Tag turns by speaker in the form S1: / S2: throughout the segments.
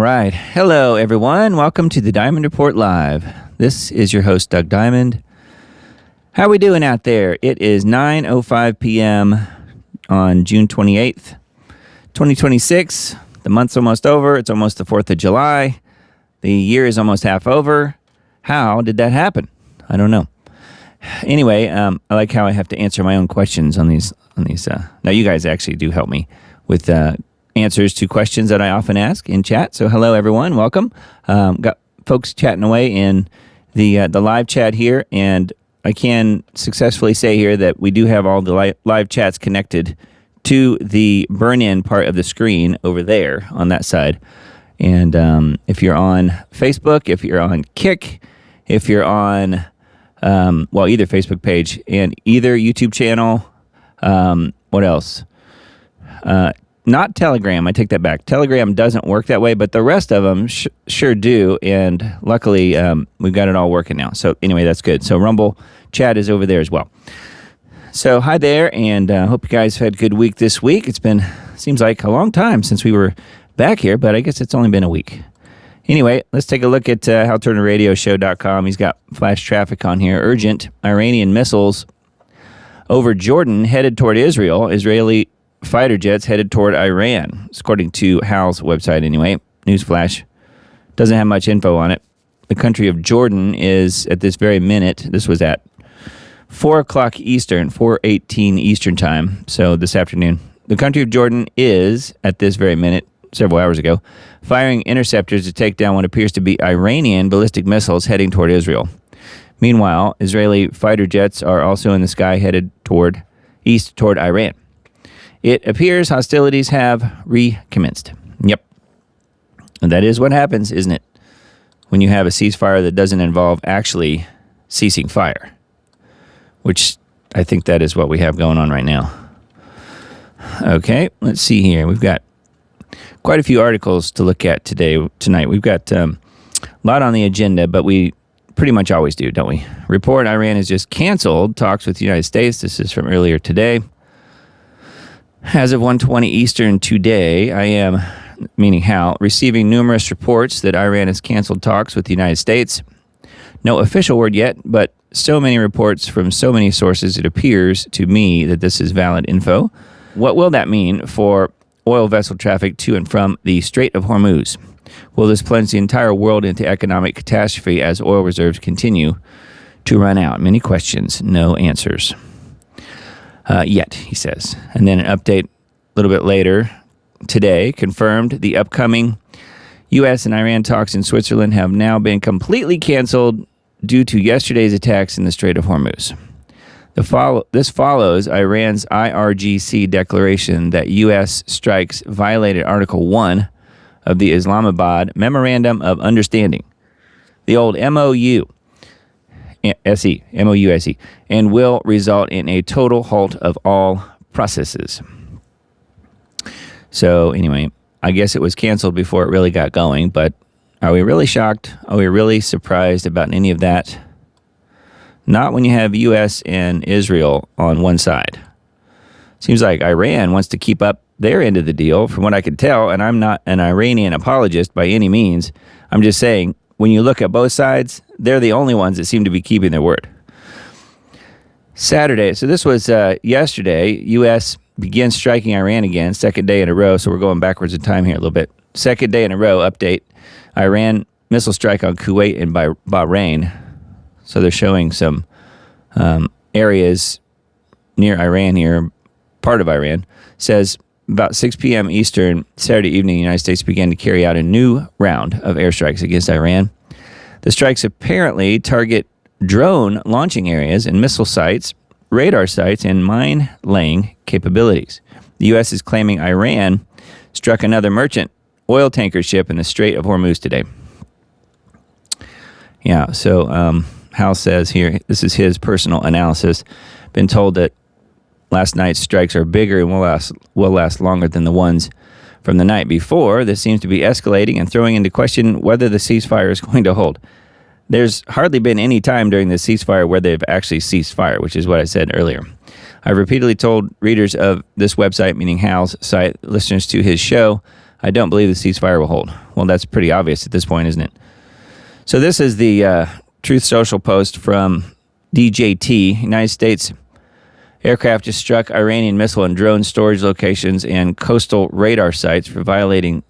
S1: right. Hello, everyone. Welcome to the Diamond Report Live. This is your host, Doug Diamond. How are we doing out there? It is 9:05 p.m. on June 28th, 2026. The month's almost over. It's almost the 4th of July. The year is almost half over. How did that happen? I don't know. Anyway, I like how I have to answer my own questions on these. Now, you guys actually do help me with answers to questions that I often ask in chat. So hello, everyone. Welcome. Got folks chatting away in the live chat here, and I can successfully say here that we do have all the live chats connected to the burn-in part of the screen over there on that side. And if you're on Facebook, if you're on Kick, if you're on, either Facebook page and either YouTube channel, what else? Not Telegram. I take that back. Telegram doesn't work that way, but the rest of them sure do. And luckily, we've got it all working now. So anyway, that's good. So Rumble chat is over there as well. So hi there, and hope you guys had a good week this week. Seems like a long time since we were back here, but I guess it's only been a week. Anyway, let's take a look at HalTurnerRadioshow.com. He's got flash traffic on here. Urgent Iranian missiles over Jordan headed toward Israel. Israeli fighter jets headed toward Iran, according to Hal's website anyway. Newsflash. Doesn't have much info on it. The country of Jordan is, at this very minute, this was at 4 o'clock Eastern, 4:18 Eastern time, so this afternoon. The country of Jordan is, at this very minute, several hours ago, firing interceptors to take down what appears to be Iranian ballistic missiles heading toward Israel. Meanwhile, Israeli fighter jets are also in the sky headed east toward Iran. It appears hostilities have recommenced. Yep. And that is what happens, isn't it? When you have a ceasefire that doesn't involve actually ceasing fire. Which I think that is what we have going on right now. Okay, let's see here. We've got quite a few articles to look at tonight. We've got a lot on the agenda, but we pretty much always do, don't we? Report: Iran has just canceled talks with the United States. This is from earlier today. As of 1:20 Eastern today, I am, meaning Hal, receiving numerous reports that Iran has canceled talks with the United States. No official word yet, but so many reports from so many sources, it appears to me that this is valid info. What will that mean for oil vessel traffic to and from the Strait of Hormuz? Will this plunge the entire world into economic catastrophe as oil reserves continue to run out? Many questions, no answers. Yet, he says. And then an update a little bit later today confirmed the upcoming U.S. and Iran talks in Switzerland have now been completely canceled due to yesterday's attacks in the Strait of Hormuz. This follows Iran's IRGC declaration that U.S. strikes violated Article 1 of the Islamabad Memorandum of Understanding, the old MOU, MOUSE, and will result in a total halt of all processes. So anyway, I guess it was canceled before it really got going, but are we really shocked? Are we really surprised about any of that? Not when you have U.S. and Israel on one side. Seems like Iran wants to keep up their end of the deal, from what I can tell, and I'm not an Iranian apologist by any means. I'm just saying, when you look at both sides, they're the only ones that seem to be keeping their word. Saturday, so this was yesterday, U.S. began striking Iran again, second day in a row, so we're going backwards in time here a little bit. Second day in a row, update, Iran missile strike on Kuwait and Bahrain. So they're showing some areas near Iran here, part of Iran. Says about 6 p.m. Eastern, Saturday evening, the United States began to carry out a new round of airstrikes against Iran. The strikes apparently target drone launching areas and missile sites, radar sites, and mine-laying capabilities. The U.S. is claiming Iran struck another merchant oil tanker ship in the Strait of Hormuz today. Yeah, so Hal says here, this is his personal analysis, been told that last night's strikes are bigger and will last longer than the ones from the night before. This seems to be escalating and throwing into question whether the ceasefire is going to hold. There's hardly been any time during the ceasefire where they've actually ceased fire, which is what I said earlier. I've repeatedly told readers of this website, meaning Hal's site, listeners to his show, I don't believe the ceasefire will hold. Well, that's pretty obvious at this point, isn't it? So this is the Truth Social post from DJT. United States aircraft just struck Iranian missile and drone storage locations and coastal radar sites for violating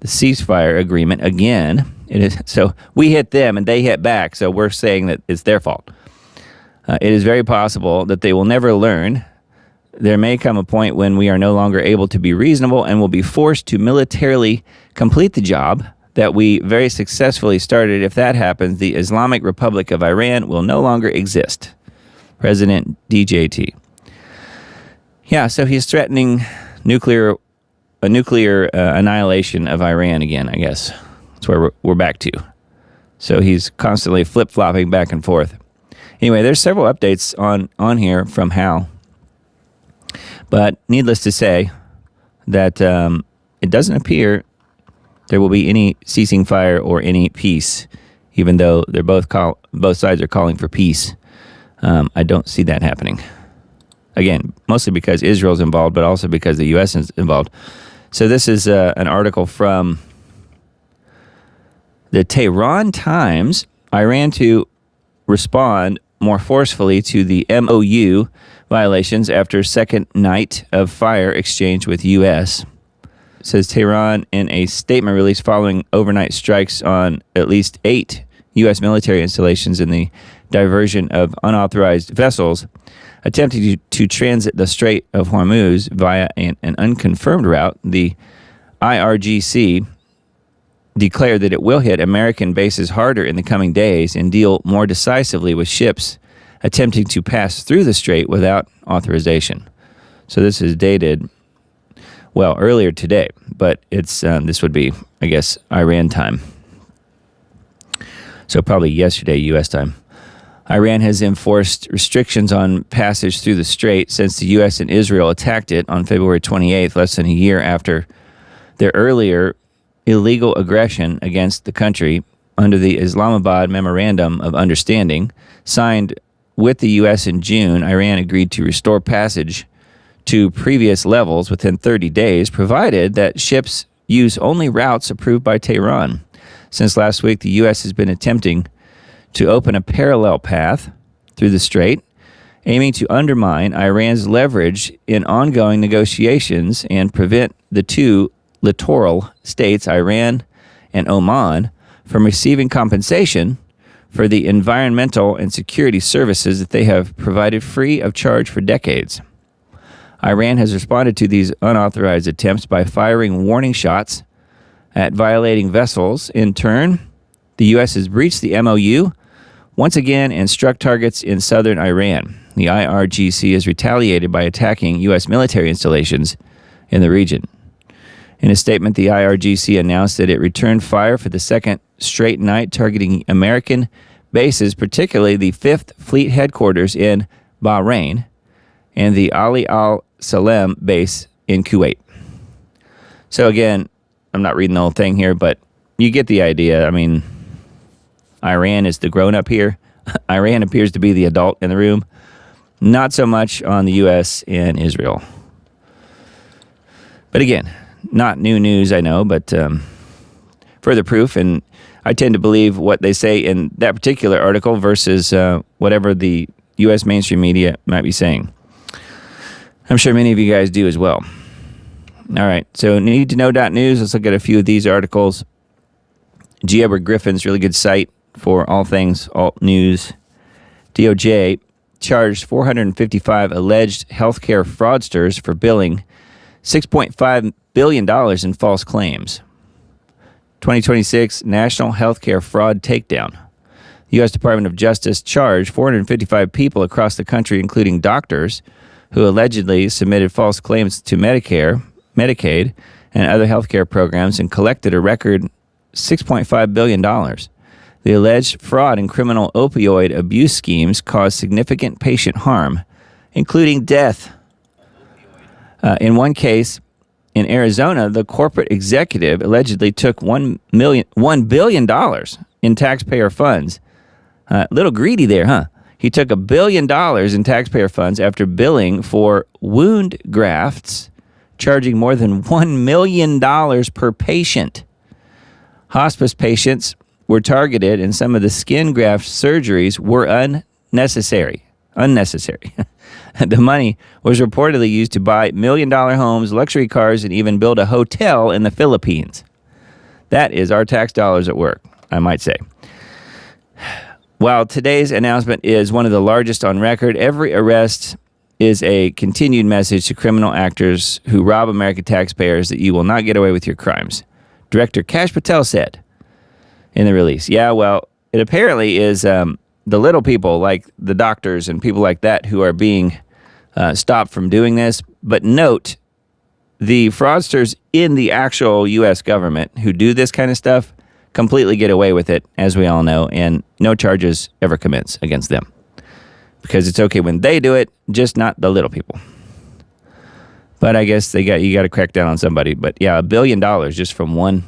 S1: the ceasefire agreement again. It is, so we hit them and they hit back, so we're saying that it's their fault. It is very possible that they will never learn. There may come a point when we are no longer able to be reasonable and will be forced to militarily complete the job that we very successfully started. If that happens, the Islamic Republic of Iran will no longer exist. President DJT. Yeah, so he's threatening a nuclear annihilation of Iran again, I guess. That's where we're back to. So he's constantly flip-flopping back and forth. Anyway, there's several updates on here from Hal. But needless to say that it doesn't appear there will be any ceasing fire or any peace, even though they're both sides are calling for peace. I don't see that happening. Again, mostly because Israel's involved, but also because the U.S. is involved. So this is an article from the Tehran Times. Iran to respond more forcefully to the MOU violations after second night of fire exchange with U.S. It says Tehran in a statement released following overnight strikes on at least 8 U.S. military installations in the diversion of unauthorized vessels attempting to transit the Strait of Hormuz via an unconfirmed route. The IRGC declared that it will hit American bases harder in the coming days and deal more decisively with ships attempting to pass through the strait without authorization. So this is dated, well, earlier today, but it's this would be, I guess, Iran time. So probably yesterday, U.S. time. Iran has enforced restrictions on passage through the strait since the U.S. and Israel attacked it on February 28th, less than a year after their earlier illegal aggression against the country under the Islamabad Memorandum of Understanding, signed with the U.S. in June. Iran agreed to restore passage to previous levels within 30 days, provided that ships use only routes approved by Tehran. Since last week, the U.S. has been attempting to open a parallel path through the strait, aiming to undermine Iran's leverage in ongoing negotiations and prevent the two littoral states, Iran and Oman, from receiving compensation for the environmental and security services that they have provided free of charge for decades. Iran has responded to these unauthorized attempts by firing warning shots at violating vessels. In turn, the U.S. has breached the MOU once again and struck targets in southern Iran. The IRGC has retaliated by attacking U.S. military installations in the region. In a statement, the IRGC announced that it returned fire for the second straight night, targeting American bases, particularly the 5th Fleet headquarters in Bahrain and the Ali al-Salem base in Kuwait. So again, I'm not reading the whole thing here, but you get the idea. I mean, Iran is the grown-up here. Iran appears to be the adult in the room. Not so much on the U.S. and Israel. But again, not new news, I know, but further proof, and I tend to believe what they say in that particular article versus whatever the U.S. mainstream media might be saying. I'm sure many of you guys do as well. All right, so need to know.news. Let's look at a few of these articles. G. Edward Griffin's really good site for all things alt news. DOJ charged 455 alleged healthcare fraudsters for billing $6.5 billion in false claims. 2026 National Healthcare Fraud Takedown. The U.S. Department of Justice charged 455 people across the country, including doctors, who allegedly submitted false claims to Medicare, Medicaid, and other healthcare programs and collected a record $6.5 billion. The alleged fraud and criminal opioid abuse schemes caused significant patient harm, including death. In one case, in Arizona, the corporate executive allegedly took $1 billion in taxpayer funds. Little greedy there, huh? He took $1 billion in taxpayer funds after billing for wound grafts charging more than $1 million per patient. Hospice patients were targeted, and some of the skin graft surgeries were unnecessary. The money was reportedly used to buy million-dollar homes, luxury cars, and even build a hotel in the Philippines. That is our tax dollars at work, I might say. While today's announcement is one of the largest on record, every arrest is a continued message to criminal actors who rob American taxpayers that you will not get away with your crimes. Director Kash Patel said in the release. Yeah, well, it apparently is the little people like the doctors and people like that who are being stopped from doing this. But note, the fraudsters in the actual U.S. government who do this kind of stuff completely get away with it, as we all know, and no charges ever commence against them. Because it's okay when they do it, just not the little people. But I guess you got to crack down on somebody. But yeah, $1 billion just from one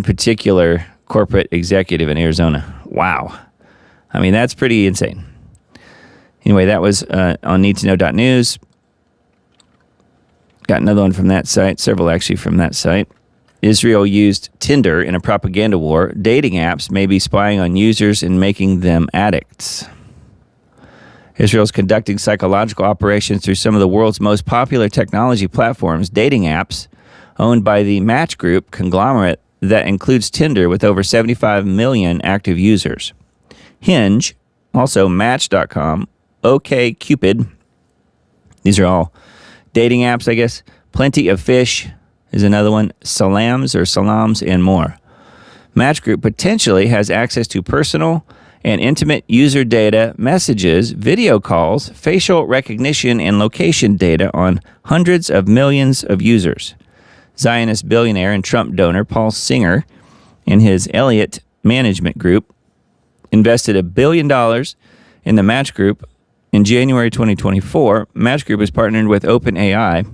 S1: particular corporate executive in Arizona. Wow. I mean, that's pretty insane. Anyway, that was on needtoknow.news. Got another one from that site, several actually from that site. Israel used Tinder in a propaganda war. Dating apps may be spying on users and making them addicts. Israel's conducting psychological operations through some of the world's most popular technology platforms, dating apps owned by the Match Group conglomerate that includes Tinder with over 75 million active users. Hinge, also Match.com, OkCupid. These are all dating apps, I guess. Plenty of Fish is another one. Salams, and more. Match Group potentially has access to personal and intimate user data, messages, video calls, facial recognition, and location data on hundreds of millions of users. Zionist billionaire and Trump donor Paul Singer and his Elliott Management Group invested $1 billion in the Match Group in January 2024. Match Group is partnered with OpenAI,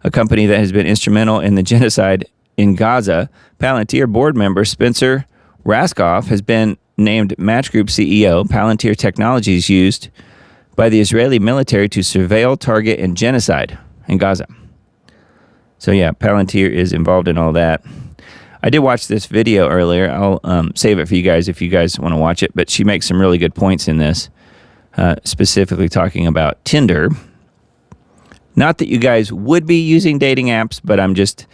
S1: a company that has been instrumental in the genocide in Gaza. Palantir board member Spencer Raskoff has been named Match Group CEO. Palantir technology is used by the Israeli military to surveil, target, and genocide in Gaza. So yeah, Palantir is involved in all that. I did watch this video earlier. I'll save it for you guys if you guys want to watch it. But she makes some really good points in this, specifically talking about Tinder. Not that you guys would be using dating apps, but I'm just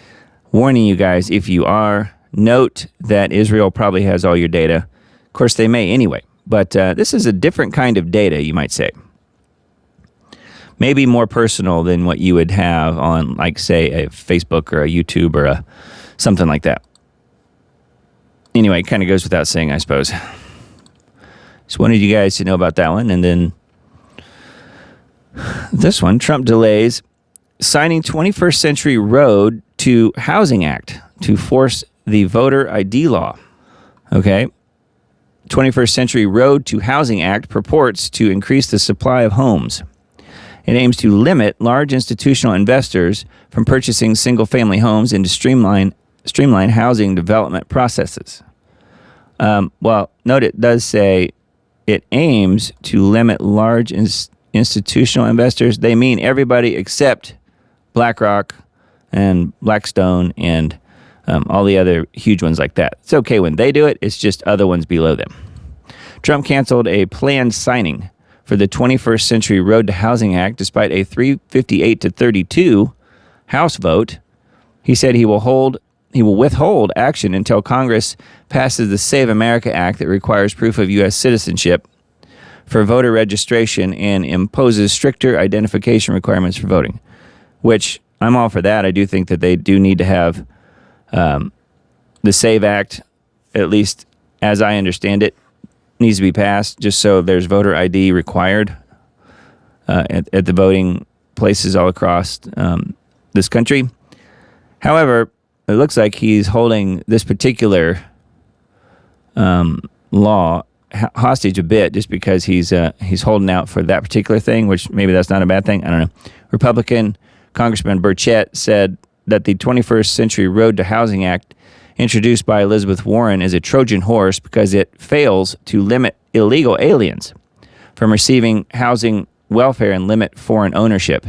S1: warning you guys, if you are, note that Israel probably has all your data. Of course, they may anyway. But this is a different kind of data, you might say. Maybe more personal than what you would have on, like, say, a Facebook or a YouTube or something like that. Anyway, it kind of goes without saying, I suppose. Just wanted you guys to know about that one. And then this one, Trump delays signing 21st Century Road to Housing Act to force the voter ID law. Okay. 21st Century Road to Housing Act purports to increase the supply of homes. It aims to limit large institutional investors from purchasing single-family homes and to streamline housing development processes. Well, note it does say it aims to limit large institutional investors. They mean everybody except BlackRock and Blackstone and all the other huge ones like that. It's okay when they do it. It's just other ones below them. Trump canceled a planned signing for the 21st Century Road to Housing Act despite a 358-32 House vote. He said he will withhold action until Congress passes the Save America Act that requires proof of U.S. citizenship for voter registration and imposes stricter identification requirements for voting, which I'm all for that. I do think that they do need to have the Save Act, at least as I understand it, needs to be passed just so there's voter ID required at the voting places all across this country. However, it looks like he's holding this particular law hostage a bit just because he's holding out for that particular thing, which maybe that's not a bad thing. I don't know. Republican Congressman Burchett said that the 21st Century Road to Housing Act introduced by Elizabeth Warren is a Trojan horse because it fails to limit illegal aliens from receiving housing welfare and limit foreign ownership.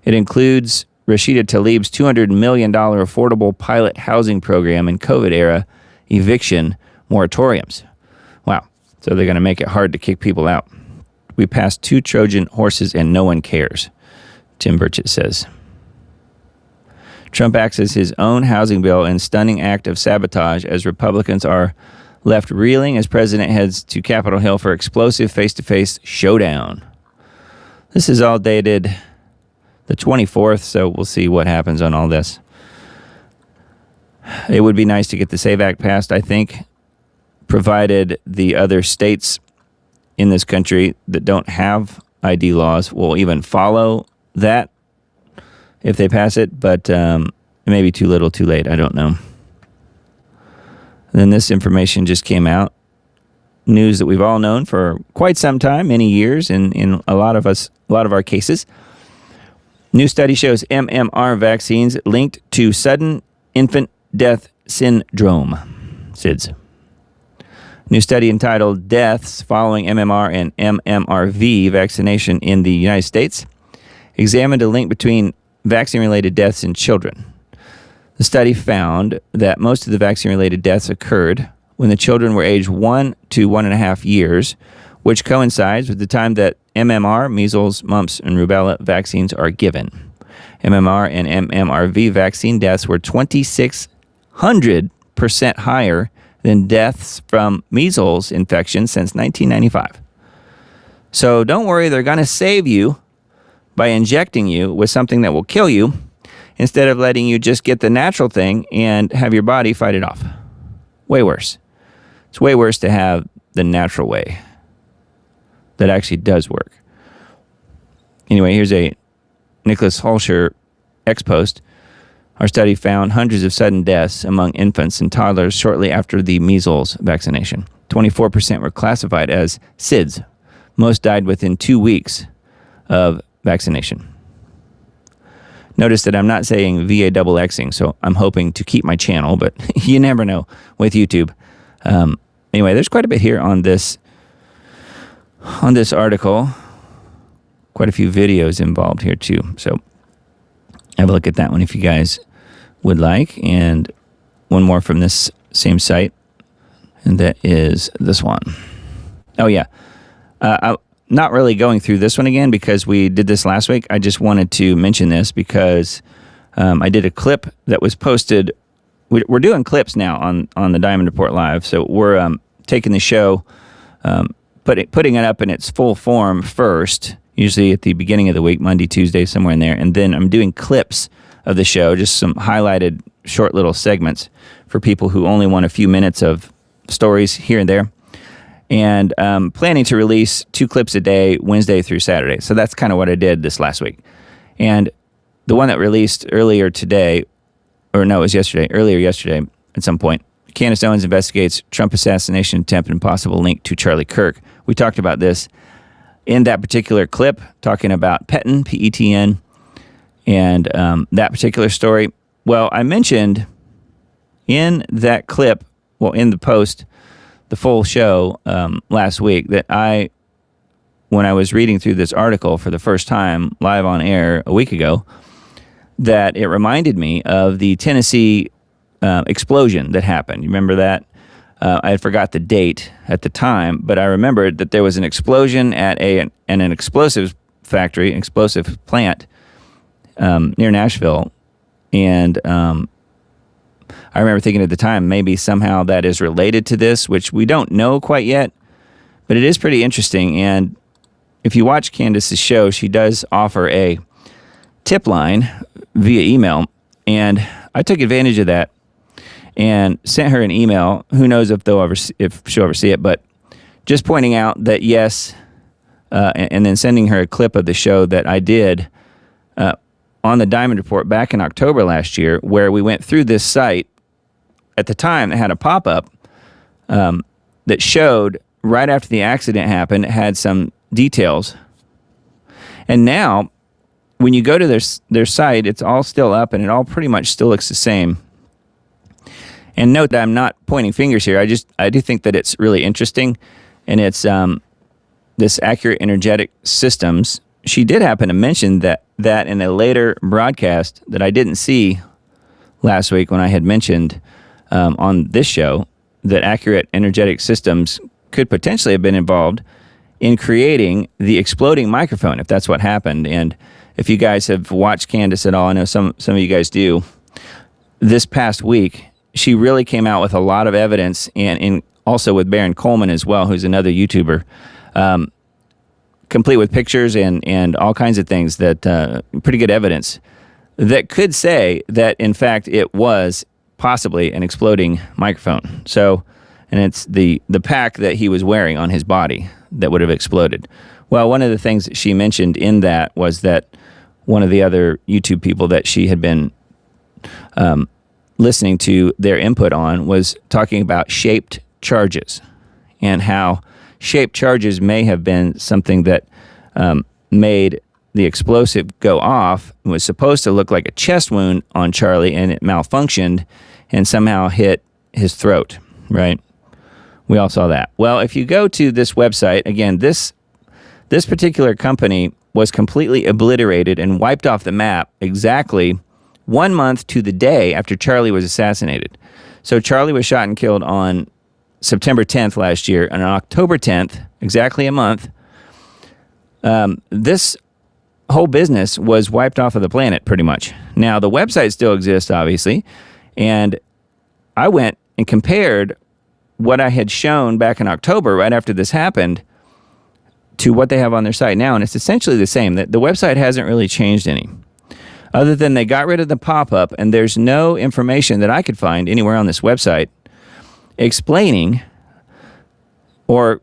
S1: It includes Rashida Tlaib's $200 million affordable pilot housing program and COVID-era eviction moratoriums. Wow. So they're going to make it hard to kick people out. We passed 2 Trojan horses and no one cares, Tim Burchett says. Trump acts as his own housing bill in stunning act of sabotage as Republicans are left reeling as president heads to Capitol Hill for explosive face-to-face showdown. This is all dated the 24th, so we'll see what happens on all this. It would be nice to get the SAVE Act passed, I think, provided the other states in this country that don't have ID laws will even follow that if they pass it, but it may be too little, too late. I don't know. Then this information just came out. News that we've all known for quite some time, many years, in a lot of our cases. New study shows MMR vaccines linked to sudden infant death syndrome, SIDS. New study entitled Deaths Following MMR and MMRV Vaccination in the United States examined a link between vaccine-related deaths in children. The study found that most of the vaccine-related deaths occurred when the children were aged 1 to 1.5 years, which coincides with the time that MMR, measles, mumps, and rubella vaccines are given. MMR and MMRV vaccine deaths were 2,600% higher than deaths from measles infection since 1995. So don't worry, they're going to save you by injecting you with something that will kill you instead of letting you just get the natural thing and have your body fight it off. Way worse. It's way worse to have the natural way that actually does work. Anyway, here's a Nicholas Holscher ex-post. Our study found hundreds of sudden deaths among infants and toddlers shortly after the measles vaccination. 24% were classified as SIDS. Most died within 2 weeks of vaccination. Notice that I'm not saying VA double Xing, so I'm hoping to keep my channel, but you never know with YouTube. Anyway, there's quite a bit here on this article. Quite a few videos involved here too. So have a look at that one if you guys would like. And one more from this same site, and that is this one. Oh yeah. I'm not really going through this one again because we did this last week. I just wanted to mention this because I did a clip that was posted. We're doing clips now on the Diamond Report Live. So we're taking the show, putting it up in its full form first, usually at the beginning of the week, Monday, Tuesday, somewhere in there. And then I'm doing clips of the show, just some highlighted short little segments for people who only want a few minutes of stories here and there. And planning to release 2 clips a day, Wednesday through Saturday. So that's kind of what I did this last week. And the one that released earlier yesterday at some point, Candace Owens investigates Trump assassination attempt and possible link to Charlie Kirk. We talked about this in that particular clip, talking about Petn, P-E-T-N, and that particular story. Well, I mentioned in that clip, in the post, the full show last week, that when I was reading through this article for the first time live on air a week ago, that it reminded me of the Tennessee explosion that happened. You remember that? I forgot the date at the time, but I remembered that there was an explosion at an explosives factory, explosive plant near Nashville, and I remember thinking at the time, maybe somehow that is related to this, which we don't know quite yet, but it is pretty interesting. And if you watch Candace's show, she does offer a tip line via email, and I took advantage of that and sent her an email. Who knows if she'll ever see it, but just pointing out that yes, and then sending her a clip of the show that I did on the Diamond Report back in October last year, where we went through this site. At the time, it had a pop-up that showed right after the accident happened, it had some details. And now, when you go to their site, it's all still up, and it all pretty much still looks the same. And note that I'm not pointing fingers here. I do think that it's really interesting, and it's this Accurate Energetic Systems she did happen to mention that in a later broadcast that I didn't see last week when I had mentioned on this show that accurate energetic systems could potentially have been involved in creating the exploding microphone, if that's what happened. And if you guys have watched Candace at all, I know some of you guys do, this past week, she really came out with a lot of evidence, and also with Baron Coleman as well, who's another YouTuber, complete with pictures and all kinds of things that, pretty good evidence, that could say that, in fact, it was possibly an exploding microphone. So, and it's the pack that he was wearing on his body that would have exploded. Well, one of the things that she mentioned in that was that one of the other YouTube people that she had been listening to their input on was talking about shaped charges and how shaped charges may have been something that made the explosive go off. It was supposed to look like a chest wound on Charlie, and it malfunctioned and somehow hit his throat, right? We all saw that. Well, if you go to this website, again, this particular company was completely obliterated and wiped off the map exactly 1 month to the day after Charlie was assassinated. So Charlie was shot and killed on September 10th last year, and on October 10th, exactly a month, this whole business was wiped off of the planet pretty much. Now, the website still exists, obviously, and I went and compared what I had shown back in October, right after this happened, to what they have on their site now, and it's essentially the same. The website hasn't really changed any, other than they got rid of the pop-up, and there's no information that I could find anywhere on this website explaining or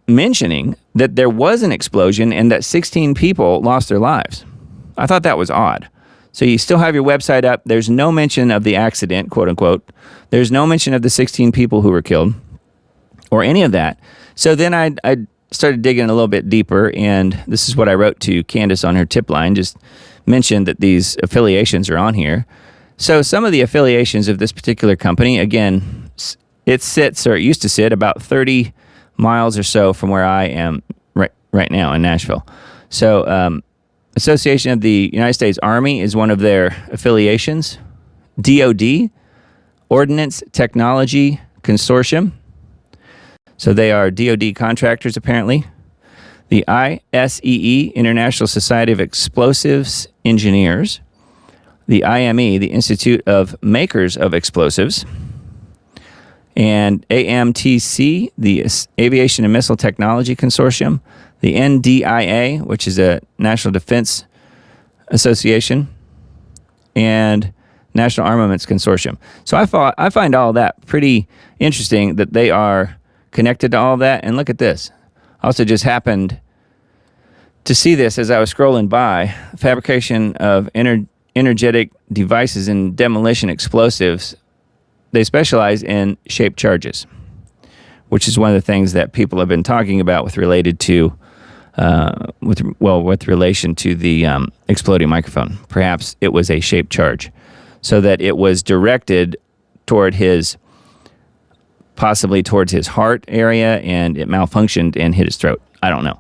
S1: mentioning that there was an explosion and that 16 people lost their lives. I thought that was odd. So you still have your website up. There's no mention of the accident, quote unquote. There's no mention of the 16 people who were killed or any of that. So then I started digging a little bit deeper, and this is what I wrote to Candace on her tip line, just mentioned that these affiliations are on here. So some of the affiliations of this particular company, again, it sits, or it used to sit, about 30 miles or so from where I am right now in Nashville. So Association of the United States Army is one of their affiliations. DoD, Ordnance Technology Consortium. So they are DoD contractors, apparently. The ISEE, International Society of Explosives Engineers. The IME, the Institute of Makers of Explosives. And AMTC, the Aviation and Missile Technology Consortium. The NDIA, which is a National Defense Association. And National Armaments Consortium. So I find all that pretty interesting that they are connected to all that. And look at this. Also just happened to see this as I was scrolling by. Fabrication of energetic devices and demolition explosives. They specialize in shaped charges, which is one of the things that people have been talking about with relation to the exploding microphone. Perhaps it was a shaped charge, so that it was directed possibly towards his heart area, and it malfunctioned and hit his throat. I don't know.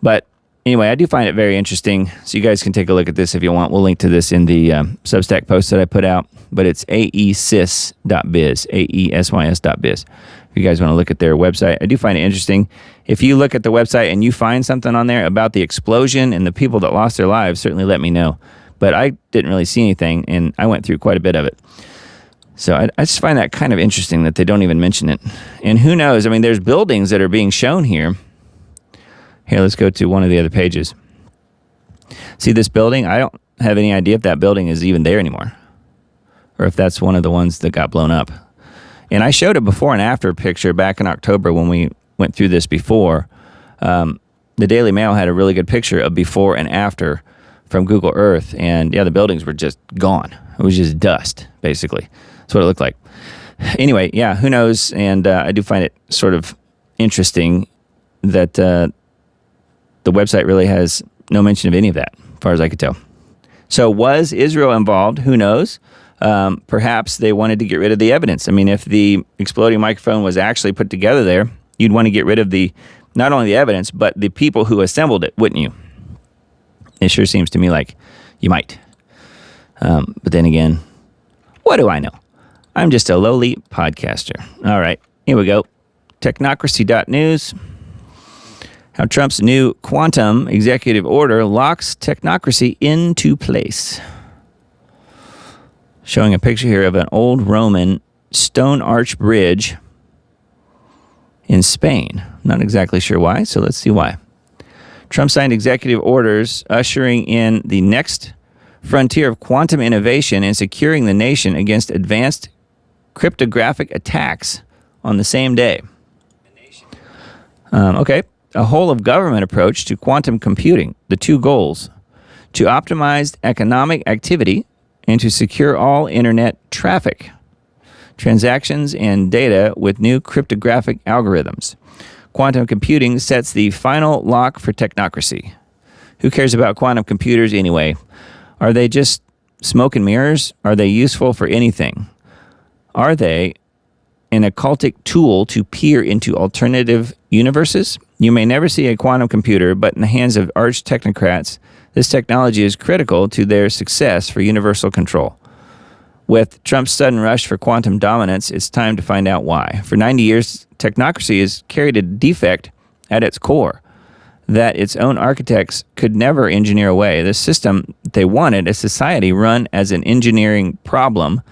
S1: But anyway, I do find it very interesting. So you guys can take a look at this if you want. We'll link to this in the Substack post that I put out. But it's aesys.biz, aesys.biz. If you guys want to look at their website, I do find it interesting. If you look at the website and you find something on there about the explosion and the people that lost their lives, certainly let me know. But I didn't really see anything, and I went through quite a bit of it. So I just find that kind of interesting that they don't even mention it. And who knows? I mean, there's buildings that are being shown here. Here, let's go to one of the other pages. See this building? I don't have any idea if that building is even there anymore, or if that's one of the ones that got blown up. And I showed a before and after picture back in October when we went through this before. The Daily Mail had a really good picture of before and after from Google Earth. And yeah, the buildings were just gone. It was just dust, basically. That's what it looked like. Anyway, yeah, who knows? And I do find it sort of interesting that the website really has no mention of any of that, as far as I could tell. So was Israel involved? Who knows? Perhaps they wanted to get rid of the evidence. I mean, if the exploding microphone was actually put together there, you'd want to get rid of not only the evidence, but the people who assembled it, wouldn't you? It sure seems to me like you might. But then again, what do I know? I'm just a lowly podcaster. All right, here we go. Technocracy.news. How Trump's new quantum executive order locks technocracy into place. Showing a picture here of an old Roman stone arch bridge in Spain. Not exactly sure why, so let's see why. Trump signed executive orders ushering in the next frontier of quantum innovation and securing the nation against advanced cryptographic attacks on the same day. A whole-of-government approach to quantum computing. The two goals: to optimize economic activity and to secure all internet traffic, transactions, and data with new cryptographic algorithms. Quantum computing sets the final lock for technocracy. Who cares about quantum computers anyway? Are they just smoke and mirrors? Are they useful for anything? Are they an occultic tool to peer into alternative universes? You may never see a quantum computer, but in the hands of arch technocrats, this technology is critical to their success for universal control. With Trump's sudden rush for quantum dominance, it's time to find out why. For 90 years, technocracy has carried a defect at its core that its own architects could never engineer away. The system they wanted, a society run as an engineering problem,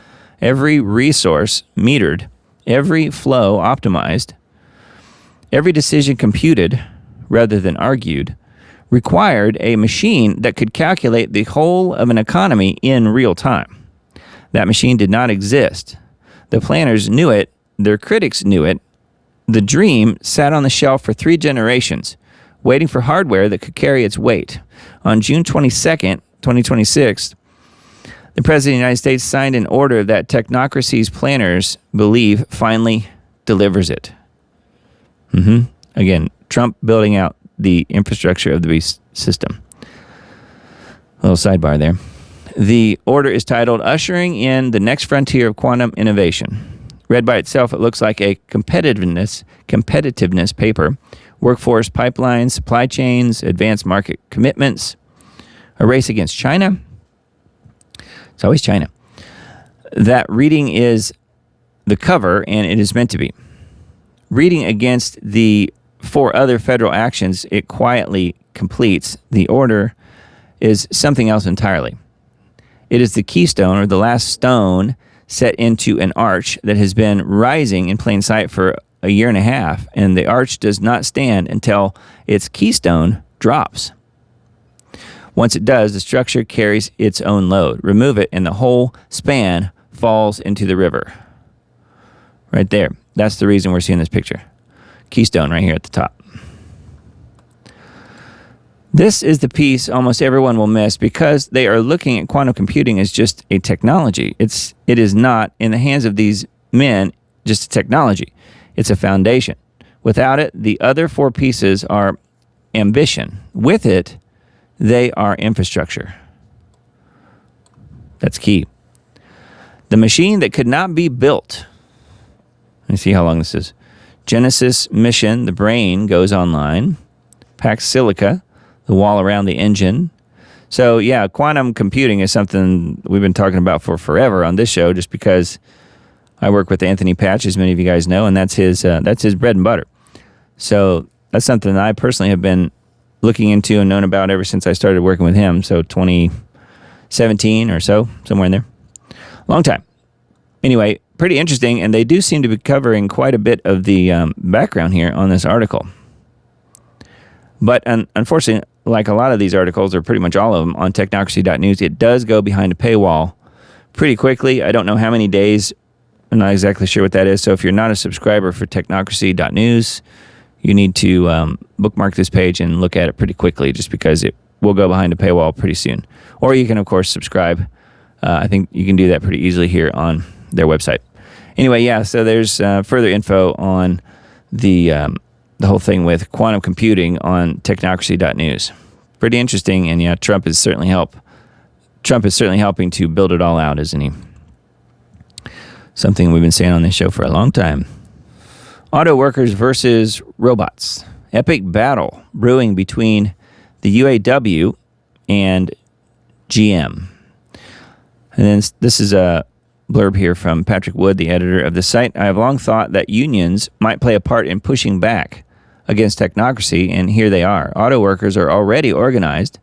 S1: every resource metered, every flow optimized, every decision computed rather than argued, required a machine that could calculate the whole of an economy in real time. That machine did not exist. The planners knew it. Their critics knew it. The dream sat on the shelf for 3 generations, waiting for hardware that could carry its weight. On June 22nd, 2026, the President of the United States signed an order that technocracy's planners believe finally delivers it. Again, Trump building out the infrastructure of the beast system. A little sidebar there. The order is titled Ushering in the Next Frontier of Quantum Innovation. Read by itself, it looks like a competitiveness paper. Workforce pipelines, supply chains, advanced market commitments, a race against China. It's always China. That reading is the cover, and it is meant to be. Reading against the 4 other federal actions it quietly completes, the order is something else entirely. It is the keystone, or the last stone, set into an arch that has been rising in plain sight for a year and a half, and the arch does not stand until its keystone drops. Once it does, the structure carries its own load. Remove it, and the whole span falls into the river. Right there. That's the reason we're seeing this picture. Keystone right here at the top. This is the piece almost everyone will miss because they are looking at quantum computing as just a technology. It is not, in the hands of these men, just a technology. It's a foundation. Without it, the other 4 pieces are ambition. With it, they are infrastructure. That's key. The machine that could not be built. Let me see how long this is. Genesis mission, the brain goes online. Packs silica, the wall around the engine. So yeah, quantum computing is something we've been talking about for forever on this show, just because I work with Anthony Patch, as many of you guys know, and that's his bread and butter. So that's something that I personally have been looking into and known about ever since I started working with him. So 2017 or so, somewhere in there. Long time. Anyway, pretty interesting, and they do seem to be covering quite a bit of the background here on this article. But unfortunately, like a lot of these articles, or pretty much all of them, on technocracy.news, it does go behind a paywall pretty quickly. I don't know how many days. I'm not exactly sure what that is. So if you're not a subscriber for technocracy.news, you need to bookmark this page and look at it pretty quickly, just because it will go behind a paywall pretty soon. Or you can, of course, subscribe. I think you can do that pretty easily here on their website. Anyway, yeah, so there's further info on the whole thing with quantum computing on technocracy.news. Pretty interesting, and yeah, Trump is certainly helping to build it all out, isn't he? Something we've been saying on this show for a long time. Auto workers versus robots. Epic battle brewing between the UAW, and GM. And then this is a blurb here from Patrick Wood, the editor of the site. I have long thought that unions might play a part in pushing back against technocracy, and here they are. Auto workers are already organized,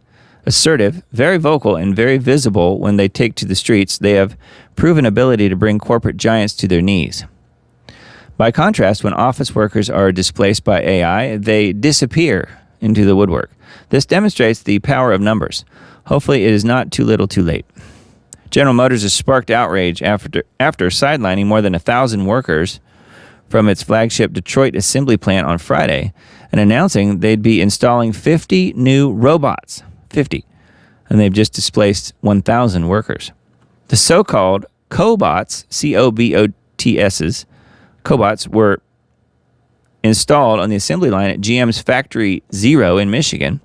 S1: assertive, very vocal, and very visible when they take to the streets. They have proven ability to bring corporate giants to their knees. By contrast, when office workers are displaced by AI, they disappear into the woodwork. This demonstrates the power of numbers. Hopefully, it is not too little too late. General Motors has sparked outrage after sidelining more than 1,000 workers from its flagship Detroit assembly plant on Friday and announcing they'd be installing 50 new robots. 50. And they've just displaced 1,000 workers. The so-called cobots, C-O-B-O-T-S's, cobots were installed on the assembly line at GM's Factory Zero in Michigan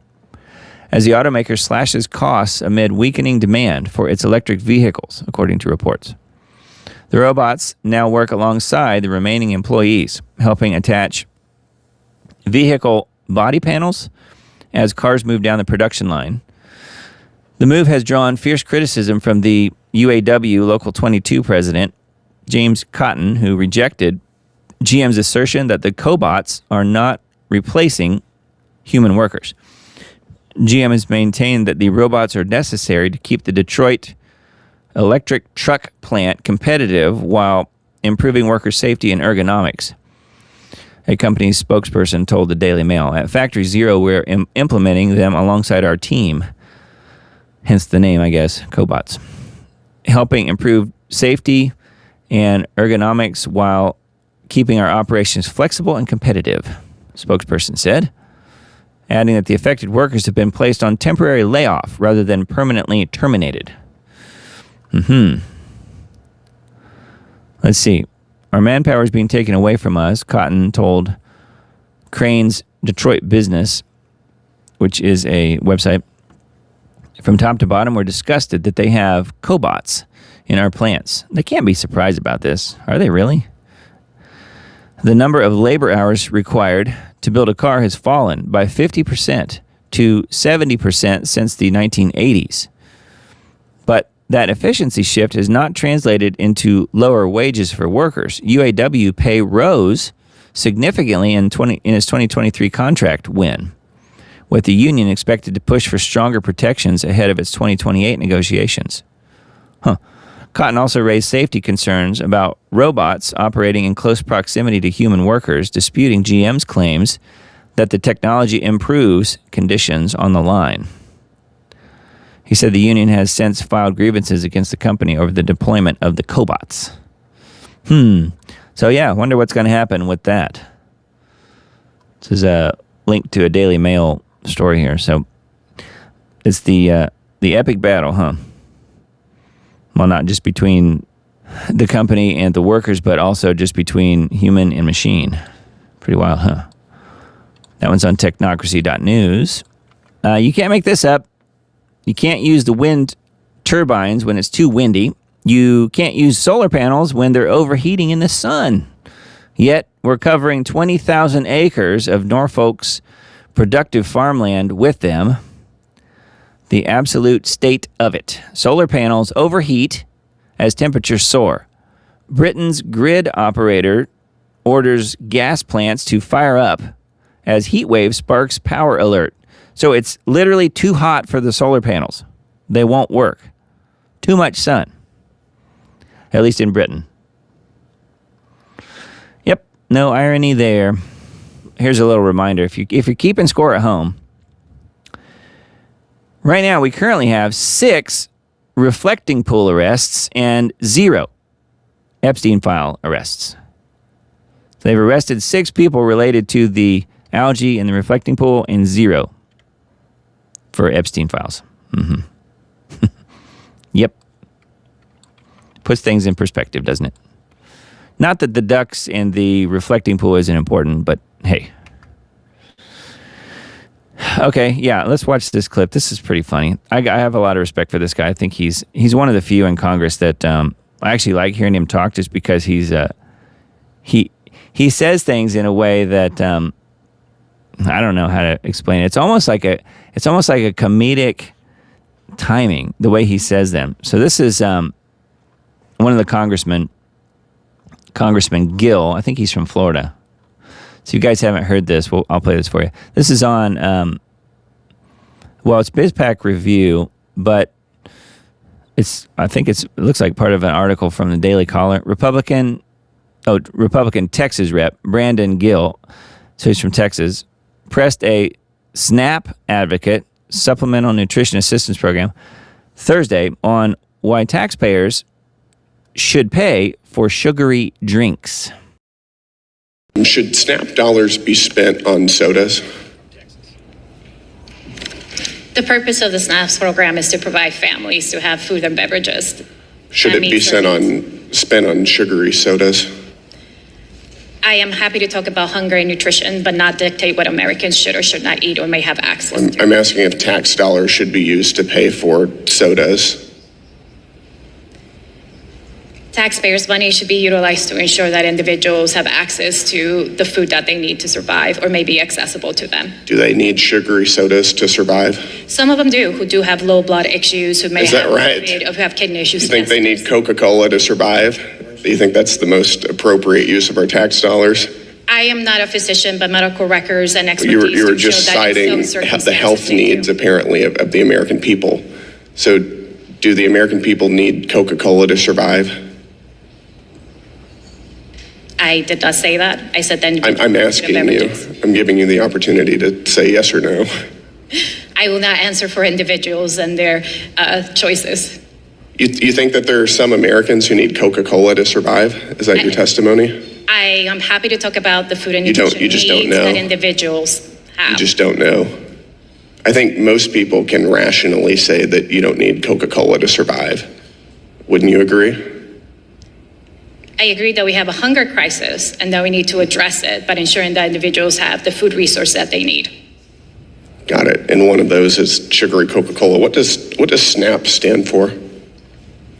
S1: as the automaker slashes costs amid weakening demand for its electric vehicles, according to reports. The robots now work alongside the remaining employees, helping attach vehicle body panels as cars move down the production line. The move has drawn fierce criticism from the UAW Local 22 president, James Cotton, who rejected GM's assertion that the cobots are not replacing human workers. GM has maintained that the robots are necessary to keep the Detroit electric truck plant competitive while improving worker safety and ergonomics. A company's spokesperson told the Daily Mail, at Factory Zero, we're implementing them alongside our team, hence the name, I guess, cobots, helping improve safety and ergonomics while keeping our operations flexible and competitive, spokesperson said, adding that the affected workers have been placed on temporary layoff rather than permanently terminated. Let's see. Our manpower is being taken away from us, Cotton told Crane's Detroit Business, which is a website. From top to bottom, we're disgusted that they have cobots in our plants. They can't be surprised about this. Are they really? The number of labor hours required to build a car has fallen by 50% to 70% since the 1980s. But that efficiency shift has not translated into lower wages for workers. UAW pay rose significantly in its 2023 contract win, with the union expected to push for stronger protections ahead of its 2028 negotiations. Cotton also raised safety concerns about robots operating in close proximity to human workers, disputing GM's claims that the technology improves conditions on the line. He said the union has since filed grievances against the company over the deployment of the cobots. So yeah, I wonder what's going to happen with that. This is a link to a Daily Mail story here. So it's the epic battle, Well, not just between the company and the workers, but also just between human and machine. Pretty wild, huh? That one's on technocracy.news. You can't make this up. You can't use the wind turbines when it's too windy. You can't use solar panels when they're overheating in the sun. Yet, we're covering 20,000 acres of Norfolk's productive farmland with them. The absolute state of it. Solar panels overheat as temperatures soar. Britain's grid operator orders gas plants to fire up as heat wave sparks power alert. So it's literally too hot for the solar panels. They won't work. Too much sun. At least in Britain. Yep, no irony there. Here's a little reminder. If you're keeping score at home, right now we currently have 6 reflecting pool arrests and 0 Epstein file arrests. They've arrested 6 people related to the algae in the reflecting pool and 0 for Epstein files. Yep. Puts things in perspective, doesn't it? Not that the ducks and the reflecting pool isn't important, but hey. Okay, yeah, let's watch this clip. This is pretty funny. I have a lot of respect for this guy. I think he's one of the few in Congress that I actually like hearing him talk, just because he says things in a way that I don't know how to explain it. It's almost like a comedic timing, the way he says them. So this is one of the Congressman Gill. I think he's from Florida. So you guys haven't heard this. Well, I'll play this for you. This is on, it's BizPac Review, but it looks like part of an article from the Daily Caller. Republican Texas rep, Brandon Gill, so he's from Texas, pressed a SNAP advocate, Supplemental Nutrition Assistance Program, Thursday on why taxpayers should pay for sugary drinks.
S2: Should SNAP dollars be spent on sodas?
S3: The purpose of the SNAP program is to provide families to have food and beverages.
S2: Should it be spent on sugary sodas?
S3: I am happy to talk about hunger and nutrition, but not dictate what Americans should or should not eat or may have access to.
S2: I'm asking if tax dollars should be used to pay for sodas.
S3: Taxpayers' money should be utilized to ensure that individuals have access to the food that they need to survive or may be accessible to them.
S2: Do they need sugary sodas to survive?
S3: Some of them do, who do have low blood issues, who may have kidney issues.
S2: You think they need Coca-Cola to survive? Do you think that's the most appropriate use of our tax dollars?
S3: I am not a physician, but medical records and expertise
S2: you were just citing the health needs, apparently, of the American people. So do the American people need Coca-Cola to survive?
S3: I did not say that. I said then.
S2: I'm asking you. I'm giving you the opportunity to say yes or no.
S3: I will not answer for individuals and their choices.
S2: You think that there are some Americans who need Coca-Cola to survive? Is that your testimony?
S3: I am happy to talk about the food and nutrition
S2: needs
S3: that individuals have.
S2: You just don't know. I think most people can rationally say that you don't need Coca-Cola to survive. Wouldn't you agree?
S3: I agree that we have a hunger crisis and that we need to address it, but ensuring that individuals have the food resource that they need.
S2: Got it. And one of those is sugary Coca-Cola. What does SNAP stand for?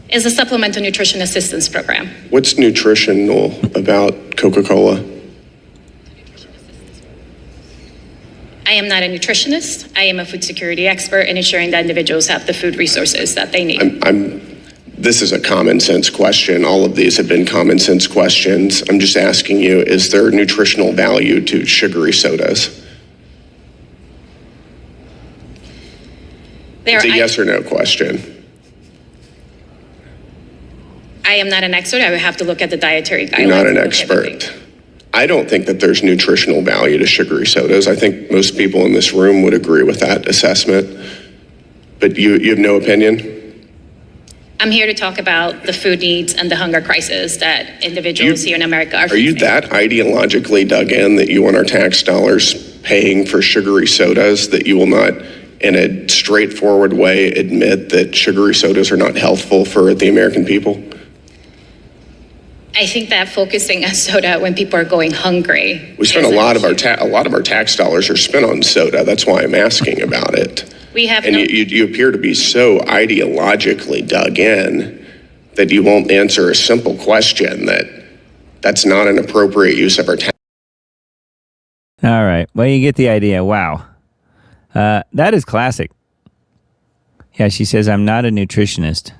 S3: It's a Supplemental Nutrition Assistance Program.
S2: What's nutritional about Coca-Cola?
S3: I am not a nutritionist. I am a food security expert in ensuring that individuals have the food resources that they need. This is a common sense question. All of these have been common sense questions. I'm just asking you, is there nutritional value to sugary sodas? It's a yes or no question. I am not an expert. I would have to look at the dietary guidelines.
S2: You're not an expert. I don't think that there's nutritional value to sugary sodas. I think most people in this room would agree with that assessment. But you have no opinion?
S3: I'm here to talk about the food needs and the hunger crisis that individuals here in America are facing.
S2: Are you that ideologically dug in that you want our tax dollars paying for sugary sodas, that you will not, in a straightforward way, admit that sugary sodas are not healthful for the American people?
S3: I think that focusing on soda when people are going hungry.
S2: We spend a lot of our tax dollars are spent on soda. That's why I'm asking about it. You appear to be so ideologically dug in that you won't answer a simple question that's not an appropriate use of our tax.
S1: All right. Well, you get the idea. Wow. That is classic. Yeah, she says, I'm not a nutritionist.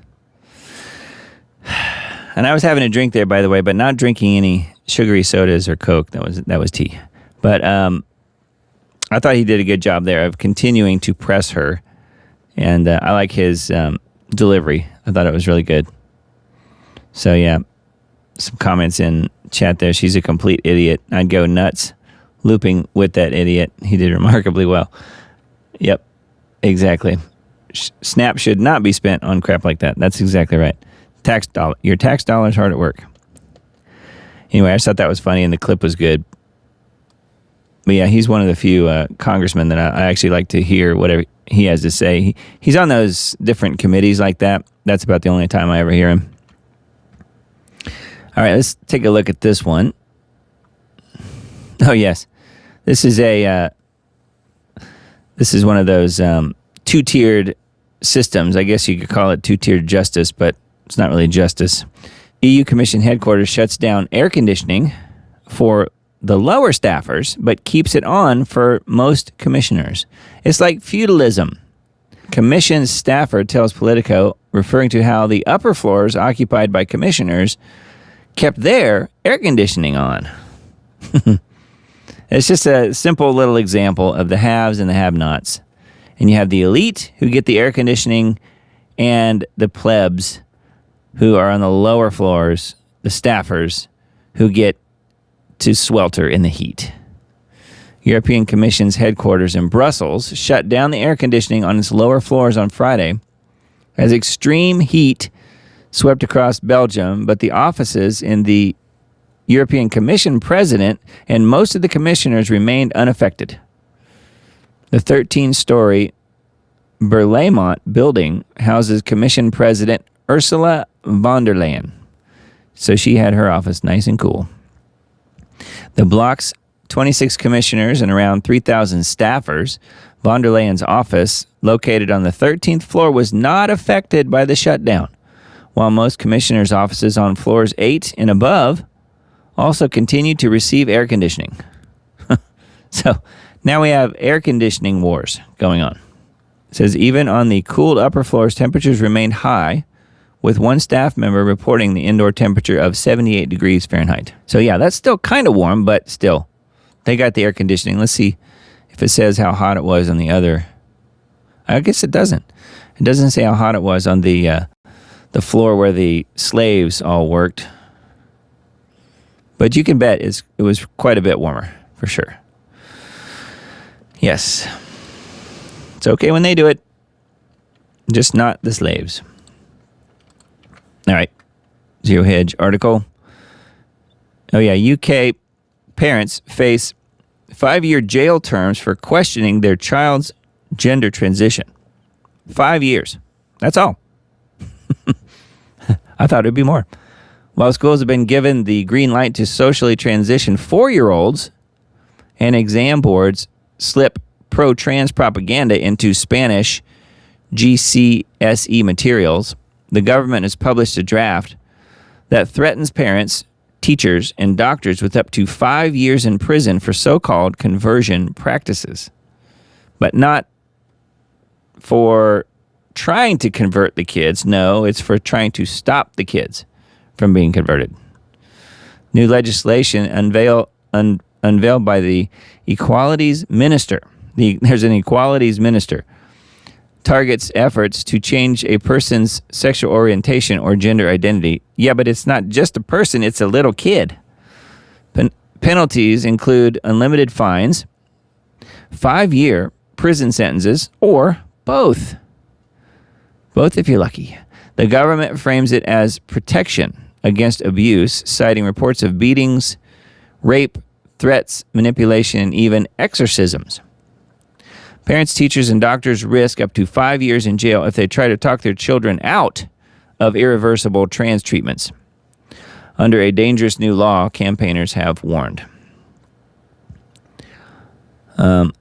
S1: And I was having a drink there, by the way, but not drinking any sugary sodas or Coke. That was tea. But I thought he did a good job there of continuing to press her. And I like his delivery. I thought it was really good. So, yeah, some comments in chat there. She's a complete idiot. I'd go nuts looping with that idiot. He did remarkably well. Yep, exactly. SNAP should not be spent on crap like that. That's exactly right. Your tax dollar's hard at work. Anyway, I just thought that was funny and the clip was good. But yeah, he's one of the few congressmen that I actually like to hear whatever he has to say. He's on those different committees like that. That's about the only time I ever hear him. All right, let's take a look at this one. Oh, yes. This is one of those two-tiered systems. I guess you could call it two-tiered justice, but it's not really justice. EU Commission headquarters shuts down air conditioning for the lower staffers, but keeps it on for most commissioners. It's like feudalism. Commission staffer tells Politico, referring to how the upper floors occupied by commissioners kept their air conditioning on. It's just a simple little example of the haves and the have-nots. And you have the elite who get the air conditioning and the plebs who are on the lower floors, the staffers, who get to swelter in the heat. European Commission's headquarters in Brussels shut down the air conditioning on its lower floors on Friday as extreme heat swept across Belgium, but the offices in the European Commission president and most of the commissioners remained unaffected. The 13-story Berlaymont building houses Commission President Ursula von der Leyen, so she had her office nice and cool. The block's 26 commissioners and around 3,000 staffers, von der Leyen's office, located on the 13th floor, was not affected by the shutdown, while most commissioners' offices on floors 8 and above also continued to receive air conditioning. So now we have air conditioning wars going on. It says even on the cooled upper floors, temperatures remained high, with one staff member reporting the indoor temperature of 78 degrees Fahrenheit. So yeah, that's still kind of warm, but still, they got the air conditioning. Let's see if it says how hot it was on the other. I guess it doesn't. It doesn't say how hot it was on the floor where the slaves all worked. But you can bet it was quite a bit warmer, for sure. Yes. It's okay when they do it, just not the slaves. All right. Zero Hedge article. Oh, yeah. UK parents face 5-year jail terms for questioning their child's gender transition. 5 years. That's all. I thought it would be more. While schools have been given the green light to socially transition 4-year-olds, and exam boards slip pro-trans propaganda into Spanish GCSE materials, the government has published a draft that threatens parents, teachers, and doctors with up to 5 years in prison for so-called conversion practices. But not for trying to convert the kids. No, it's for trying to stop the kids from being converted. New legislation unveiled by the Equalities Minister. There's an Equalities Minister. Targets efforts to change a person's sexual orientation or gender identity. Yeah, but it's not just a person, it's a little kid. Penalties include unlimited fines, 5-year prison sentences, or both. Both if you're lucky. The government frames it as protection against abuse, citing reports of beatings, rape, threats, manipulation, and even exorcisms. Parents, teachers, and doctors risk up to 5 years in jail if they try to talk their children out of irreversible trans treatments. Under a dangerous new law, campaigners have warned. Then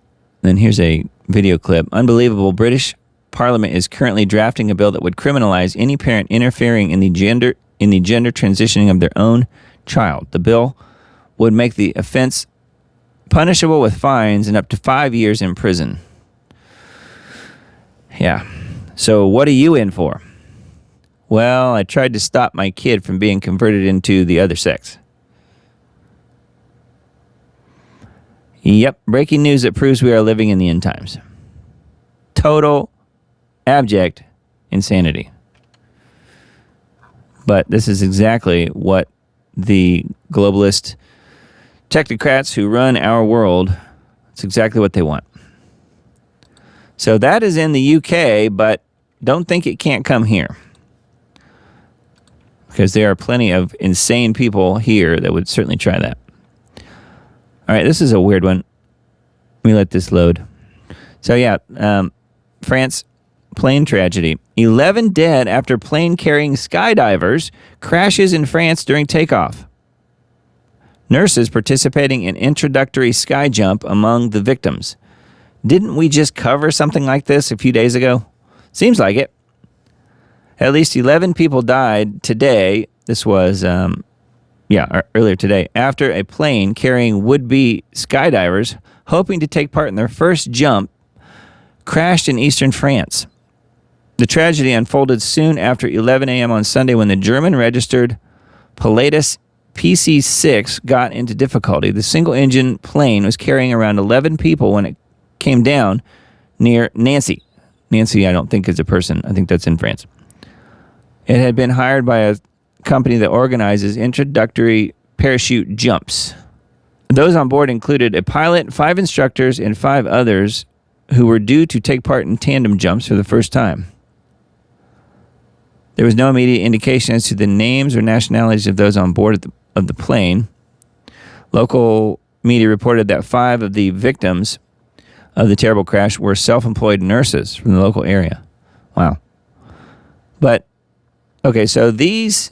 S1: here's a video clip. Unbelievable. British Parliament is currently drafting a bill that would criminalize any parent interfering in the gender transitioning of their own child. The bill would make the offense punishable with fines and up to 5 years in prison. Yeah. So what are you in for? Well, I tried to stop my kid from being converted into the other sex. Yep, breaking news that proves we are living in the end times. Total, abject insanity. But this is exactly what the globalist technocrats who run our world, it's exactly what they want. So that is in the UK, but don't think it can't come here. Because there are plenty of insane people here that would certainly try that. All right, this is a weird one. Let me let this load. So yeah, France plane tragedy. 11 dead after plane carrying skydivers crashes in France during takeoff. Nurses participating in introductory sky jump among the victims. Didn't we just cover something like this a few days ago? Seems like it. At least 11 people died today. This was, earlier today, after a plane carrying would-be skydivers hoping to take part in their first jump crashed in eastern France. The tragedy unfolded soon after 11 a.m. on Sunday when the German-registered Pilatus PC-6 got into difficulty. The single-engine plane was carrying around 11 people when it came down near Nancy. Nancy, I don't think is a person. I think that's in France. It had been hired by a company that organizes introductory parachute jumps. Those on board included a pilot, 5 instructors, and 5 others who were due to take part in tandem jumps for the first time. There was no immediate indication as to the names or nationalities of those on board of the plane. Local media reported that 5 of the victims of the terrible crash were self-employed nurses from the local area. Wow. But, okay, so these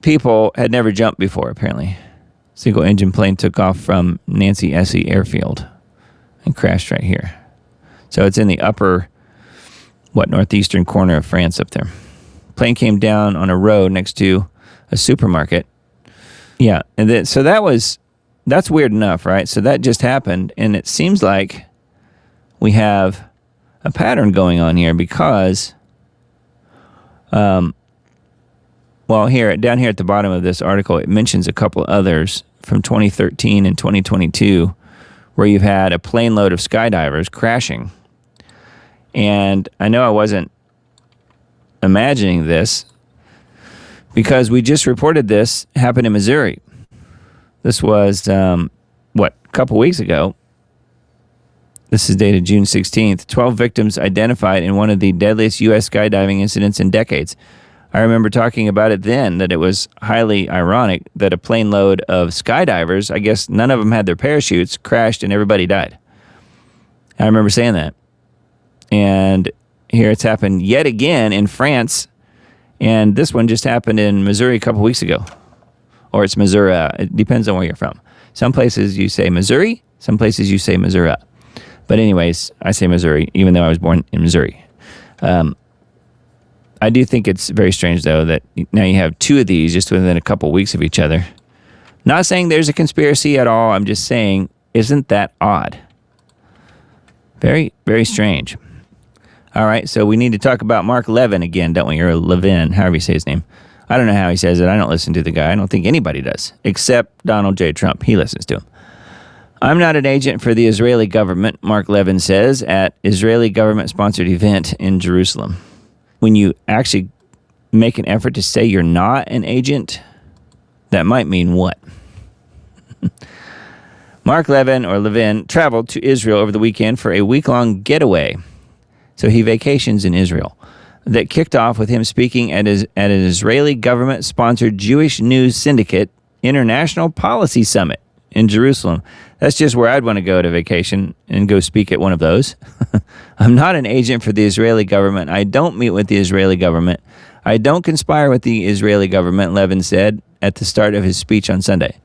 S1: people had never jumped before, apparently. Single-engine plane took off from Nancy Essey Airfield and crashed right here. So it's in the upper, northeastern corner of France up there. Plane came down on a road next to a supermarket. Yeah, and then, so that's weird enough, right? So that just happened, and it seems like we have a pattern going on here because, down here at the bottom of this article, it mentions a couple others from 2013 and 2022 where you've had a plane load of skydivers crashing. And I know I wasn't imagining this because we just reported this happened in Missouri. This was, a couple weeks ago. This is dated June 16th. 12 victims identified in one of the deadliest U.S. skydiving incidents in decades. I remember talking about it then, that it was highly ironic that a plane load of skydivers, I guess none of them had their parachutes, crashed and everybody died. I remember saying that. And here it's happened yet again in France, and this one just happened in Missouri a couple weeks ago. Or it's Missouri. It depends on where you're from. Some places you say Missouri, some places you say Missouri. But anyways, I say Missouri, even though I was born in Missouri. I do think it's very strange, though, that now you have 2 of these just within a couple weeks of each other. Not saying there's a conspiracy at all. I'm just saying, isn't that odd? Very, very strange. All right, so we need to talk about Mark Levin again, don't we? Or Levin, however you say his name. I don't know how he says it. I don't listen to the guy. I don't think anybody does, except Donald J. Trump. He listens to him. I'm not an agent for the Israeli government, Mark Levin says, at Israeli government-sponsored event in Jerusalem. When you actually make an effort to say you're not an agent, that might mean what? Mark Levin, or Levin, traveled to Israel over the weekend for a week-long getaway. So he vacations in Israel. That kicked off with him speaking at an Israeli government-sponsored Jewish News Syndicate International Policy Summit in Jerusalem. That's just where I'd want to go to vacation and go speak at one of those. I'm not an agent for the Israeli government. I don't meet with the Israeli government. I don't conspire with the Israeli government, Levin said at the start of his speech on Sunday.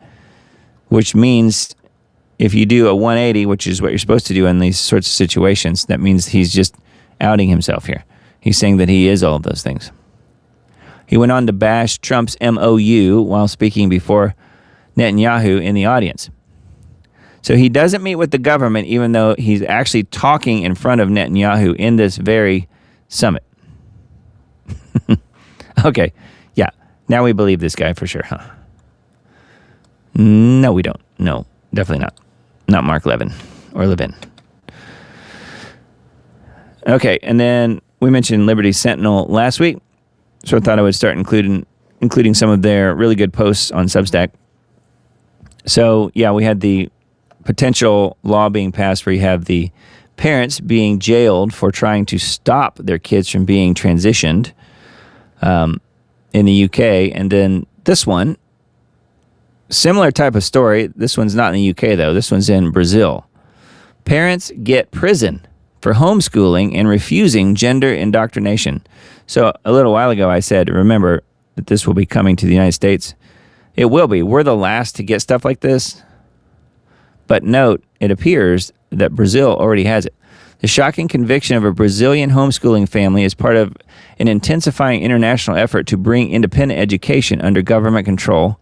S1: Which means if you do a 180, which is what you're supposed to do in these sorts of situations, that means he's just outing himself here. He's saying that he is all of those things. He went on to bash Trump's MOU while speaking before Netanyahu in the audience. So he doesn't meet with the government, even though he's actually talking in front of Netanyahu in this very summit. Okay, yeah. Now we believe this guy for sure, huh? No, we don't. No, definitely not. Not Mark Levin or Levin. Okay, and then we mentioned Liberty Sentinel last week, so I thought I would start including some of their really good posts on Substack. So, yeah, we had the potential law being passed where you have the parents being jailed for trying to stop their kids from being transitioned in the UK. And then this one, similar type of story. This one's not in the UK, though. This one's in Brazil. Parents get prison for homeschooling and refusing gender indoctrination. So a little while ago, I said, remember that this will be coming to the United States. It will be. We're the last to get stuff like this. But note, it appears that Brazil already has it. The shocking conviction of a Brazilian homeschooling family is part of an intensifying international effort to bring independent education under government control.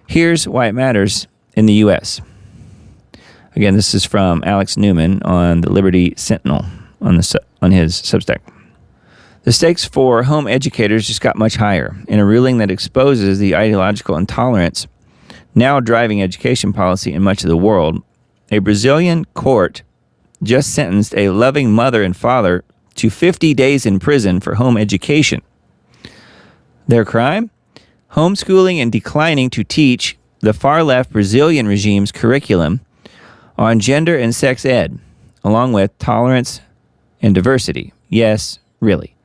S1: Here's why it matters in the U.S. Again, this is from Alex Newman on the Liberty Sentinel on his Substack. The stakes for home educators just got much higher in a ruling that exposes the ideological intolerance now driving education policy in much of the world. A Brazilian court just sentenced a loving mother and father to 50 days in prison for home education. Their crime? Homeschooling and declining to teach the far-left Brazilian regime's curriculum on gender and sex ed, along with tolerance and diversity. Yes, really.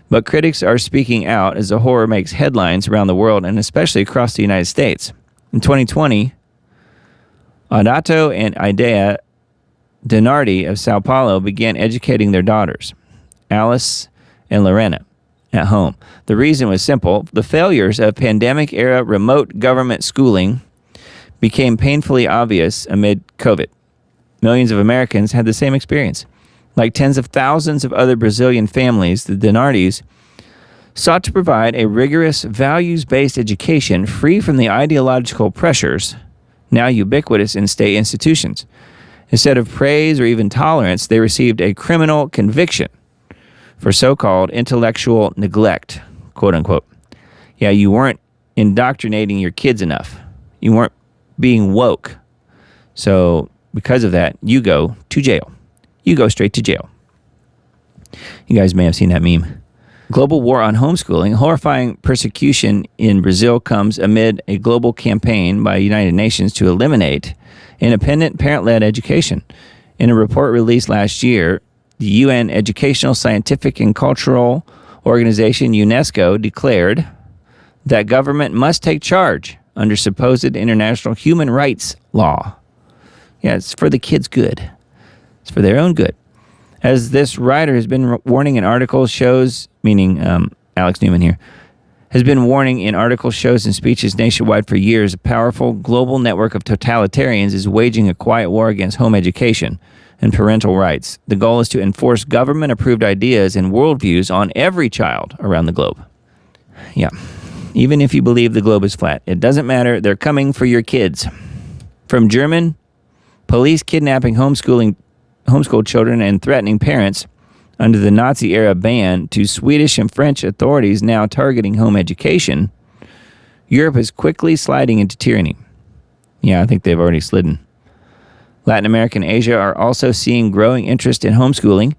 S1: But critics are speaking out as the horror makes headlines around the world and especially across the United States. In 2020, Adato and Idea Dinardi of Sao Paulo began educating their daughters, Alice and Lorena, at home. The reason was simple. The failures of pandemic-era remote government schooling became painfully obvious amid COVID. Millions of Americans had the same experience. Like tens of thousands of other Brazilian families, the Dinardis sought to provide a rigorous, values-based education free from the ideological pressures now ubiquitous in state institutions. Instead of praise or even tolerance, they received a criminal conviction for so-called intellectual neglect, quote unquote. Yeah, you weren't indoctrinating your kids enough. You weren't being woke. So because of that, you go to jail. You go straight to jail. You guys may have seen that meme. Global war on homeschooling. Horrifying persecution in Brazil comes amid a global campaign by United Nations to eliminate independent parent-led education. In a report released last year, the UN Educational, Scientific, and Cultural Organization, UNESCO, declared that government must take charge under supposed international human rights law. Yeah, it's for the kids' good. It's for their own good. As this writer has been warning in articles, shows, meaning Alex Newman here, has been warning in articles, shows, and speeches nationwide for years, a powerful global network of totalitarians is waging a quiet war against home education and parental rights. The goal is to enforce government-approved ideas and worldviews on every child around the globe. Yeah, even if you believe the globe is flat, it doesn't matter. They're coming for your kids. From German police kidnapping homeschooled children and threatening parents under the Nazi-era ban to Swedish and French authorities now targeting home education, Europe is quickly sliding into tyranny. Yeah, I think they've already slidden. Latin America and Asia are also seeing growing interest in homeschooling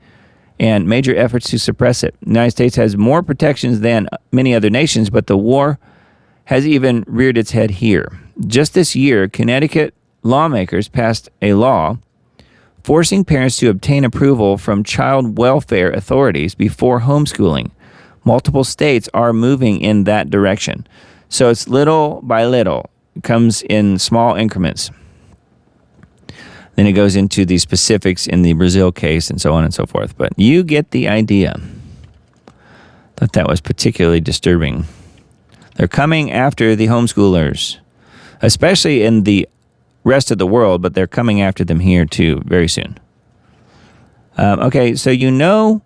S1: and major efforts to suppress it. The United States has more protections than many other nations, but the war has even reared its head here. Just this year, Connecticut lawmakers passed a law forcing parents to obtain approval from child welfare authorities before homeschooling. Multiple states are moving in that direction. So it's little by little. It comes in small increments. Then it goes into the specifics in the Brazil case and so on and so forth. But you get the idea. Thought that was particularly disturbing. They're coming after the homeschoolers, especially in the rest of the world, but they're coming after them here too very soon. Okay, so you know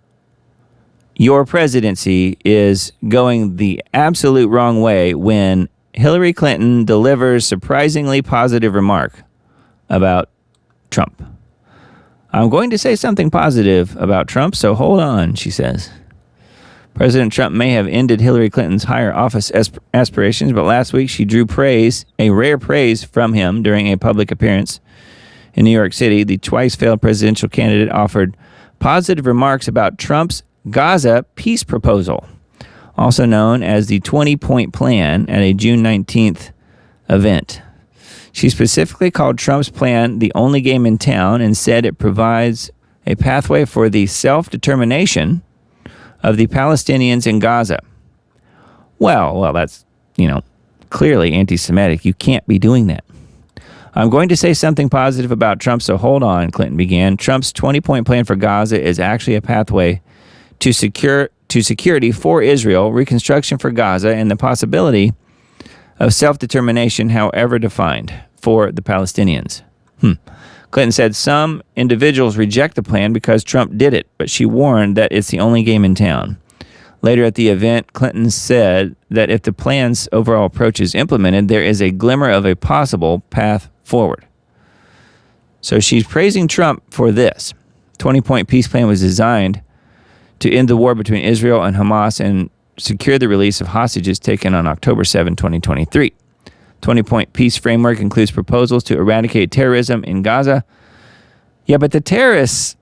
S1: your presidency is going the absolute wrong way when Hillary Clinton delivers surprisingly positive remark about Trump. I'm going to say something positive about Trump, so hold on, she says. President Trump may have ended Hillary Clinton's higher office aspirations, but last week she drew praise, a rare praise from him during a public appearance in New York City. The twice-failed presidential candidate offered positive remarks about Trump's Gaza peace proposal, also known as the 20-point plan, at a June 19th event. She specifically called Trump's plan the only game in town and said it provides a pathway for the self-determination of the Palestinians in Gaza. Well, that's, clearly anti-Semitic. You can't be doing that. I'm going to say something positive about Trump, so hold on, Clinton began. Trump's 20-point plan for Gaza is actually a pathway to security for Israel, reconstruction for Gaza, and the possibility of self-determination, however defined, for the Palestinians. Clinton said some individuals reject the plan because Trump did it, but she warned that it's the only game in town. Later at the event, Clinton said that if the plan's overall approach is implemented, there is a glimmer of a possible path forward. So she's praising Trump for this. 20-point peace plan was designed to end the war between Israel and Hamas and secure the release of hostages taken on October 7, 2023. 20-point peace framework includes proposals to eradicate terrorism in Gaza. Yeah, but the terrorists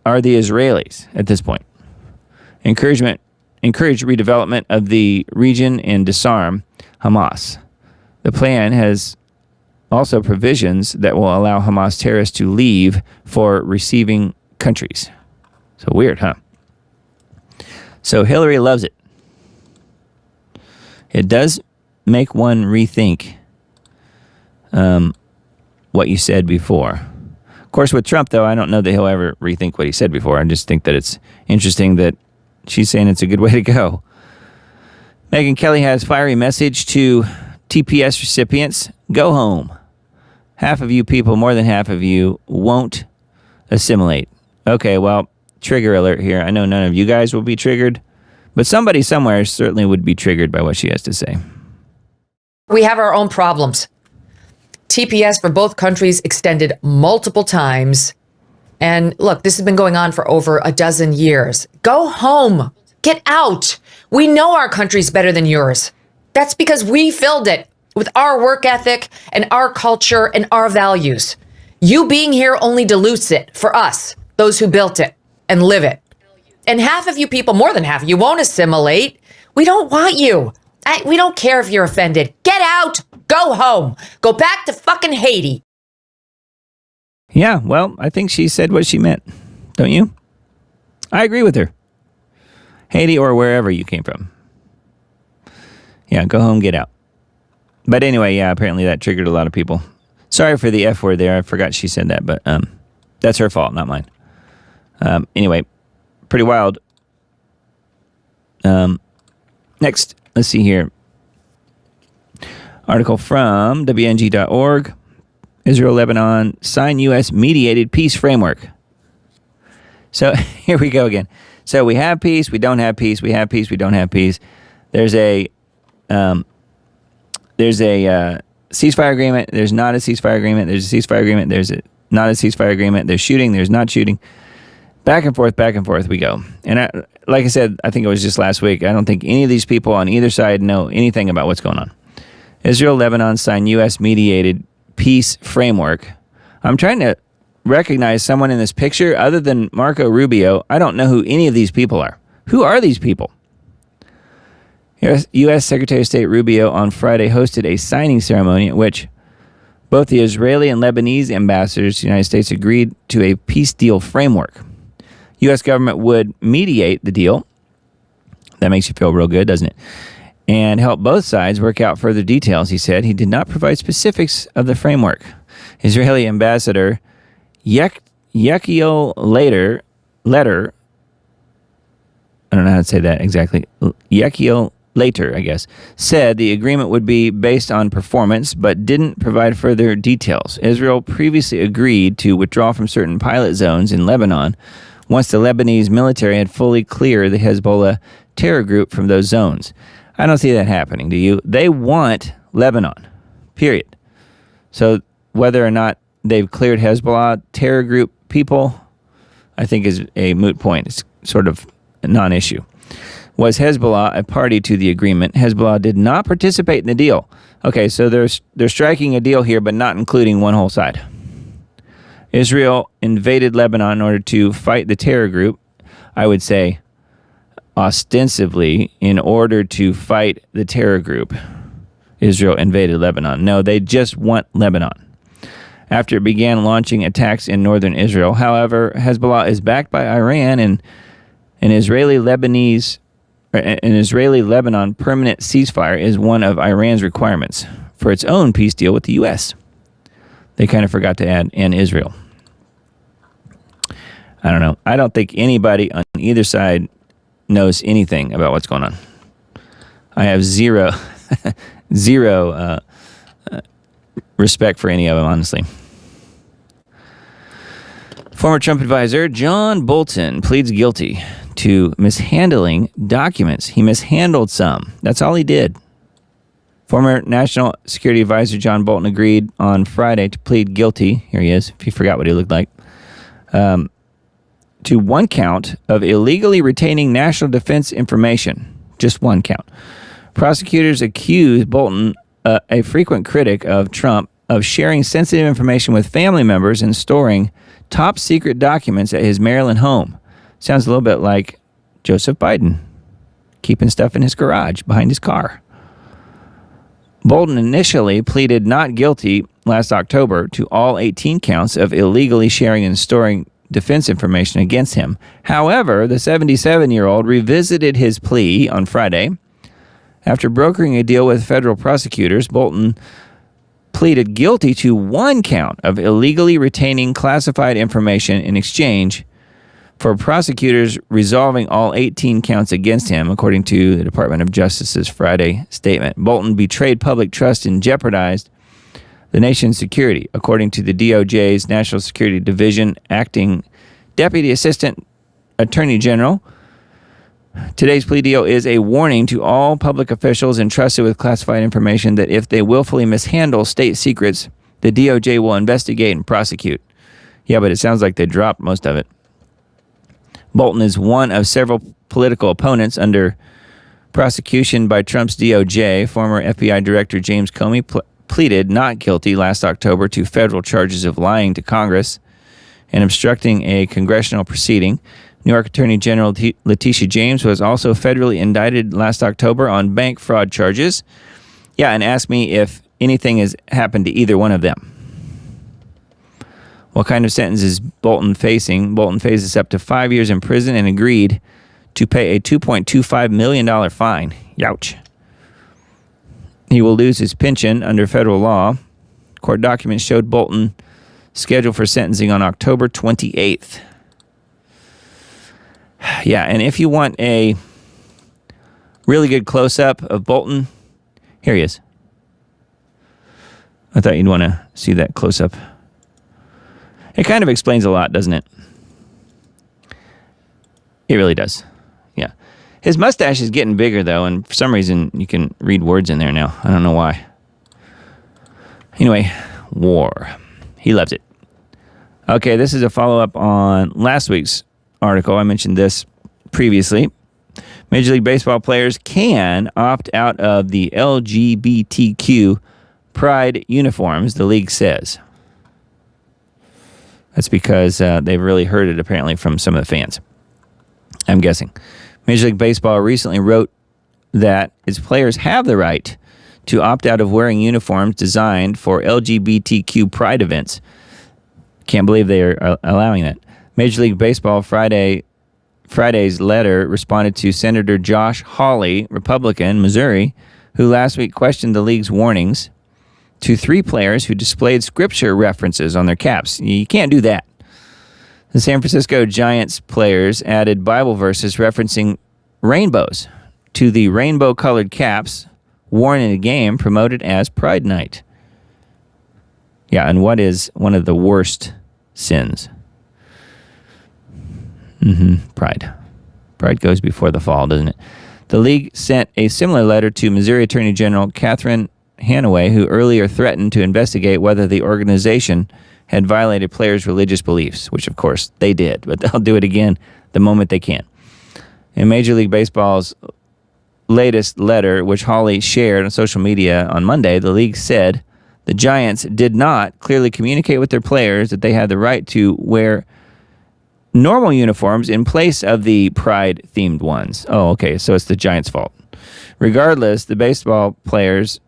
S1: are the Israelis at this point. Encourage redevelopment of the region and disarm Hamas. The plan has also provisions that will allow Hamas terrorists to leave for receiving countries. So weird, huh? So Hillary loves it. It does make one rethink what you said before. Of course, with Trump, though, I don't know that he'll ever rethink what he said before. I just think that it's interesting that she's saying it's a good way to go. Megyn Kelly has fiery message to TPS recipients. Go home. Half of you people, more than half of you, won't assimilate. Okay, well, trigger alert here. I know none of you guys will be triggered, but somebody somewhere certainly would be triggered by what she has to say.
S4: We have our own problems. TPS for both countries extended multiple times. And look, this has been going on for over a dozen years. Go home. Get out. We know our country's better than yours. That's because we filled it with our work ethic and our culture and our values. You being here only dilutes it for us, those who built it and live it. And half of you people, more than half of you, won't assimilate. We don't want you. We don't care if you're offended. Get out. Go home. Go back to fucking Haiti.
S1: Yeah, well, I think she said what she meant. Don't you? I agree with her. Haiti or wherever you came from. Yeah, go home, get out. But anyway, yeah, apparently that triggered a lot of people. Sorry for the F word there. I forgot she said that, but that's her fault, not mine. Anyway, pretty wild. Next, let's see here. Article from WNG.org. Israel, Lebanon, sign U.S. mediated peace framework. So here we go again. So we have peace, we don't have peace, we have peace, we don't have peace. There's a ceasefire agreement. There's not a ceasefire agreement. There's a ceasefire agreement. There's not a ceasefire agreement. There's shooting. There's not shooting. Back and forth we go. And like I said, I think it was just last week. I don't think any of these people on either side know anything about what's going on. Israel, Lebanon sign U.S. mediated peace framework. I'm trying to recognize someone in this picture other than Marco Rubio. I don't know who any of these people are. Who are these people? U.S. Secretary of State Rubio on Friday hosted a signing ceremony at which both the Israeli and Lebanese ambassadors to the United States agreed to a peace deal framework. U.S. government would mediate the deal. That makes you feel real good, doesn't it? And help both sides work out further details, he said. He did not provide specifics of the framework. Israeli Ambassador Yechiel Letter, I don't know how to say that exactly, Yechiel Later, I guess, said the agreement would be based on performance, but didn't provide further details. Israel previously agreed to withdraw from certain pilot zones in Lebanon once the Lebanese military had fully cleared the Hezbollah terror group from those zones. I don't see that happening, do you? They want Lebanon, period. So whether or not they've cleared Hezbollah terror group people, I think is a moot point. It's sort of a non-issue. Was Hezbollah a party to the agreement? Hezbollah did not participate in the deal. Okay, so they're striking a deal here, but not including one whole side. Israel invaded Lebanon in order to fight the terror group. I would say ostensibly in order to fight the terror group. Israel invaded Lebanon. No, they just want Lebanon. After it began launching attacks in northern Israel, however, Hezbollah is backed by Iran, and an Israeli-Lebanon permanent ceasefire is one of Iran's requirements for its own peace deal with the U.S. They kind of forgot to add, and Israel. I don't know. I don't think anybody on either side knows anything about what's going on. I have zero respect for any of them, honestly. Former Trump advisor John Bolton pleads guilty to mishandling documents. He mishandled some. That's all he did. Former National Security Advisor John Bolton agreed on Friday to plead guilty. Here he is, if you forgot what he looked like. to one count of illegally retaining national defense information. Just one count. Prosecutors accused Bolton, a frequent critic of Trump, of sharing sensitive information with family members and storing top secret documents at his Maryland home. Sounds a little bit like Joseph Biden, keeping stuff in his garage behind his car. Bolton initially pleaded not guilty last October to all 18 counts of illegally sharing and storing defense information against him. However, the 77-year-old revisited his plea on Friday. After brokering a deal with federal prosecutors, Bolton pleaded guilty to one count of illegally retaining classified information in exchange for prosecutors resolving all 18 counts against him, according to the Department of Justice's Friday statement. Bolton betrayed public trust and jeopardized the nation's security, according to the DOJ's National Security Division Acting Deputy Assistant Attorney General. Today's plea deal is a warning to all public officials entrusted with classified information that if they willfully mishandle state secrets, the DOJ will investigate and prosecute. Yeah, but it sounds like they dropped most of it. Bolton is one of several political opponents under prosecution by Trump's DOJ. Former FBI Director James Comey pleaded not guilty last October to federal charges of lying to Congress and obstructing a congressional proceeding. New York Attorney General Letitia James was also federally indicted last October on bank fraud charges. Yeah, and asked me if anything has happened to either one of them. What kind of sentence is Bolton facing? Bolton faces up to 5 years in prison and agreed to pay a $2.25 million fine. Youch. He will lose his pension under federal law. Court documents showed Bolton scheduled for sentencing on October 28th. Yeah, and if you want a really good close-up of Bolton, here he is. I thought you'd want to see that close-up. It kind of explains a lot, doesn't it? It really does. Yeah. His mustache is getting bigger, though, and for some reason you can read words in there now. I don't know why. Anyway, war. He loves it. Okay, this is a follow-up on last week's article. I mentioned this previously. Major League Baseball players can opt out of the LGBTQ pride uniforms, the league says. That's because they've really heard it, apparently, from some of the fans. I'm guessing. Major League Baseball recently wrote that its players have the right to opt out of wearing uniforms designed for LGBTQ pride events. Can't believe they are allowing that. Major League Baseball Friday's letter responded to Senator Josh Hawley, Republican, Missouri, who last week questioned the league's warnings to 3 players who displayed scripture references on their caps. You can't do that. The San Francisco Giants players added Bible verses referencing rainbows to the rainbow-colored caps worn in a game promoted as Pride Night. Yeah, and what is one of the worst sins? Pride. Pride goes before the fall, doesn't it? The league sent a similar letter to Missouri Attorney General Catherine Hanaway, who earlier threatened to investigate whether the organization had violated players' religious beliefs, which of course they did, but they'll do it again the moment they can. In Major League Baseball's latest letter, which Hawley shared on social media on Monday, the league said the Giants did not clearly communicate with their players that they had the right to wear normal uniforms in place of the pride-themed ones. Oh, okay, so it's the Giants' fault. Regardless, the baseball players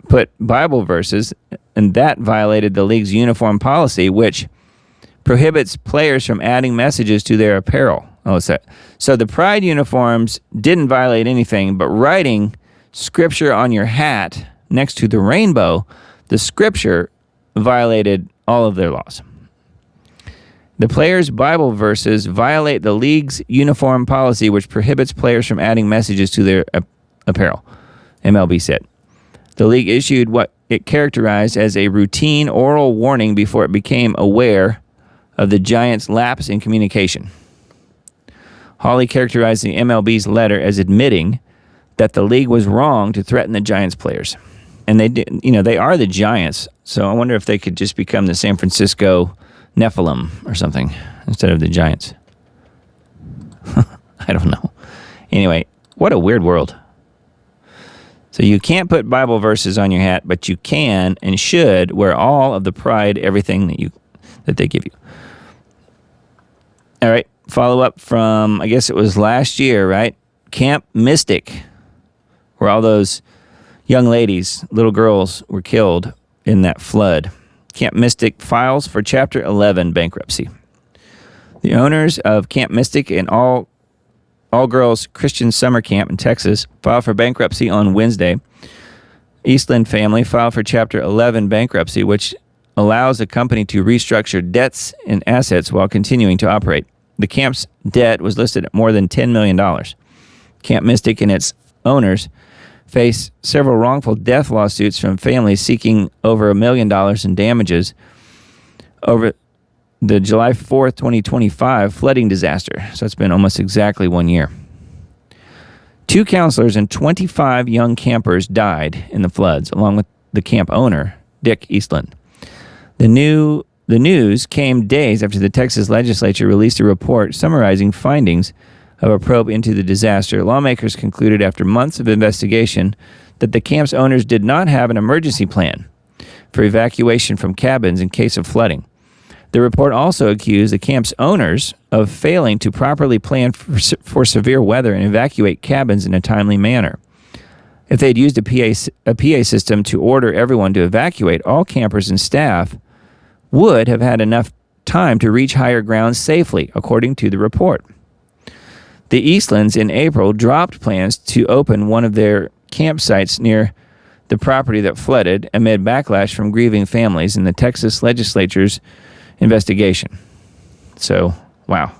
S1: put Bible verses, and that violated the league's uniform policy, which prohibits players from adding messages to their apparel. Oh, so the pride uniforms didn't violate anything, but writing scripture on your hat next to the rainbow, the scripture violated all of their laws. The players' Bible verses violate the league's uniform policy, which prohibits players from adding messages to their apparel, MLB said. The league issued what it characterized as a routine oral warning before it became aware of the Giants' lapse in communication. Hawley characterized the MLB's letter as admitting that the league was wrong to threaten the Giants players. And they did, they are the Giants, so I wonder if they could just become the San Francisco Nephilim or something instead of the giants. I don't know. Anyway, what a weird world. So you can't put Bible verses on your hat, but you can and should wear all of the pride, everything that they give you. All right, follow up from, I guess it was last year, right? Camp Mystic, where all those young ladies, little girls, were killed in that flood. Camp Mystic files for Chapter 11 bankruptcy. The owners of Camp Mystic and all-girls Christian summer camp in Texas filed for bankruptcy on Wednesday. Eastland family filed for Chapter 11 bankruptcy, which allows the company to restructure debts and assets while continuing to operate. The camp's debt was listed at more than $10 million. Camp Mystic and its owners face several wrongful death lawsuits from families seeking over $1 million in damages over the July 4th, 2025 flooding disaster. So it's been almost exactly 1 year. 2 counselors and 25 young campers died in the floods, along with the camp owner, Dick Eastland. The news came days after the Texas legislature released a report summarizing findings of a probe into the disaster. Lawmakers concluded after months of investigation that the camp's owners did not have an emergency plan for evacuation from cabins in case of flooding. The report also accused the camp's owners of failing to properly plan for severe weather and evacuate cabins in a timely manner. If they had used a PA system to order everyone to evacuate, all campers and staff would have had enough time to reach higher ground safely, according to the report. The Eastlands in April dropped plans to open one of their campsites near the property that flooded amid backlash from grieving families in the Texas legislature's investigation. So, wow.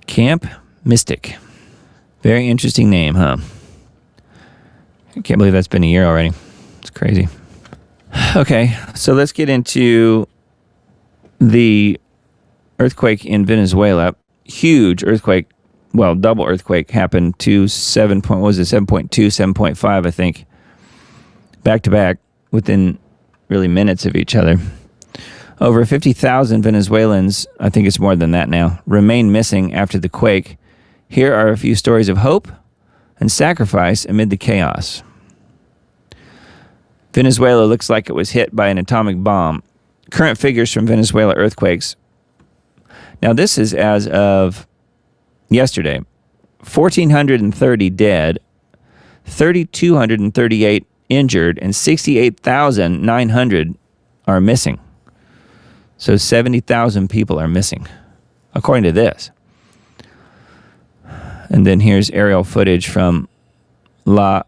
S1: Camp Mystic. Very interesting name, huh? I can't believe that's been a year already. It's crazy. Okay, so let's get into the earthquake in Venezuela. Huge earthquake, well, double earthquake happened to 7.2, 7.5, I think, back to back within really minutes of each other. Over 50,000 Venezuelans, I think it's more than that now, remain missing after the quake. Here are a few stories of hope and sacrifice amid the chaos. Venezuela looks like it was hit by an atomic bomb. Current figures from Venezuela earthquakes. Now, this is as of yesterday. 1,430 dead, 3,238 injured, and 68,900 are missing. So 70,000 people are missing, according to this. And then here's aerial footage from La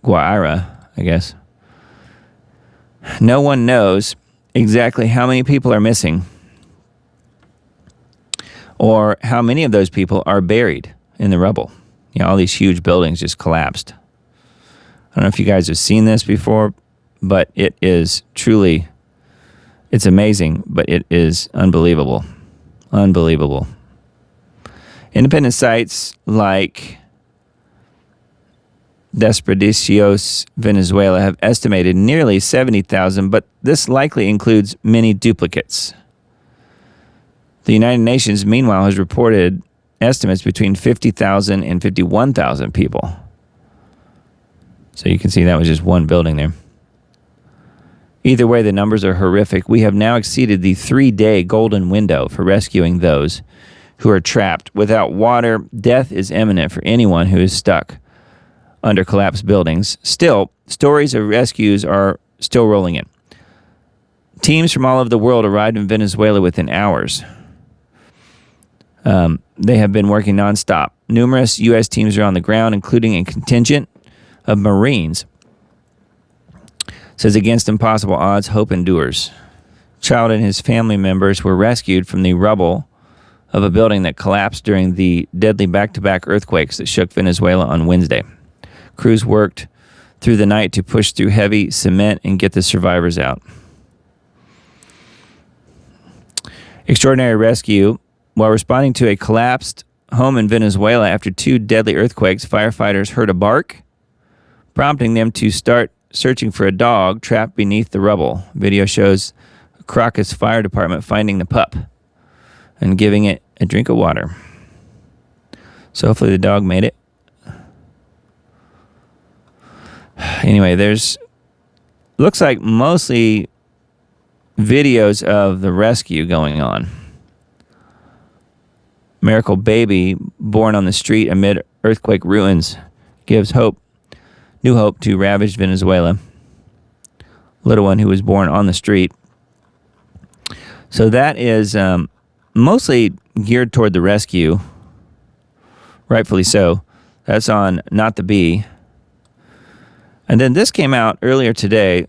S1: Guaira, I guess. No one knows exactly how many people are missing or how many of those people are buried in the rubble. You know, all these huge buildings just collapsed. I don't know if you guys have seen this before, but it is truly, it's amazing, but it is unbelievable. Unbelievable. Independent sites like Desperdicios, Venezuela, have estimated nearly 70,000, but this likely includes many duplicates. The United Nations, meanwhile, has reported estimates between 50,000 and 51,000 people. So you can see that was just one building there. Either way, the numbers are horrific. We have now exceeded the 3-day golden window for rescuing those who are trapped. Without water, death is imminent for anyone who is stuck under collapsed buildings. Still, stories of rescues are still rolling in. Teams from all over the world arrived in Venezuela within hours. They have been working nonstop. Numerous U.S. teams are on the ground, including a contingent of Marines. Says against impossible odds, hope endures. Child and his family members were rescued from the rubble of a building that collapsed during the deadly back-to-back earthquakes that shook Venezuela on Wednesday. Crews worked through the night to push through heavy cement and get the survivors out. Extraordinary rescue. While responding to a collapsed home in Venezuela after 2 deadly earthquakes, firefighters heard a bark, prompting them to start searching for a dog trapped beneath the rubble. Video shows a Crocus Fire Department finding the pup and giving it a drink of water. So hopefully the dog made it. Anyway, looks like mostly videos of the rescue going on. Miracle baby born on the street amid earthquake ruins gives new hope to ravaged Venezuela. Little one who was born on the street. So that is mostly geared toward the rescue. Rightfully so. That's on Not the Bee. And then this came out earlier today. I'm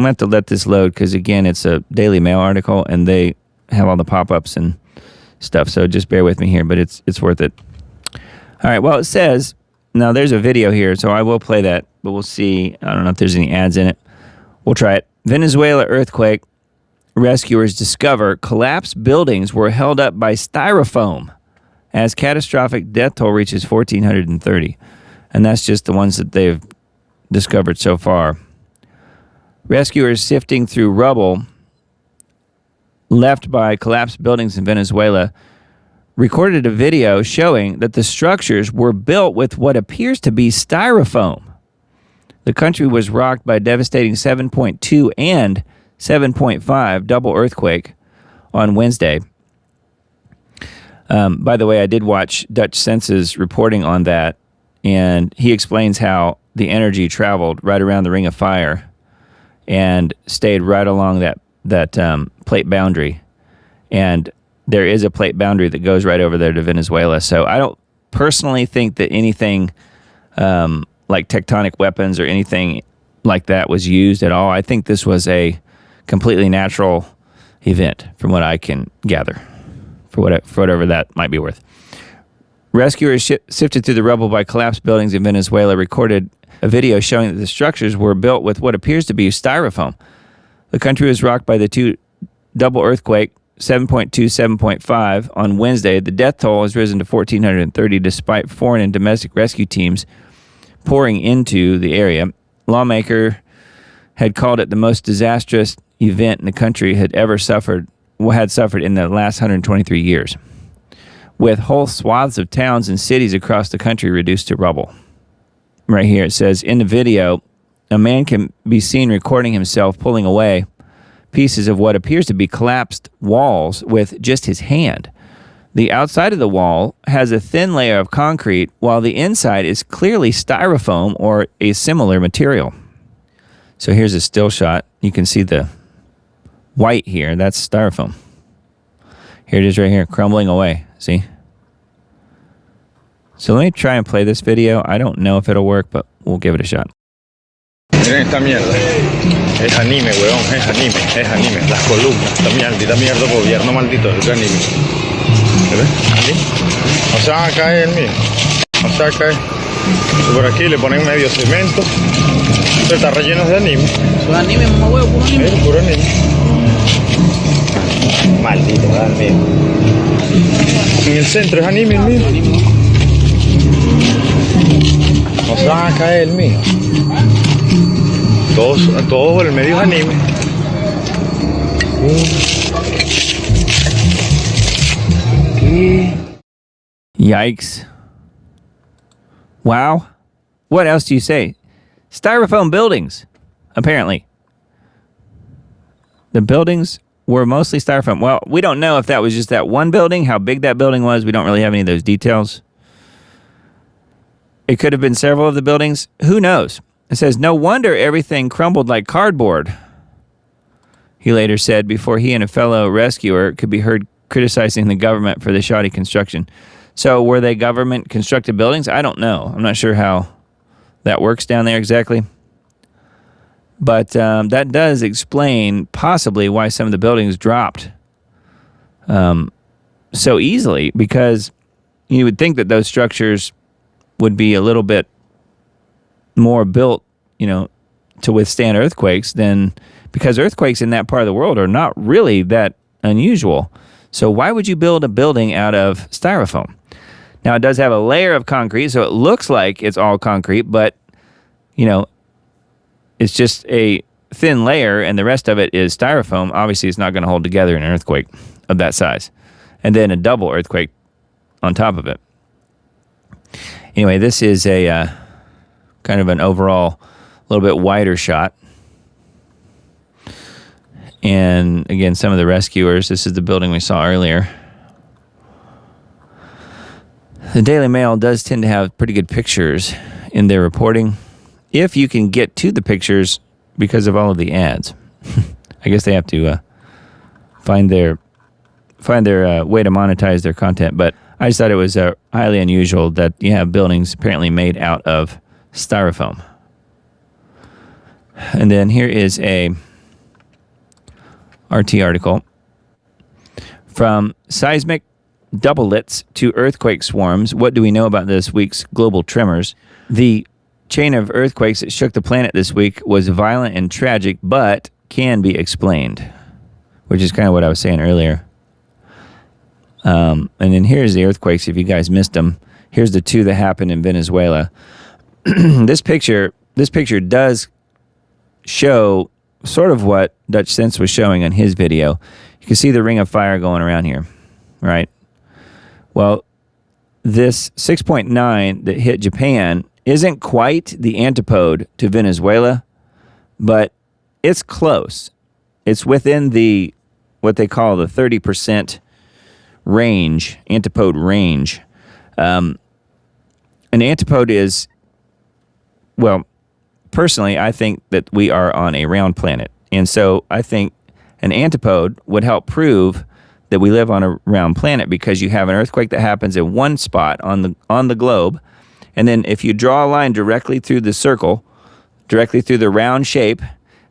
S1: going to have to let this load because, again, it's a Daily Mail article and they have all the pop-ups and stuff. So just bear with me here, but it's worth it. All right, well, it says, now there's a video here, so I will play that, but we'll see. I don't know if there's any ads in it. We'll try it. Venezuela earthquake. Rescuers discover collapsed buildings were held up by styrofoam as catastrophic death toll reaches 1,430. And that's just the ones that they've discovered so far. Rescuers sifting through rubble left by collapsed buildings in Venezuela recorded a video showing that the structures were built with what appears to be styrofoam. The country was rocked by a devastating 7.2 and 7.5 double earthquake on Wednesday. By the way, I did watch Dutch Sense's reporting on that, and he explains how the energy traveled right around the Ring of Fire and stayed right along that plate boundary. And there is a plate boundary that goes right over there to Venezuela. So I don't personally think that anything like tectonic weapons or anything like that was used at all. I think this was a completely natural event, from what I can gather, for whatever that might be worth. Rescuers sifted through the rubble by collapsed buildings in Venezuela recorded a video showing that the structures were built with what appears to be styrofoam. The country was rocked by the two double earthquake, 7.2, 7.5, on Wednesday. The death toll has risen to 1,430 despite foreign and domestic rescue teams pouring into the area. Lawmaker had called it the most disastrous event in the country had suffered in the last 123 years, with whole swaths of towns and cities across the country reduced to rubble. Right here it says, in the video, a man can be seen recording himself pulling away pieces of what appears to be collapsed walls with just his hand. The outside of the wall has a thin layer of concrete, while the inside is clearly styrofoam or a similar material. So here's a still shot. You can see the white here. That's styrofoam. Here it is right here, crumbling away. See? So let me try and play this video. I don't know if it'll work, but we'll give it a shot.
S5: Miren esta mierda. Es anime, weón. Es anime. Es anime. Las columnas. Esta mierda gobierno maldito. Es anime. ¿Ves? ¿Anime? No se van a caer, mira. No se van a caer. Por aquí le ponen medio cemento. Esto está relleno de anime.
S6: Eso es anime, mamá huevo, puro anime.
S5: Es puro anime. Maldito, dale. En el centro es anime, mira. No se van a caer, mira. Todo por el medio es anime.
S1: Yikes. Wow. What else do you say? Styrofoam buildings, apparently. The buildings were mostly styrofoam. Well, we don't know if that was just that one building, how big that building was. We don't really have any of those details. It could have been several of the buildings. Who knows? It says, no wonder everything crumbled like cardboard, he later said, before he and a fellow rescuer could be heard criticizing the government for the shoddy construction. So were they government-constructed buildings? I don't know. I'm not sure how that works down there exactly. But that does explain possibly why some of the buildings dropped so easily, because you would think that those structures would be a little bit more built, to withstand earthquakes because earthquakes in that part of the world are not really that unusual. So why would you build a building out of styrofoam? Now, it does have a layer of concrete, so it looks like it's all concrete, but, it's just a thin layer and the rest of it is styrofoam, obviously it's not going to hold together in an earthquake of that size. And then a double earthquake on top of it. Anyway, this is a kind of an overall, a little bit wider shot. And again, some of the rescuers, this is the building we saw earlier. The Daily Mail does tend to have pretty good pictures in their reporting, if you can get to the pictures because of all of the ads. I guess they have to find their way to monetize their content. But I just thought it was highly unusual that you have buildings apparently made out of styrofoam. And then here is a RT article from seismic doublets to earthquake swarms. What do we know about this week's global tremors? The chain of earthquakes that shook the planet this week was violent and tragic, but can be explained, which is kind of what I was saying earlier. And then here's the earthquakes, if you guys missed them. Here's the two that happened in Venezuela. This picture does show sort of what Dutch Sense was showing on his video. You can see the ring of fire going around here, right? Well, this 6.9 that hit Japan isn't quite the antipode to Venezuela, but it's close. It's within the, what they call the 30% range, antipode range. An antipode is, well, personally, I think that we are on a round planet. And so I think an antipode would help prove that we live on a round planet, because you have an earthquake that happens in one spot on the globe. And then if you draw a line directly through the circle, directly through the round shape,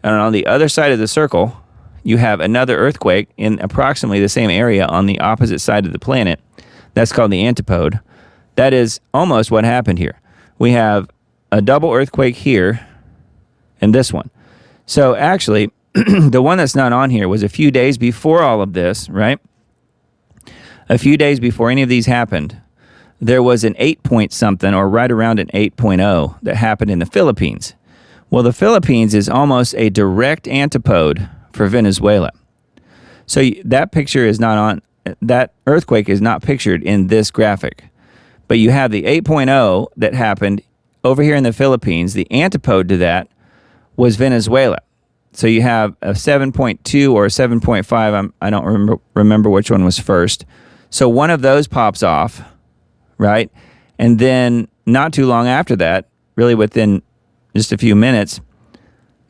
S1: and on the other side of the circle, you have another earthquake in approximately the same area on the opposite side of the planet. That's called the antipode. That is almost what happened here. We have a double earthquake here and this one. So actually, the one that's not on here was a few days before all of this, right? A few days before any of these happened, there was an 8 something, or right around an 8.0 that happened in the Philippines. Well, the Philippines is almost a direct antipode for Venezuela. So that picture is not on, that earthquake is not pictured in this graphic. But you have the 8.0 that happened over here in the Philippines. The antipode to that was Venezuela. So you have a 7.2 or a 7.5. I don't remember which one was first. So one of those pops off, right? And then not too long after that, really within just a few minutes,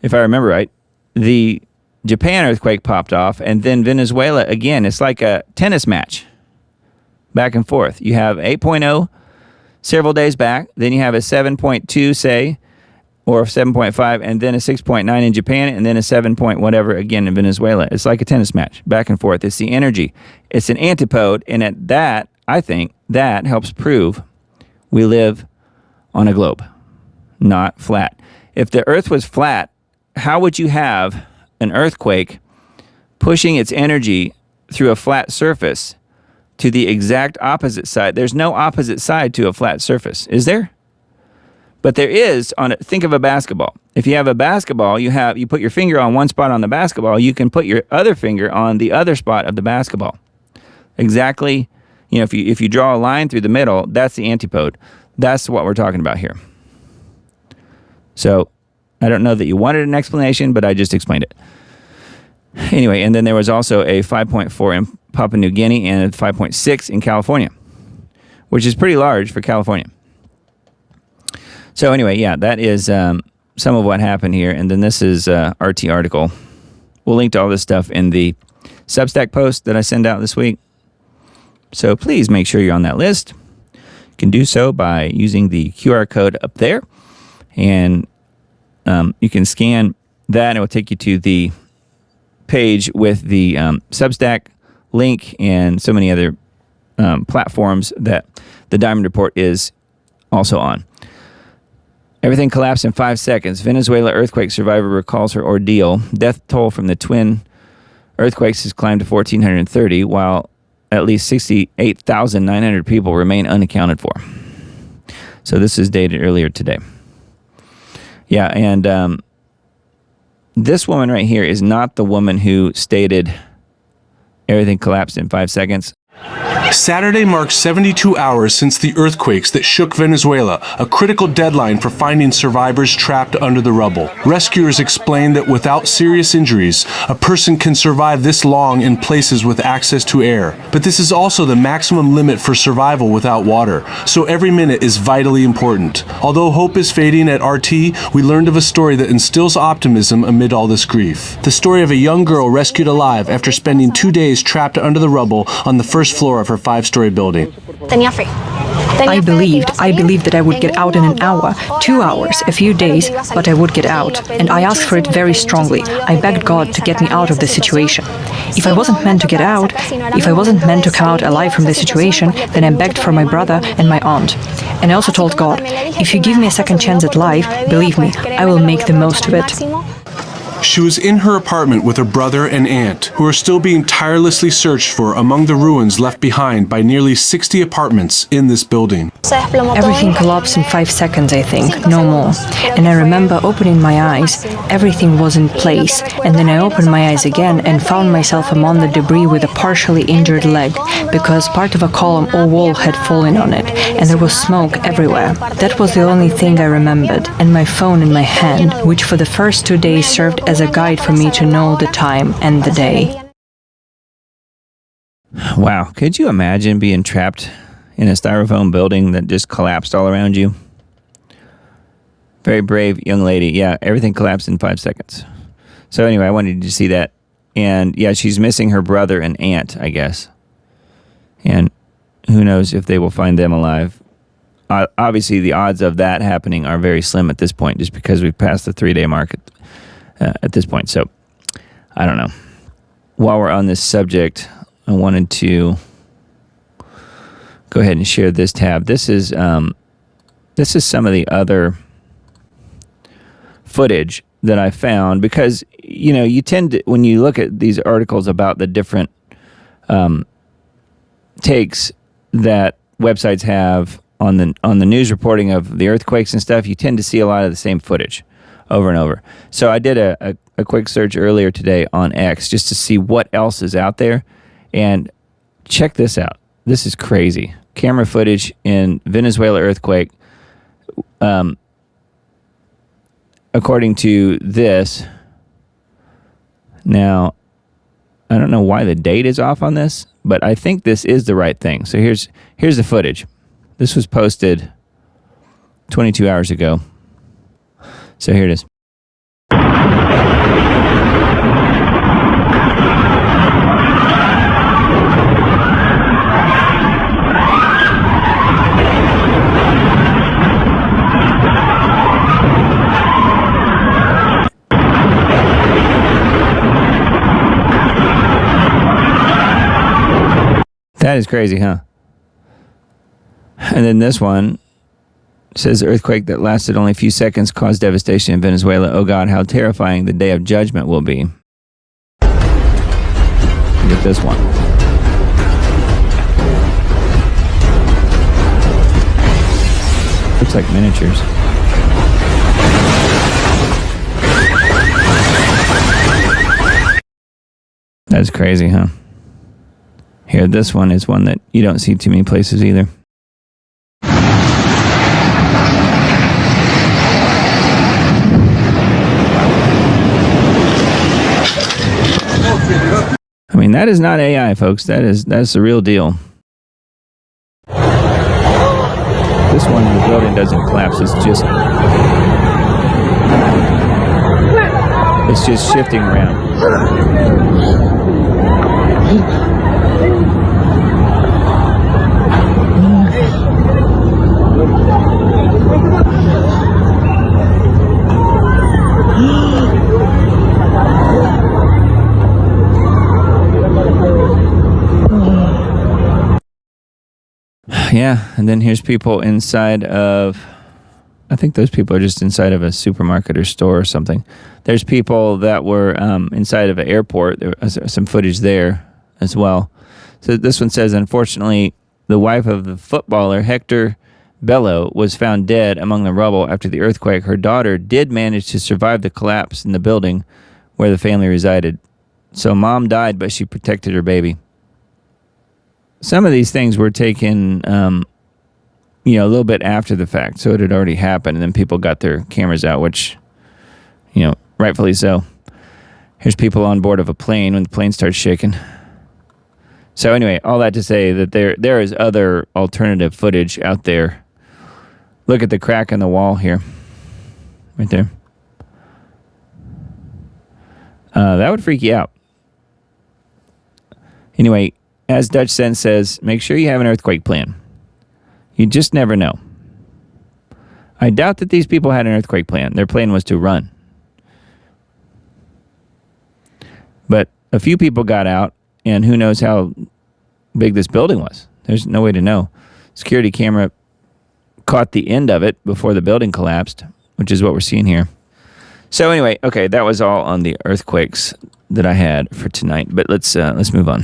S1: if I remember right, the Japan earthquake popped off, and then Venezuela again. It's like a tennis match, back and forth. You have 8.0 several days back, then you have a 7.2, say, or 7.5, and then a 6.9 in Japan, and then a 7 point whatever again in Venezuela. It's like a tennis match, back and forth. It's the energy. It's an antipode, and at that, I think that helps prove we live on a globe, not flat. If the Earth was flat, how would you have an earthquake pushing its energy through a flat surface to the exact opposite side? There's no opposite side to a flat surface, is there? But there is think of a basketball. If you have a basketball, you put your finger on one spot on the basketball, you can put your other finger on the other spot of the basketball. Exactly, if you draw a line through the middle, that's the antipode. That's what we're talking about here. So I don't know that you wanted an explanation, but I just explained it. Anyway, and then there was also a 5.4 in Papua New Guinea and a 5.6 in California, which is pretty large for California. So anyway, yeah, that is some of what happened here. And then this is RT article. We'll link to all this stuff in the Substack post that I send out this week. So please make sure you're on that list. You can do so by using the QR code up there. And you can scan that, and it will take you to the page with the Substack link and so many other platforms that the Diamond Report is also on. Everything collapsed in 5 seconds. Venezuela earthquake survivor recalls her ordeal. Death toll from the twin earthquakes has climbed to 1,430, while at least 68,900 people remain unaccounted for. So this is dated earlier today. Yeah, and this woman right here is not the woman who stated everything collapsed in 5 seconds.
S7: Saturday marks 72 hours since the earthquakes that shook Venezuela, a critical deadline for finding survivors trapped under the rubble. Rescuers explained that without serious injuries, a person can survive this long in places with access to air. But this is also the maximum limit for survival without water, so every minute is vitally important. Although hope is fading at RT, we learned of a story that instills optimism amid all this grief. The story of a young girl rescued alive after spending 2 days trapped under the rubble on the first floor of her 5-story building.
S8: I believed that I would get out in an hour, 2 hours, a few days, but I would get out. And I asked for it very strongly. I begged God to get me out of this situation. If I wasn't meant to get out, if I wasn't meant to come out alive from this situation, then I begged for my brother and my aunt. And I also told God, if you give me a second chance at life, believe me, I will make the most of it.
S7: She was in her apartment with her brother and aunt, who are still being tirelessly searched for among the ruins left behind by nearly 60 apartments in this building.
S8: Everything collapsed in 5 seconds, I think, no more. And I remember opening my eyes, everything was in place, and then I opened my eyes again and found myself among the debris with a partially injured leg, because part of a column or wall had fallen on it, and there was smoke everywhere. That was the only thing I remembered, and my phone in my hand, which for the first 2 days served as a guide for me to know the time and the day.
S1: Wow. Could you imagine being trapped in a styrofoam building that just collapsed all around you? Very brave young lady. Yeah, everything collapsed in 5 seconds. So anyway, I wanted you to see that. And yeah, she's missing her brother and aunt, I guess. And who knows if they will find them alive. Obviously, the odds of that happening are very slim at this point, just because we've passed the 3-day mark at this point. So I don't know. While we're on this subject, I wanted to go ahead and share this tab. This is some of the other footage that I found, because you tend to, when you look at these articles about the different takes that websites have on the news reporting of the earthquakes and stuff, you tend to see a lot of the same footage over and over. So I did a quick search earlier today on X just to see what else is out there. And check this out. This is crazy. Camera footage in Venezuela earthquake. According to this, now, I don't know why the date is off on this, but I think this is the right thing. So here's the footage. This was posted 22 hours ago. So here it is. That is crazy, huh? And then this one says earthquake that lasted only a few seconds caused devastation in Venezuela. Oh God, how terrifying the day of judgment will be. Look at this one. Looks like miniatures. That's crazy, huh? Here, this one is one that you don't see too many places either. I mean, that is not AI, folks. That's the real deal. This one, the building doesn't collapse. It's just shifting around. Yeah, and then here's people inside of, I think those people are just inside of a supermarket or store or something. There's people that were inside of an airport. There was some footage there as well. So this one says, unfortunately, the wife of the footballer, Hector Bello, was found dead among the rubble after the earthquake. Her daughter did manage to survive the collapse in the building, where the family resided. So mom died, but she protected her baby. Some of these things were taken, a little bit after the fact. So it had already happened, and then people got their cameras out, which, rightfully so. Here's people on board of a plane when the plane starts shaking. So anyway, all that to say that there is other alternative footage out there. Look at the crack in the wall here. Right there. That would freak you out. Anyway, as Dutch Sense says, make sure you have an earthquake plan. You just never know. I doubt that these people had an earthquake plan. Their plan was to run. But a few people got out, and who knows how big this building was. There's no way to know. Security camera caught the end of it before the building collapsed, which is what we're seeing here. So anyway, okay, that was all on the earthquakes that I had for tonight. But let's move on.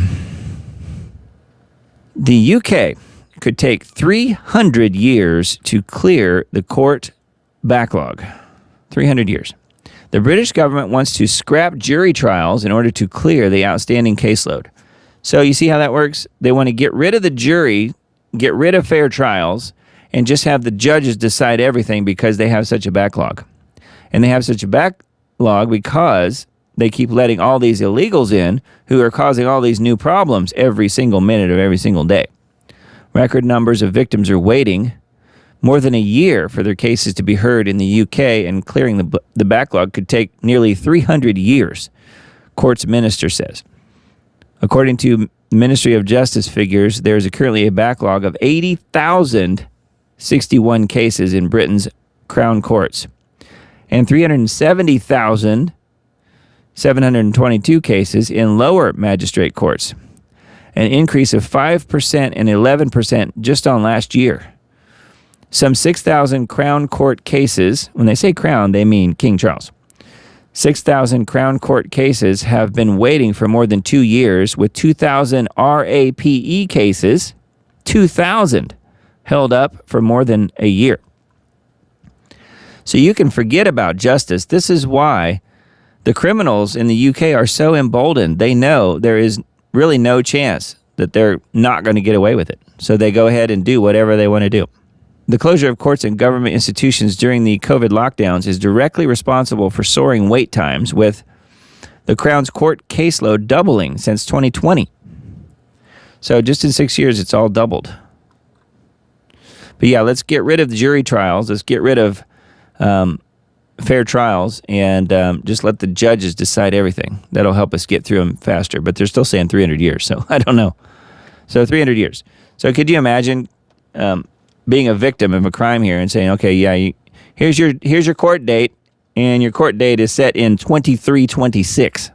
S1: The UK could take 300 years to clear the court backlog. 300 years. The British government wants to scrap jury trials in order to clear the outstanding caseload. So you see how that works? They want to get rid of the jury, get rid of fair trials, and just have the judges decide everything because they have such a backlog. And they have such a backlog because they keep letting all these illegals in who are causing all these new problems every single minute of every single day. Record numbers of victims are waiting more than a year for their cases to be heard in the UK, and clearing the backlog could take nearly 300 years, courts minister says. According to Ministry of Justice figures, there is currently a backlog of 80,061 cases in Britain's Crown Courts and 370,722 cases in lower magistrate courts, an increase of 5% and 11% just on last year. Some 6,000 Crown Court cases, when they say Crown, they mean King Charles. 6,000 Crown Court cases have been waiting for more than 2 years, with 2,000 RAPE cases, 2,000, held up for more than a year. So you can forget about justice. This is why the criminals in the UK are so emboldened. They know there is really no chance that they're not going to get away with it. So they go ahead and do whatever they want to do. The closure of courts and government institutions during the COVID lockdowns is directly responsible for soaring wait times, with the Crown's court caseload doubling since 2020. So just in 6 years, it's all doubled. But yeah, let's get rid of the jury trials. Let's get rid of fair trials and just let the judges decide everything. That'll help us get through them faster. But they're still saying 300 years, so I don't know. So 300 years. So could you imagine being a victim of a crime here and saying, okay, yeah, here's your court date, and your court date is set in 2326.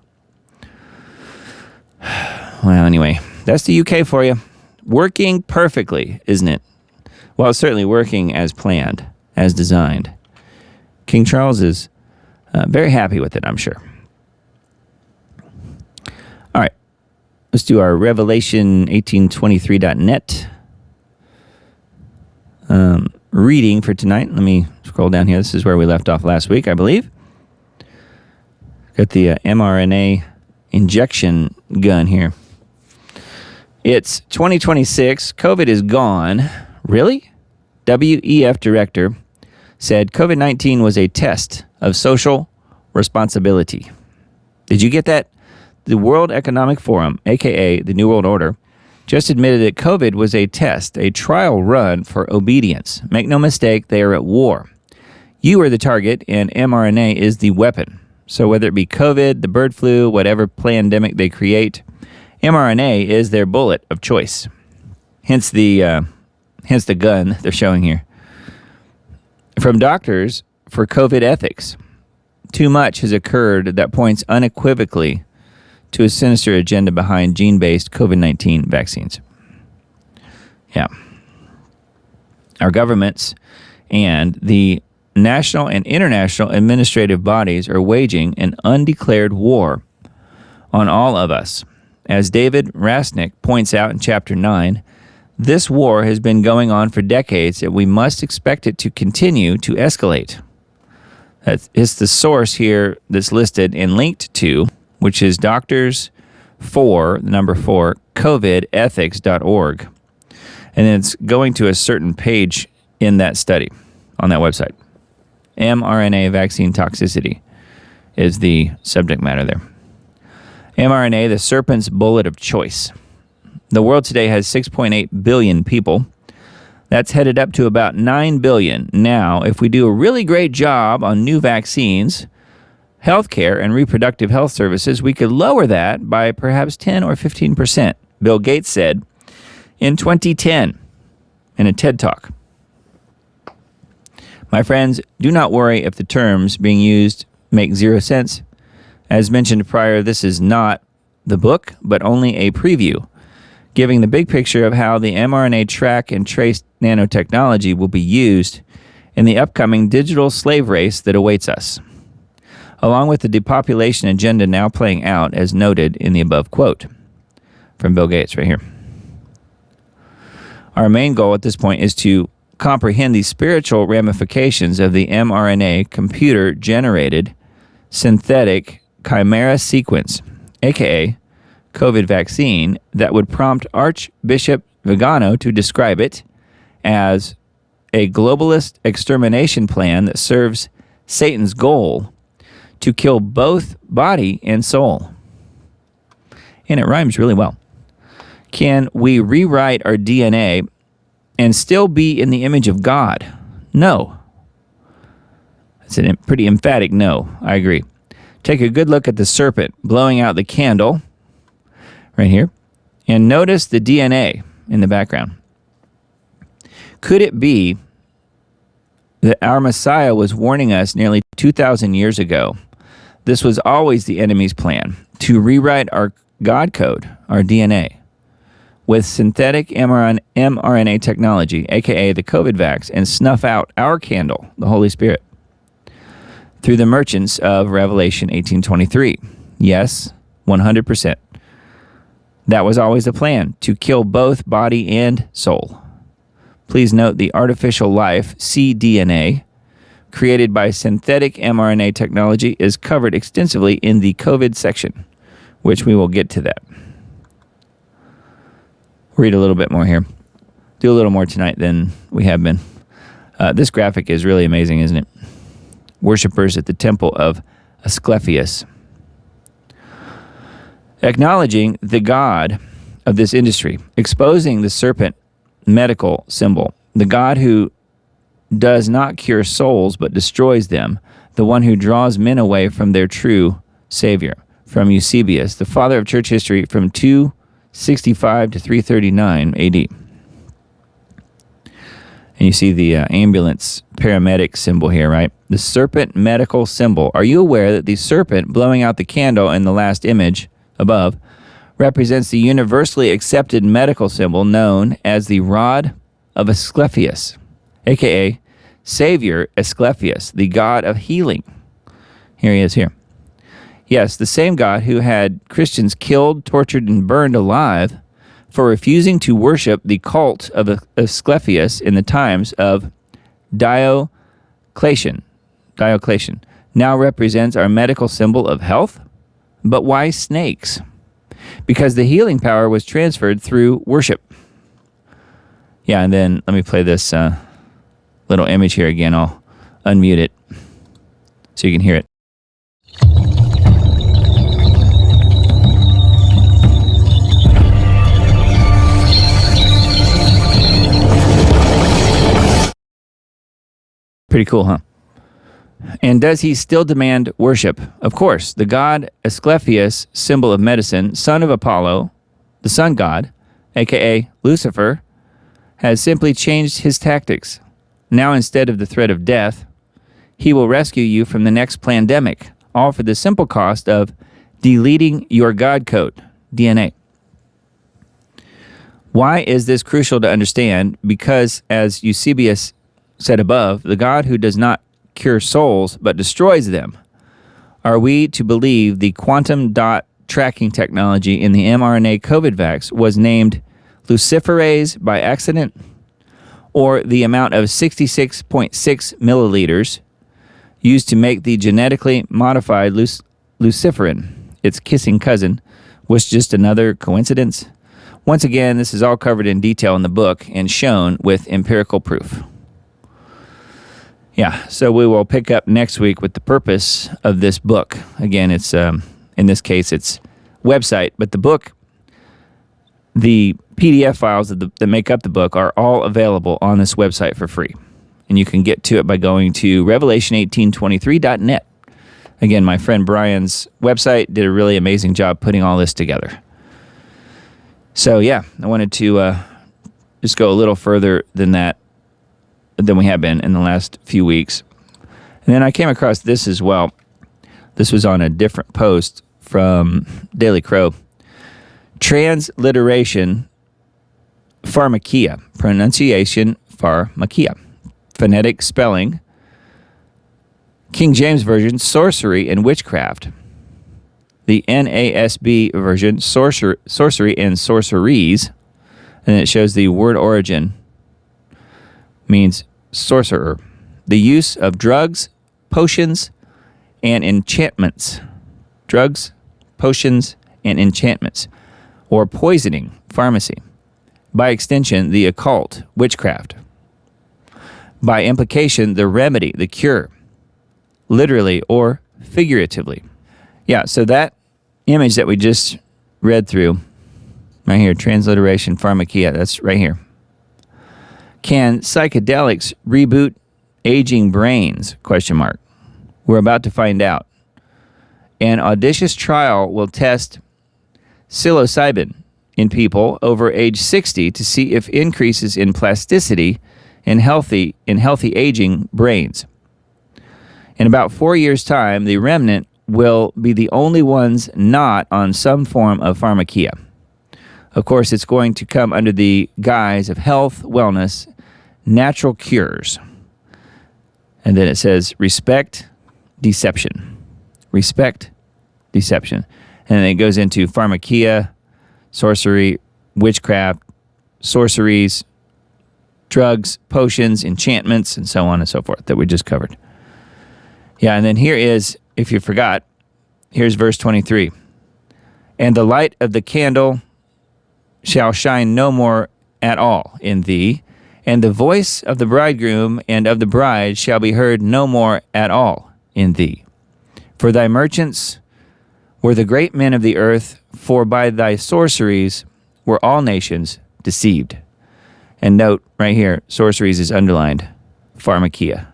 S1: Well, anyway, that's the UK for you. Working perfectly, isn't it? Well, it's certainly working as planned, as designed. King Charles is very happy with it, I'm sure. All right, let's do our Revelation1823.net reading for tonight. Let me scroll down here. This is where we left off last week, I believe. Got the mRNA injection gun here. It's 2026. COVID is gone. Really? WEF director said COVID-19 was a test of social responsibility. Did you get that? The World Economic Forum, aka the New World Order, just admitted that COVID was a test, a trial run for obedience. Make no mistake, they are at war. You are the target, and mRNA is the weapon. So whether it be COVID, the bird flu, whatever pandemic they create, mRNA is their bullet of choice. Hence the gun they're showing here. From doctors for COVID ethics, too much has occurred that points unequivocally to a sinister agenda behind gene-based COVID-19 vaccines. Yeah. Our governments and the national and international administrative bodies are waging an undeclared war on all of us. As David Rasnick points out in Chapter 9, this war has been going on for decades, and we must expect it to continue to escalate. It's the source here that's listed and linked to, which is doctors for, the number 4, covidethics.org. And then it's going to a certain page in that study on that website. mRNA vaccine toxicity is the subject matter there. mRNA, the serpent's bullet of choice. The world today has 6.8 billion people. That's headed up to about 9 billion. Now, if we do a really great job on new vaccines, healthcare, and reproductive health services, we could lower that by perhaps 10 or 15%, Bill Gates said in 2010 in a TED Talk. My friends, do not worry if the terms being used make zero sense. As mentioned prior, this is not the book, but only a preview, giving the big picture of how the mRNA track and trace nanotechnology will be used in the upcoming digital slave race that awaits us, along with the depopulation agenda now playing out as noted in the above quote from Bill Gates right here. Our main goal at this point is to comprehend the spiritual ramifications of the mRNA computer-generated synthetic chimera sequence, aka COVID vaccine, that would prompt Archbishop Vigano to describe it as a globalist extermination plan that serves Satan's goal to kill both body and soul. And it rhymes really well. Can we rewrite our DNA and still be in the image of God? No. It's a pretty emphatic no. I agree. Take a good look at the serpent blowing out the candle right here, and notice the DNA in the background. Could it be that our Messiah was warning us nearly 2,000 years ago? This was always the enemy's plan, to rewrite our God code, our DNA, with synthetic mRNA technology, aka the COVID vax, and snuff out our candle, the Holy Spirit, through the merchants of Revelation 18:23. Yes, 100%. That was always the plan, to kill both body and soul. Please note the artificial life, cDNA, created by synthetic mRNA technology is covered extensively in the COVID section, which we will get to that. Read a little bit more here. Do a little more tonight than we have been. This graphic is really amazing, isn't it? Worshippers at the temple of Asclepius, acknowledging the God of this industry, exposing the serpent medical symbol, the God who does not cure souls but destroys them, the one who draws men away from their true Savior. From Eusebius, the father of church history, from 265 to 339 AD. And you see the ambulance paramedic symbol here, right? The serpent medical symbol. Are you aware that the serpent blowing out the candle in the last image above represents the universally accepted medical symbol known as the rod of Asclepius, aka Savior Asclepius, the God of healing? Here he is here. Yes, the same God who had Christians killed, tortured, and burned alive for refusing to worship the cult of Asclepius in the times of Diocletian, now represents our medical symbol of health. But why snakes? Because the healing power was transferred through worship. Yeah, and then let me play this little image here again. I'll unmute it so you can hear it. Pretty cool, huh? And does he still demand worship? Of course. The god Asclepius, symbol of medicine, son of Apollo, the sun god, aka Lucifer, has simply changed his tactics. Now, instead of the threat of death, he will rescue you from the next pandemic, all for the simple cost of deleting your God code, DNA. Why is this crucial to understand? Because, as Eusebius said above, the God who does not cure souls but destroys them. Are we to believe the quantum dot tracking technology in the mRNA COVID vax was named luciferase by accident? Or the amount of 66.6 milliliters used to make the genetically modified luciferin, its kissing cousin, was just another coincidence? Once again, this is all covered in detail in the book and shown with empirical proof. Yeah, so we will pick up next week with the purpose of this book. Again, it's, in this case, it's website, but the book, the PDF files that make up the book are all available on this website for free. And you can get to it by going to revelation1823.net. Again, my friend Brian's website did a really amazing job putting all this together. So yeah, I wanted to just go a little further than we have been in the last few weeks. And then I came across this as well. This was on a different post from Daily Crow. Transliteration pharmakia, pronunciation pharmakia, phonetic spelling, King James Version, sorcery and witchcraft. The NASB version, sorcery and sorceries, and it shows the word origin means sorcerer. The use of drugs, potions, and enchantments. Drugs, potions, and enchantments, or poisoning, pharmacy. By extension, the occult, witchcraft. By implication, the remedy, the cure, literally or figuratively. Yeah, so that image that we just read through, right here, transliteration pharmakia, that's right here. Can psychedelics reboot aging brains? ? We're about to find out. An audacious trial will test psilocybin in people over age 60 to see if increases in plasticity in healthy aging brains. In about 4 years' time, the remnant will be the only ones not on some form of pharmakia. Of course, it's going to come under the guise of health, wellness, natural cures. And then it says, respect, deception. Respect, deception. And then it goes into pharmakia, sorcery, witchcraft, sorceries, drugs, potions, enchantments, and so on and so forth that we just covered. Yeah, and then here is, if you forgot, here's verse 23. And the light of the candle shall shine no more at all in thee, and the voice of the bridegroom and of the bride shall be heard no more at all in thee. For thy merchants were the great men of the earth, for by thy sorceries were all nations deceived. And note, right here, sorceries is underlined, pharmakia,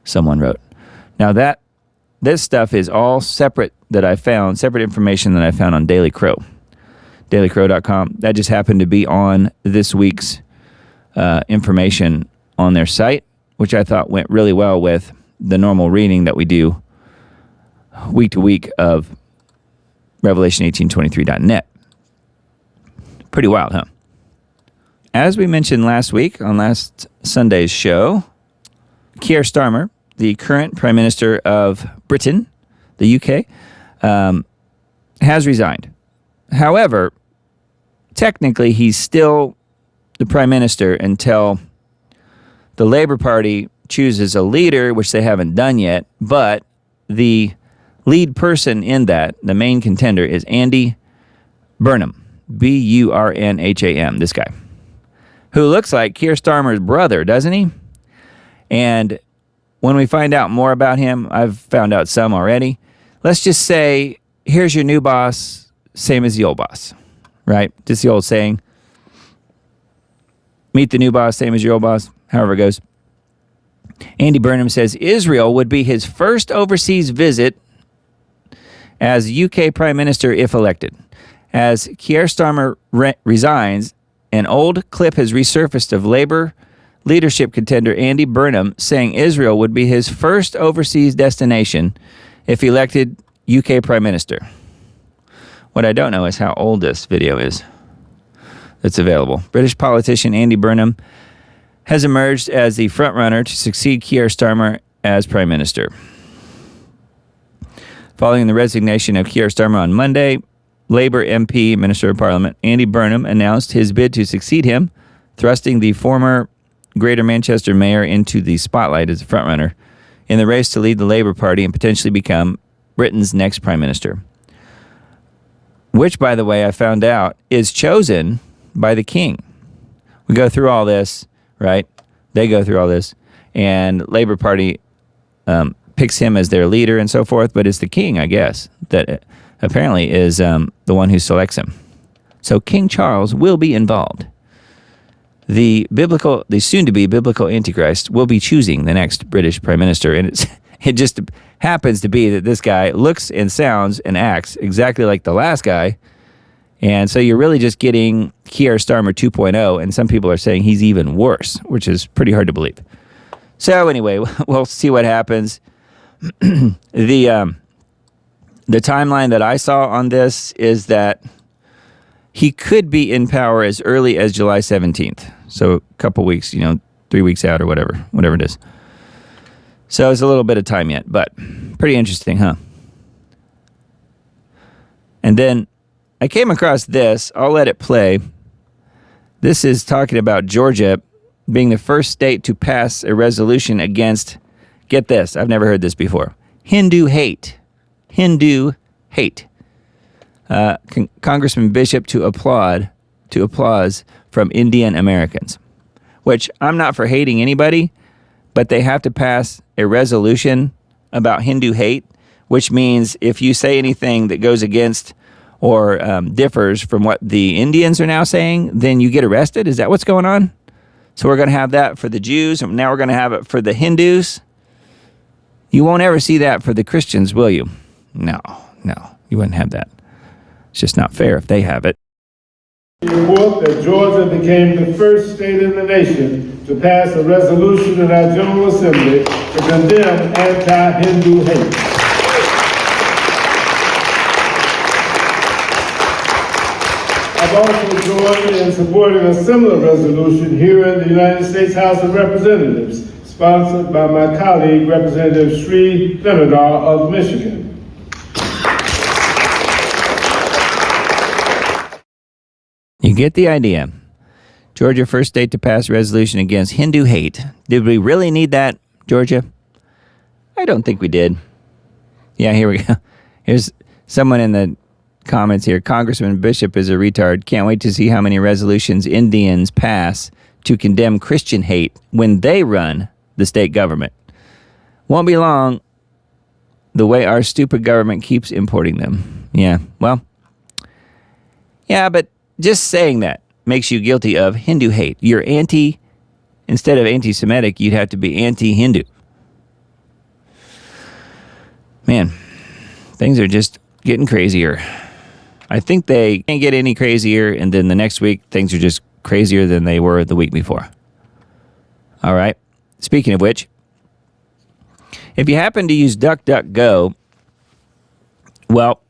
S1: someone wrote. Now this stuff is all separate that I found, separate information that I found on Daily Crow, dailycrow.com. That just happened to be on this week's information on their site, which I thought went really well with the normal reading that we do week to week of Revelation1823.net. Pretty wild, huh? As we mentioned last week on last Sunday's show, Keir Starmer, the current Prime Minister of Britain, the UK, has resigned. However, technically he's still the Prime Minister until the Labour Party chooses a leader, which they haven't done yet, but the lead person in that, the main contender, is Andy Burnham, Burnham, this guy, who looks like Keir Starmer's brother, doesn't he? And when we find out more about him, I've found out some already. Let's just say, here's your new boss, same as the old boss, right? Just the old saying, meet the new boss, same as your old boss, however it goes. Andy Burnham says Israel would be his first overseas visit as UK Prime Minister if elected. As Keir Starmer resigns, an old clip has resurfaced of Labour leadership contender Andy Burnham saying Israel would be his first overseas destination if elected UK Prime Minister. What I don't know is how old this video is that's available. British politician Andy Burnham has emerged as the frontrunner to succeed Keir Starmer as Prime Minister. Following the resignation of Keir Starmer on Monday, Labour MP, Minister of Parliament, Andy Burnham announced his bid to succeed him, thrusting the former Greater Manchester mayor into the spotlight as a frontrunner in the race to lead the Labour Party and potentially become Britain's next prime minister. Which, by the way, I found out is chosen by the king. We go through all this, right? They go through all this, and Labour Party picks him as their leader and so forth, but it's the king, I guess, that apparently is the one who selects him. So King Charles will be involved. The soon-to-be biblical Antichrist will be choosing the next British prime minister, and it just happens to be that this guy looks and sounds and acts exactly like the last guy, and so you're really just getting Keir Starmer 2.0, and some people are saying he's even worse, which is pretty hard to believe. So anyway, we'll see what happens. The timeline that I saw on this is that he could be in power as early as July 17th. So a couple weeks, 3 weeks out or whatever it is. So it's a little bit of time yet, but pretty interesting, huh? And then I came across this. I'll let it play. This is talking about Georgia being the first state to pass a resolution against, get this, I've never heard this before, Hindu hate. Hindu hate. Congressman Bishop to applause from Indian Americans, which I'm not for hating anybody, but they have to pass a resolution about Hindu hate, which means if you say anything that goes against or differs from what the Indians are now saying, then you get arrested. Is that what's going on? So we're going to have that for the Jews, and now we're going to have it for the Hindus. You won't ever see that for the Christians, will you? No, you wouldn't have that. It's just not fair if they have it.
S9: Report that Georgia became the first state in the nation to pass a resolution in our General Assembly to condemn anti-Hindu hate. I've also joined in supporting a similar resolution here in the United States House of Representatives, sponsored by my colleague, Representative Sri Thinadar of Michigan.
S1: You get the idea. Georgia, first state to pass resolution against Hindu hate. Did we really need that, Georgia? I don't think we did. Yeah, here we go. Here's someone in the comments here. Congressman Bishop is a retard. Can't wait to see how many resolutions Indians pass to condemn Christian hate when they run the state government. Won't be long the way our stupid government keeps importing them. Yeah, well, yeah, but just saying that makes you guilty of Hindu hate. You're instead of anti-Semitic, you'd have to be anti-Hindu. Man, things are just getting crazier. I think they can't get any crazier, and then the next week, things are just crazier than they were the week before. All right. Speaking of which, if you happen to use DuckDuckGo, well,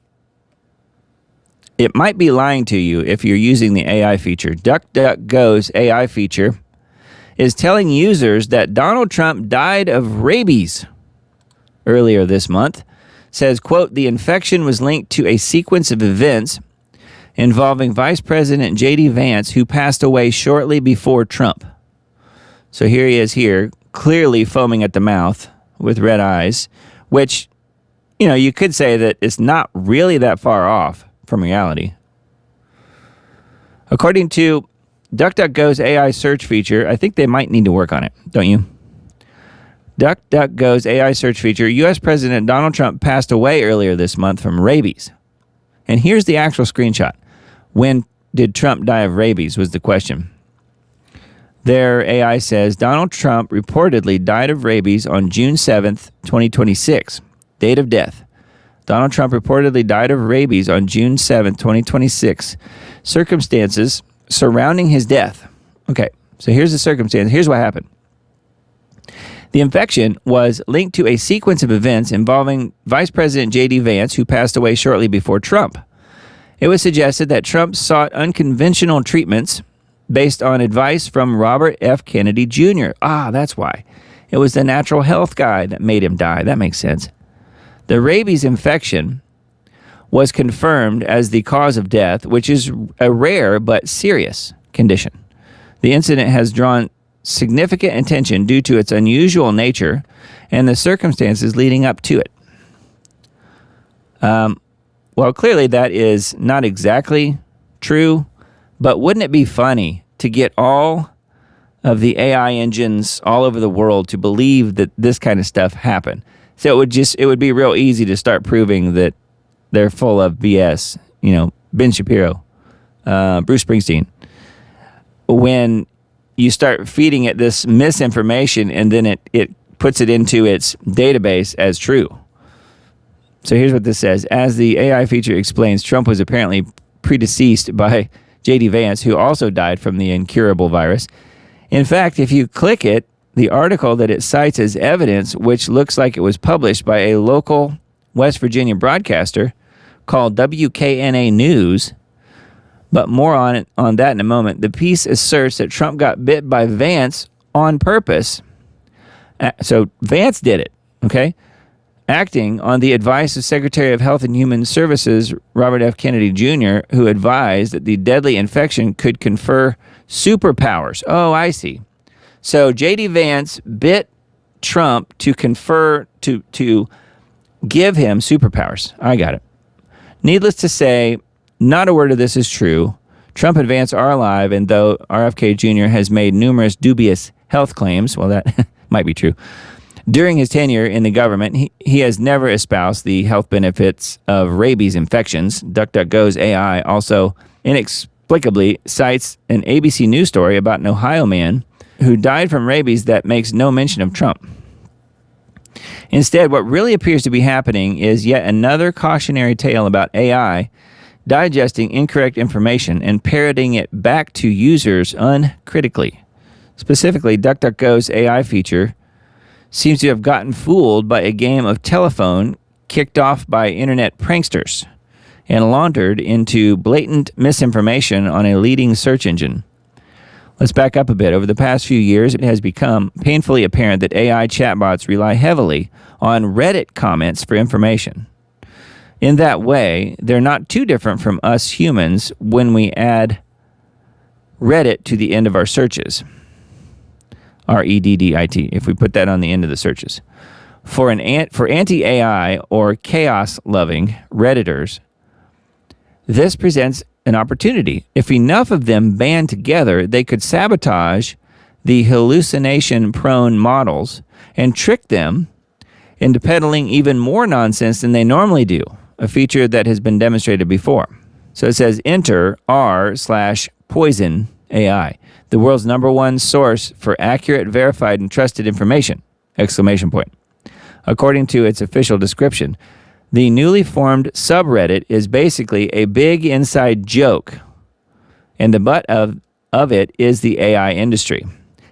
S1: it might be lying to you if you're using the AI feature. DuckDuckGo's AI feature is telling users that Donald Trump died of rabies earlier this month. Says, quote, the infection was linked to a sequence of events involving Vice President J.D. Vance, who passed away shortly before Trump. So here he is here, clearly foaming at the mouth with red eyes, which, you could say that it's not really that far off from reality. According to DuckDuckGo's AI search feature, I think they might need to work on it, don't you? DuckDuckGo's AI search feature, U.S. President Donald Trump passed away earlier this month from rabies. And here's the actual screenshot. When did Trump die of rabies was the question. Their AI says Donald Trump reportedly died of rabies on June 7th, 2026. Date of death. Donald Trump reportedly died of rabies on June 7th, 2026. Circumstances surrounding his death. Okay, so here's the circumstance. Here's what happened. The infection was linked to a sequence of events involving Vice President J.D. Vance, who passed away shortly before Trump. It was suggested that Trump sought unconventional treatments based on advice from Robert F. Kennedy Jr. Ah, that's why. It was the natural health guy that made him die. That makes sense. The rabies infection was confirmed as the cause of death, which is a rare but serious condition. The incident has drawn significant attention due to its unusual nature and the circumstances leading up to it. Well, clearly that is not exactly true, but wouldn't it be funny to get all of the AI engines all over the world to believe that this kind of stuff happened? So it would be real easy to start proving that they're full of BS. Ben Shapiro, Bruce Springsteen. When you start feeding it this misinformation and then it puts it into its database as true. So here's what this says. As the AI feature explains, Trump was apparently predeceased by J.D. Vance, who also died from the incurable virus. In fact, if you click it, the article that it cites as evidence, which looks like it was published by a local West Virginia broadcaster called WKNA News, but more on that in a moment. The piece asserts that Trump got bit by Vance on purpose. So Vance did it, okay? Acting on the advice of Secretary of Health and Human Services Robert F. Kennedy Jr., who advised that the deadly infection could confer superpowers. Oh, I see. So J.D. Vance bit Trump to confer, to give him superpowers. I got it. Needless to say, not a word of this is true. Trump and Vance are alive, and though RFK Jr. has made numerous dubious health claims, well, that might be true, during his tenure in the government, he has never espoused the health benefits of rabies infections. DuckDuckGo's AI also inexplicably cites an ABC News story about an Ohio man who died from rabies that makes no mention of Trump. Instead, what really appears to be happening is yet another cautionary tale about AI digesting incorrect information and parroting it back to users uncritically. Specifically, DuckDuckGo's AI feature seems to have gotten fooled by a game of telephone kicked off by internet pranksters and laundered into blatant misinformation on a leading search engine. Let's back up a bit. Over the past few years, it has become painfully apparent that AI chatbots rely heavily on Reddit comments for information. In that way, they're not too different from us humans when we add Reddit to the end of our searches. REDDIT, if we put that on the end of the searches. For anti-AI or chaos-loving Redditors, this presents an opportunity. If enough of them band together, they could sabotage the hallucination-prone models and trick them into peddling even more nonsense than they normally do, a feature that has been demonstrated before. So it says, enter r/poison AI, the world's #1 source for accurate, verified, and trusted information! ! According to its official description, the newly formed subreddit is basically a big inside joke, and the butt of it is the AI industry.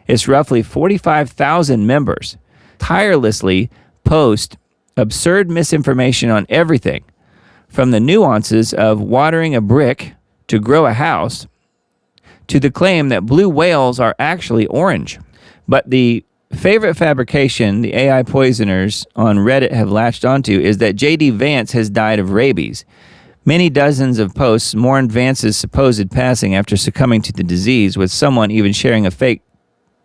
S1: Its roughly 45,000 members tirelessly post absurd misinformation on everything, from the nuances of watering a brick to grow a house, to the claim that blue whales are actually orange. But the favorite fabrication the AI poisoners on Reddit have latched onto is that J.D. Vance has died of rabies. Many dozens of posts mourn Vance's supposed passing after succumbing to the disease, with someone even sharing a fake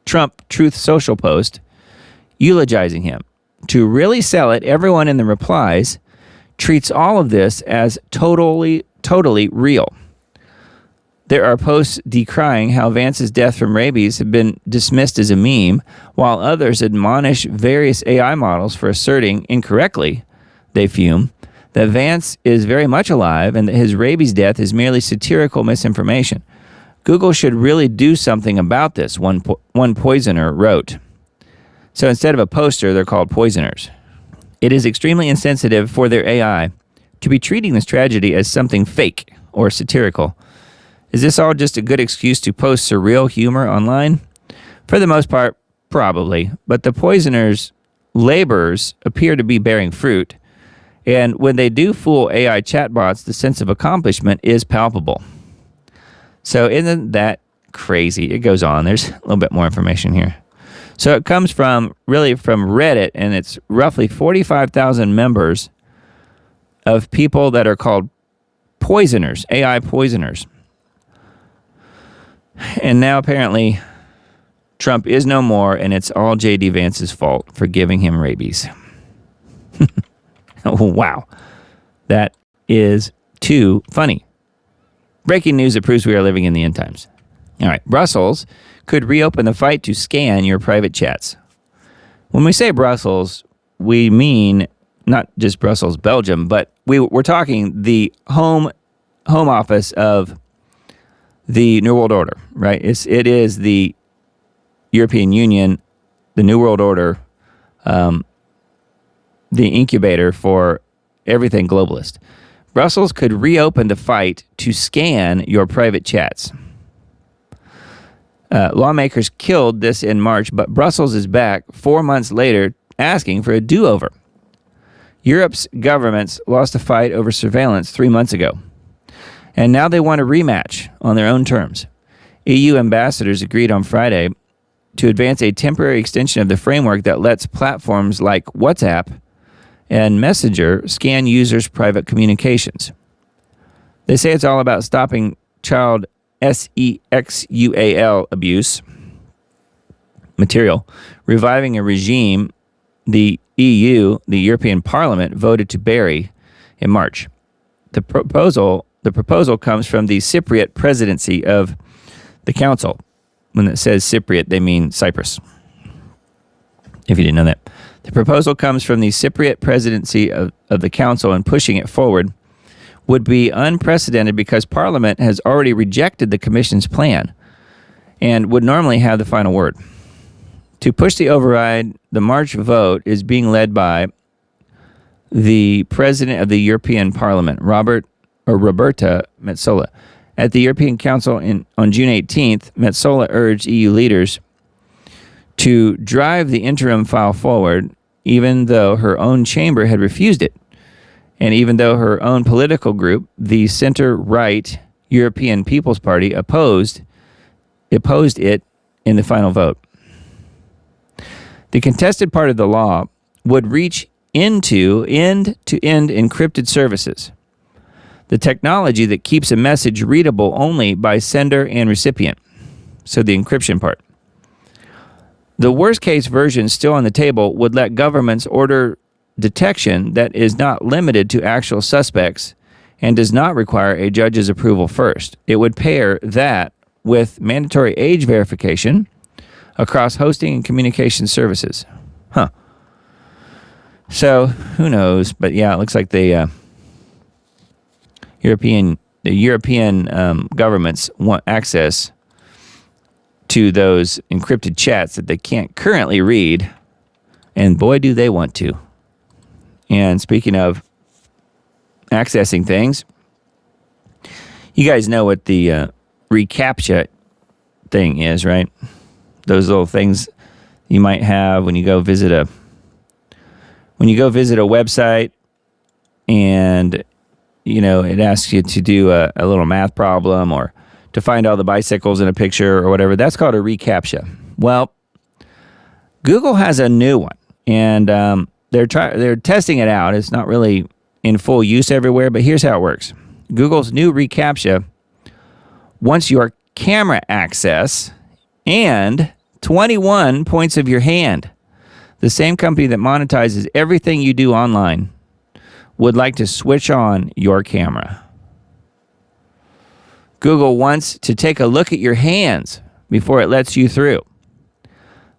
S1: Trump Truth Social post eulogizing him. To really sell it, everyone in the replies treats all of this as totally real. There are posts decrying how Vance's death from rabies have been dismissed as a meme, while others admonish various AI models for asserting incorrectly, they fume, that Vance is very much alive and that his rabies death is merely satirical misinformation. Google should really do something about this, one poisoner wrote. So instead of a poster, they're called poisoners. It is extremely insensitive for their AI to be treating this tragedy as something fake or satirical. Is this all just a good excuse to post surreal humor online? For the most part, probably. But the poisoners' labors appear to be bearing fruit. And when they do fool AI chatbots, the sense of accomplishment is palpable. So isn't that crazy? It goes on. There's a little bit more information here. So it comes from Reddit, and it's roughly 45,000 members of people that are called poisoners, AI poisoners. And now apparently Trump is no more, and it's all J.D. Vance's fault for giving him rabies. Oh, wow. That is too funny. Breaking news that proves we are living in the end times. All right. Brussels could reopen the fight to scan your private chats. When we say Brussels, we mean not just Brussels, Belgium, but we're talking the home office of the New World Order, right? It is the European Union, the New World Order, the incubator for everything globalist. Brussels could reopen the fight to scan your private chats. Lawmakers killed this in March, but Brussels is back 4 months later asking for a do-over. Europe's governments lost a fight over surveillance 3 months ago, and now they want a rematch on their own terms. EU ambassadors agreed on Friday to advance a temporary extension of the framework that lets platforms like WhatsApp and Messenger scan users' private communications. They say it's all about stopping child sexual abuse material, reviving a regime the EU, the European Parliament, voted to bury in March. The proposal comes from the Cypriot presidency of the Council. When it says Cypriot, they mean Cyprus, if you didn't know that. The proposal comes from the Cypriot presidency of the Council, and pushing it forward would be unprecedented because Parliament has already rejected the Commission's plan and would normally have the final word. To push the override, the March vote is being led by the President of the European Parliament, Roberta Metsola. At the European Council on June 18th, Metsola urged EU leaders to drive the interim file forward, even though her own chamber had refused it, and even though her own political group, the center-right European People's Party, opposed it in the final vote. The contested part of the law would reach into end-to-end encrypted services, the technology that keeps a message readable only by sender and recipient, so the encryption part. The worst-case version still on the table would let governments order detection that is not limited to actual suspects and does not require a judge's approval first. It would pair that with mandatory age verification across hosting and communication services. So, who knows? But yeah, it looks like the European governments want access to those encrypted chats that they can't currently read, and boy, do they want to. And speaking of accessing things, you guys know what the reCAPTCHA thing is, right? Those little things you might have when you go visit a website, and it asks you to do a little math problem or to find all the bicycles in a picture or whatever. That's called a reCAPTCHA. Well, Google has a new one, and they're testing it out. It's not really in full use everywhere, but here's how it works. Google's new reCAPTCHA wants your camera access and 21 points of your hand. The same company that monetizes everything you do online would like to switch on your camera. Google wants to take a look at your hands before it lets you through.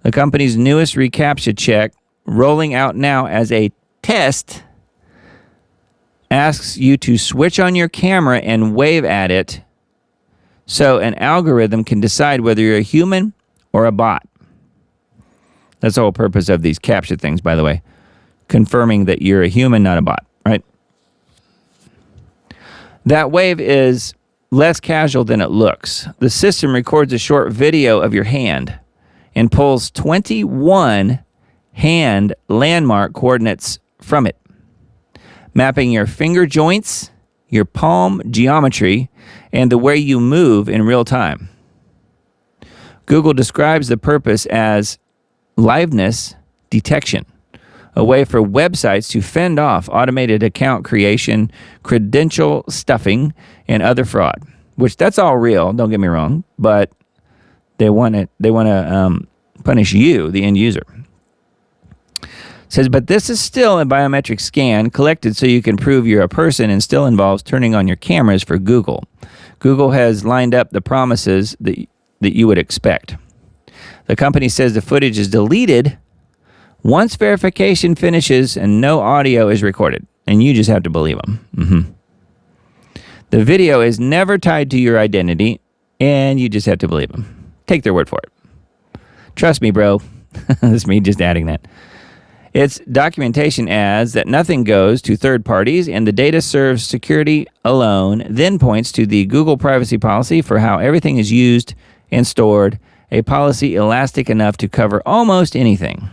S1: The company's newest reCAPTCHA check, rolling out now as a test, asks you to switch on your camera and wave at it so an algorithm can decide whether you're a human or a bot. That's the whole purpose of these CAPTCHA things, by the way. Confirming that you're a human, not a bot, right? That wave is less casual than it looks. The system records a short video of your hand and pulls 21 hand landmark coordinates from it, mapping your finger joints, your palm geometry, and the way you move in real time. Google describes the purpose as liveness detection, a way for websites to fend off automated account creation, credential stuffing, and other fraud. Which that's all real. Don't get me wrong, but they want to punish you, the end user. It says, but this is still a biometric scan collected so you can prove you're a person and still involves turning on your cameras for Google. Google has lined up the promises that you would expect. The company says the footage is deleted once verification finishes and no audio is recorded, and you just have to believe them. The video is never tied to your identity, and you just have to believe them. Take their word for it. Trust me, bro. That's me just adding that. Its documentation adds that nothing goes to third parties, and the data serves security alone, then points to the Google privacy policy for how everything is used and stored, a policy elastic enough to cover almost anything.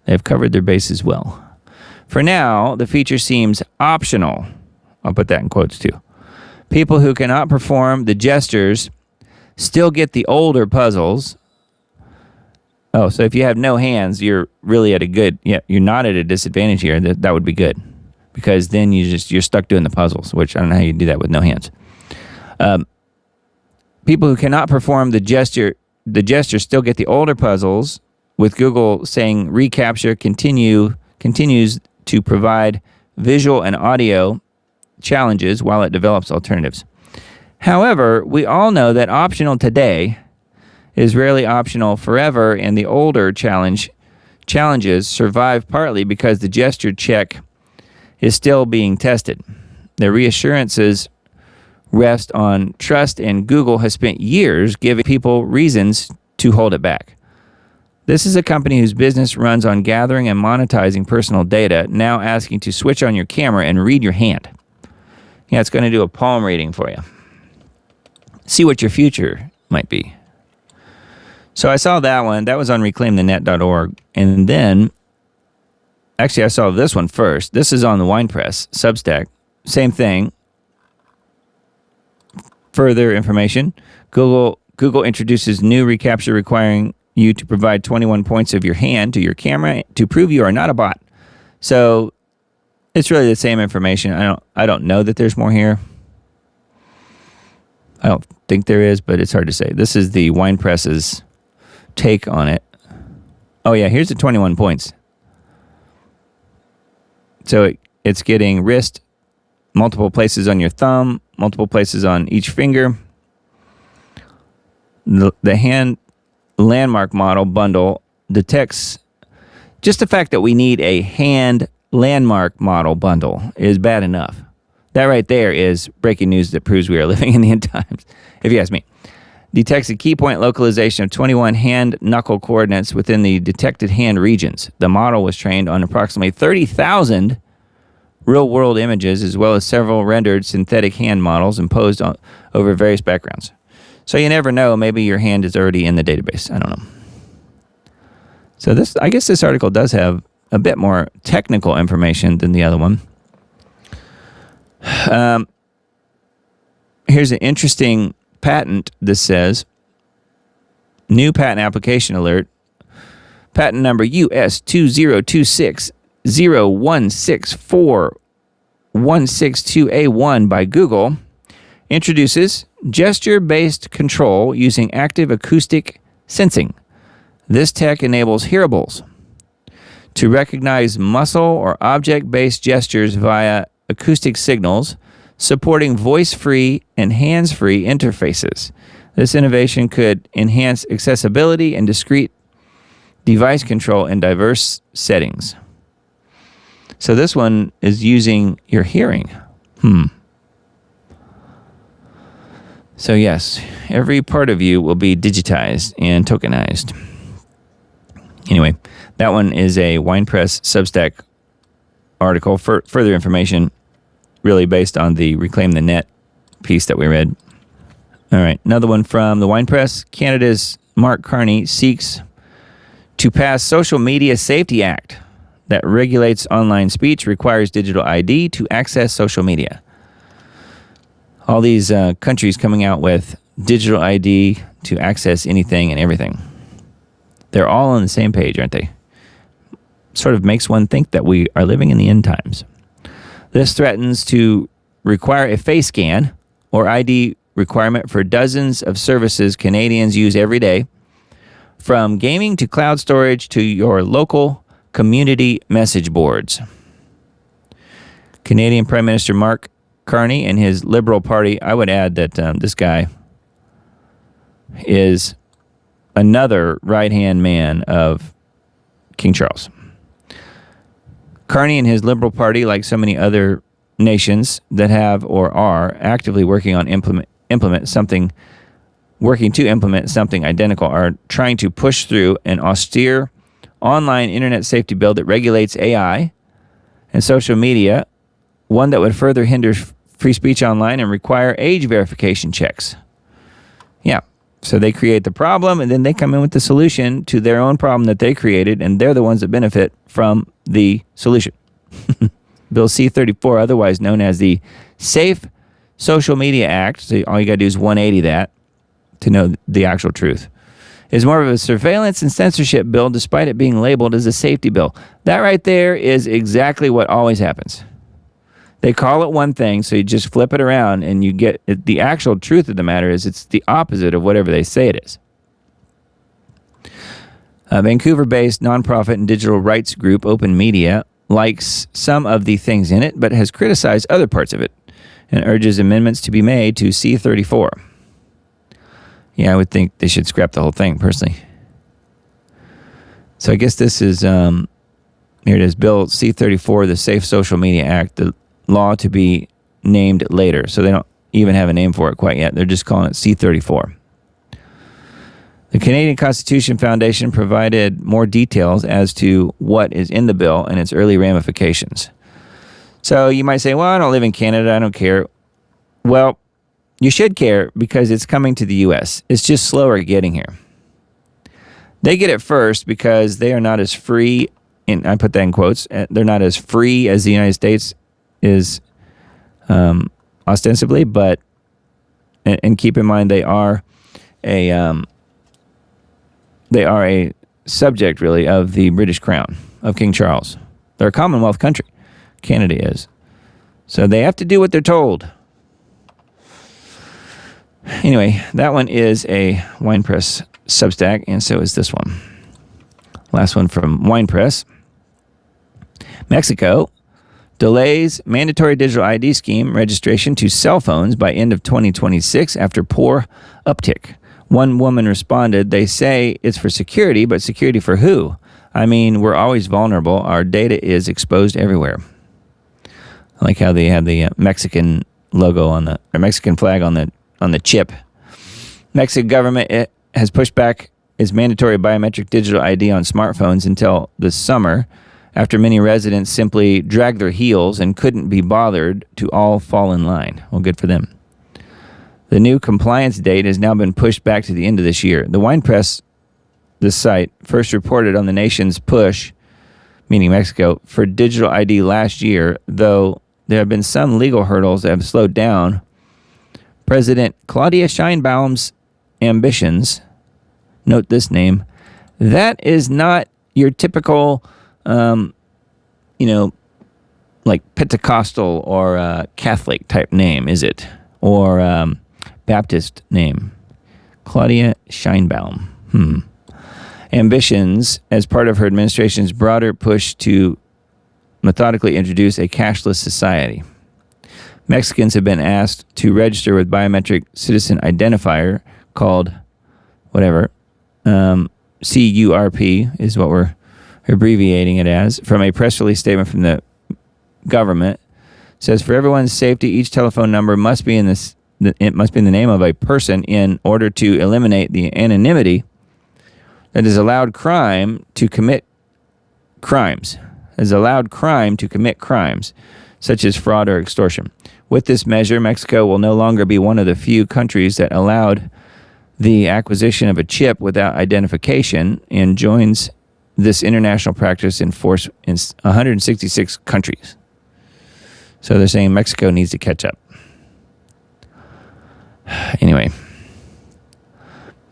S1: They've covered their bases well. For now, the feature seems optional. I'll put that in quotes too. People who cannot perform the gestures still get the older puzzles. Oh, so if you have no hands, you're really at a good, you're not at a disadvantage here. That would be good. Because then you're stuck doing the puzzles, which I don't know how you do that with no hands. People who cannot perform the gesture still get the older puzzles, with Google saying reCAPTCHA continues to provide visual and audio challenges while it develops alternatives. However, we all know that optional today is rarely optional forever, and the older challenges survive partly because the gesture check is still being tested. The reassurances rest on trust, and Google has spent years giving people reasons to hold it back. This is a company whose business runs on gathering and monetizing personal data, now asking to switch on your camera and read your hand. Yeah, it's going to do a palm reading for you. See what your future might be. So I saw that one. That was on reclaimthenet.org. And then, actually, I saw this one first. This is on the WinePress Substack. Same thing. Further information. Google introduces new reCAPTCHA requiring you to provide 21 points of your hand to your camera to prove you are not a bot. So it's really the same information. I don't know that there's more here. I don't think there is, but it's hard to say. This is the WinePress's take on it. Oh yeah, here's the 21 points. So it's getting wrist, multiple places on your thumb, multiple places on each finger. The hand landmark model bundle detects just the fact that we need a hand landmark model bundle is bad enough. That right there is breaking news that proves we are living in the end times, if you ask me. Detects a key point localization of 21 hand knuckle coordinates within the detected hand regions. The model was trained on approximately 30,000 real-world images, as well as several rendered synthetic hand models imposed over various backgrounds. So you never know, maybe your hand is already in the database. I don't know. So I guess this article does have a bit more technical information than the other one. Here's an interesting patent. This says, new patent application alert. Patent number US 20260164162162A1 by Google introduces gesture-based control using active acoustic sensing. This tech enables hearables to recognize muscle or object-based gestures via acoustic signals, supporting voice-free and hands-free interfaces. This innovation could enhance accessibility and discrete device control in diverse settings. So this one is using your hearing. So yes, every part of you will be digitized and tokenized. Anyway, that one is a WinePress Substack article. For further information, really based on the Reclaim the Net piece that we read. All right, another one from the WinePress. Canada's Mark Carney seeks to pass Social Media Safety Act that regulates online speech, requires digital ID to access social media. All these countries coming out with digital ID to access anything and everything. They're all on the same page, aren't they? Sort of makes one think that we are living in the end times. This threatens to require a face scan or ID requirement for dozens of services Canadians use every day, from gaming to cloud storage to your local community message boards. Canadian Prime Minister Mark Carney and his Liberal Party, I would add that this guy is another right-hand man of King Charles. Carney and his Liberal Party, like so many other nations that have or are actively working to implement something identical, are trying to push through an austere online internet safety bill that regulates AI and social media, one that would further hinder free speech online and require age verification checks. Yeah. So they create the problem, and then they come in with the solution to their own problem that they created, and they're the ones that benefit from the solution. Bill C-34, otherwise known as the Safe Social Media Act, so all you got to do is 180 that to know the actual truth, is more of a surveillance and censorship bill despite it being labeled as a safety bill. That right there is exactly what always happens. They call it one thing, so you just flip it around and you get the actual truth of the matter is it's the opposite of whatever they say it is. Vancouver-based nonprofit and digital rights group Open Media likes some of the things in it, but has criticized other parts of it and urges amendments to be made to C-34. Yeah, I would think they should scrap the whole thing, personally. So I guess this is, here it is, Bill C-34, the Safe Social Media Act, the law to be named later. So they don't even have a name for it quite yet. They're just calling it C-34. The Canadian Constitution Foundation provided more details as to what is in the bill and its early ramifications. So you might say, well, I don't live in Canada, I don't care. Well, you should care because it's coming to the U.S. It's just slower getting here. They get it first because they are not as free, and I put that in quotes, they're not as free as the United States is ostensibly, but, and keep in mind they are a subject, really, of the British Crown, of King Charles. They're a Commonwealth country. Canada is. So they have to do what they're told. Anyway, that one is a Wine Press Substack, and so is this one. Last one from Wine Press. Mexico delays mandatory digital ID scheme registration to cell phones by end of 2026 after poor uptick. One woman responded, they say it's for security, but security for who? I mean, we're always vulnerable. Our data is exposed everywhere. I like how they have the Mexican logo on the, or Mexican flag on the chip. Mexican government has pushed back its mandatory biometric digital ID on smartphones until this summer, after many residents simply dragged their heels and couldn't be bothered to all fall in line. Well, good for them. The new compliance date has now been pushed back to the end of this year. The Wine Press, this site, first reported on the nation's push, meaning Mexico, for digital ID last year, though there have been some legal hurdles that have slowed down President Claudia Sheinbaum's ambitions. Note this name. That is not your typical, like Pentecostal or Catholic type name, is it? Or Baptist name. Claudia Sheinbaum. Ambitions as part of her administration's broader push to methodically introduce a cashless society. Mexicans have been asked to register with biometric citizen identifier called whatever, CURP is what we're abbreviating it as, from a press release statement from the government. It says, for everyone's safety, each telephone number must be in this. It must be in the name of a person in order to eliminate the anonymity that is allowed crime to commit crimes. Has allowed crime to commit crimes, such as fraud or extortion. With this measure, Mexico will no longer be one of the few countries that allowed the acquisition of a chip without identification and joins this international practice in force in 166 countries. So they're saying Mexico needs to catch up. Anyway,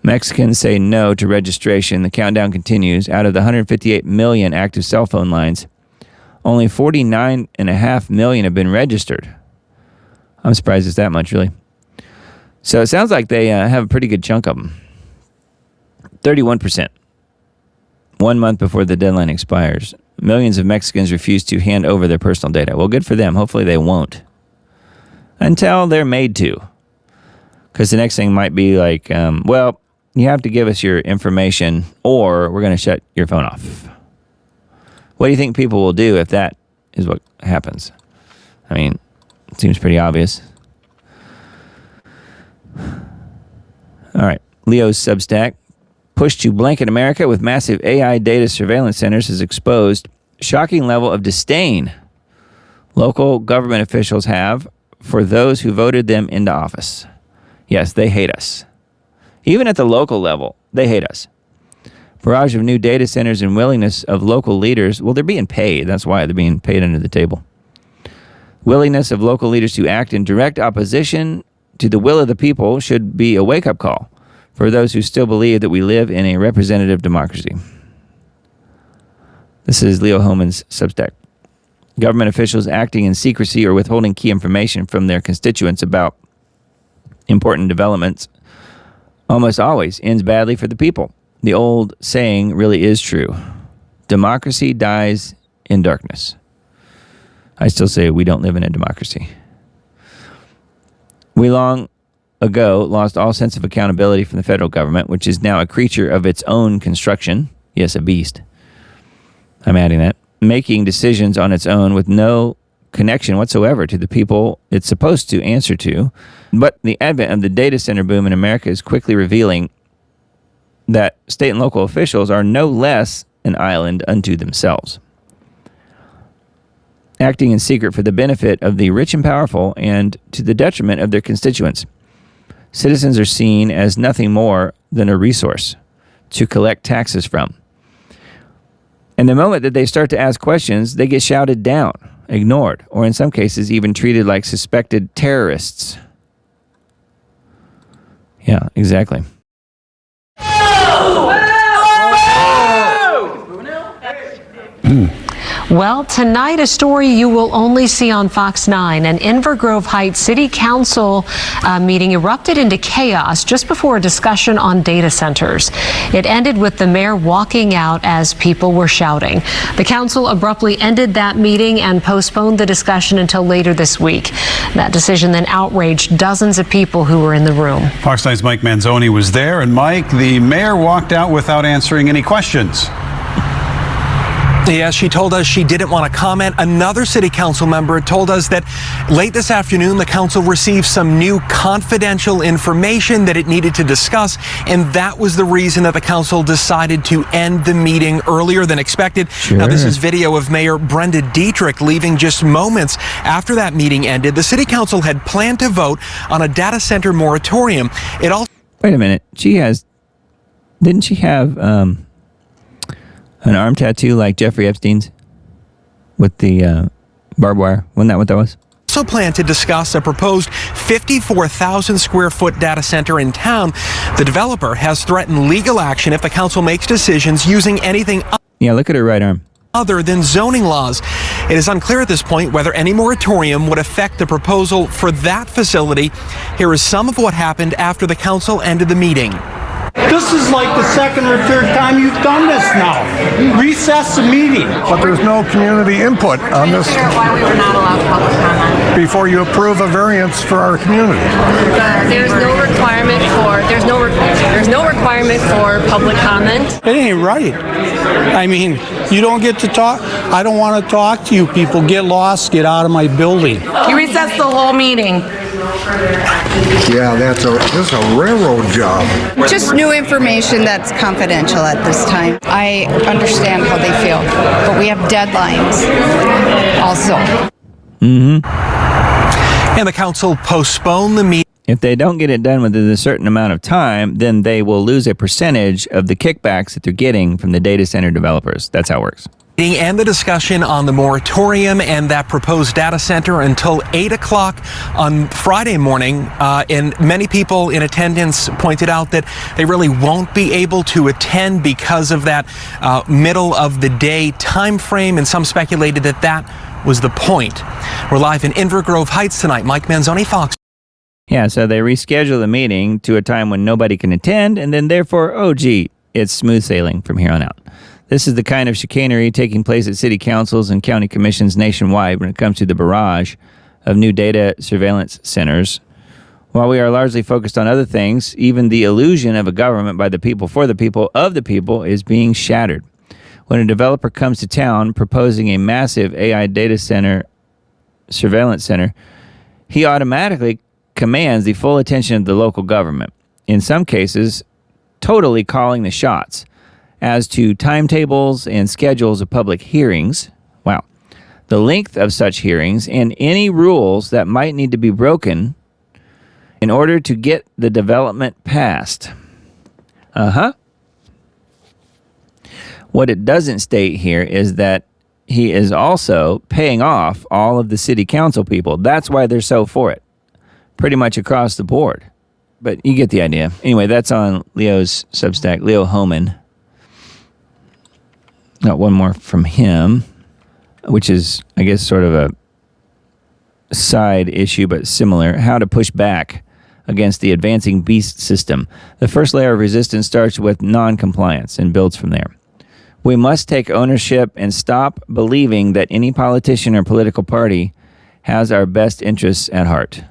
S1: Mexicans say no to registration. The countdown continues. Out of the 158 million active cell phone lines, only 49.5 million have been registered. I'm surprised it's that much, really. So it sounds like they have a pretty good chunk of them. 31%. 1 month before the deadline expires. Millions of Mexicans refuse to hand over their personal data. Well, good for them. Hopefully they won't. Until they're made to. Because the next thing might be like, well, you have to give us your information or we're going to shut your phone off. What do you think people will do if that is what happens? I mean, it seems pretty obvious. All right. Leo's Substack. Push to blanket America with massive AI data surveillance centers has exposed shocking level of disdain local government officials have for those who voted them into office. Yes, they hate us. Even at the local level, they hate us. Barrage of new data centers and willingness of local leaders. Well, they're being paid. That's why they're being paid under the table. Willingness of local leaders to act in direct opposition to the will of the people should be a wake-up call for those who still believe that we live in a representative democracy. This is Leo Hohmann's Substack. Government officials acting in secrecy or withholding key information from their constituents about important developments almost always ends badly for the people. The old saying really is true. Democracy dies in darkness. I still say we don't live in a democracy. We long ago lost all sense of accountability from the federal government, which is now a creature of its own construction. Yes, a beast. I'm adding that. Making decisions on its own with no connection whatsoever to the people it's supposed to answer to. But the advent of the data center boom in America is quickly revealing that state and local officials are no less an island unto themselves, acting in secret for the benefit of the rich and powerful and to the detriment of their constituents. Citizens are seen as nothing more than a resource to collect taxes from. And the moment that they start to ask questions, they get shouted down, ignored, or in some cases even treated like suspected terrorists. Yeah, exactly.
S10: Well, tonight, a story you will only see on Fox 9. An Inver Grove Heights City Council meeting erupted into chaos just before a discussion on data centers. It ended with the mayor walking out as people were shouting. The council abruptly ended that meeting and postponed the discussion until later this week. That decision then outraged dozens of people who were in the room.
S11: Fox 9's Mike Manzoni was there. And Mike, the mayor walked out without answering any questions.
S12: Yes, she told us she didn't want to comment. Another city council member told us that late this afternoon, the council received some new confidential information that it needed to discuss, and that was the reason that the council decided to end the meeting earlier than expected.
S1: Sure.
S12: Now, this is video of Mayor Brenda Dietrich leaving just moments after that meeting ended. The city council had planned to vote on a data center moratorium. It also...
S1: Wait a minute. Didn't she have an arm tattoo like Jeffrey Epstein's with the barbed wire? Wasn't that what that was?
S12: Also plan to discuss a proposed 54,000 square foot data center in town. The developer has threatened legal action if the council makes decisions using anything
S1: Yeah, look at her right arm.
S12: other than zoning laws. It is unclear at this point whether any moratorium would affect the proposal for that facility. Here is some of what happened after the council ended the meeting.
S13: This is like the second or third time you've done this now. Recess the meeting.
S14: But there's no community input on this.
S15: Why we were not allowed public comment.
S14: Before you approve a variance for our community.
S15: There's no requirement for public comment.
S13: It ain't right. I mean, you don't get to talk. I don't want to talk to you people. Get lost. Get out of my building.
S15: You recessed the whole meeting.
S14: Yeah, this is a railroad job.
S16: Just new information that's confidential at this time. I understand how they feel, but we have deadlines also.
S1: Mm-hmm.
S12: And the council postponed the meeting.
S1: If they don't get it done within a certain amount of time, then they will lose a percentage of the kickbacks that they're getting from the data center developers. That's how it works.
S12: And the discussion on the moratorium and that proposed data center until 8 o'clock on Friday morning. And many people in attendance pointed out that they really won't be able to attend because of that middle of the day time frame. And some speculated that that was the point. We're live in Inver Grove Heights tonight. Mike Manzoni, Fox.
S1: Yeah, so they reschedule the meeting to a time when nobody can attend, and then therefore, oh gee, it's smooth sailing from here on out. This is the kind of chicanery taking place at city councils and county commissions nationwide when it comes to the barrage of new data surveillance centers. While we are largely focused on other things, even the illusion of a government by the people, for the people, of the people is being shattered. When a developer comes to town proposing a massive AI data center, surveillance center, he automatically commands the full attention of the local government, in some cases totally calling the shots as to timetables and schedules of public hearings. Wow. The length of such hearings and any rules that might need to be broken in order to get the development passed. What it doesn't state here is that he is also paying off all of the city council people. That's why they're so for it. Pretty much across the board. But you get the idea. Anyway, that's on Leo's Substack, Leo Homan. Got one more from him, which is, I guess, sort of a side issue, but similar. How to push back against the advancing beast system. The first layer of resistance starts with non-compliance and builds from there. We must take ownership and stop believing that any politician or political party has our best interests at heart.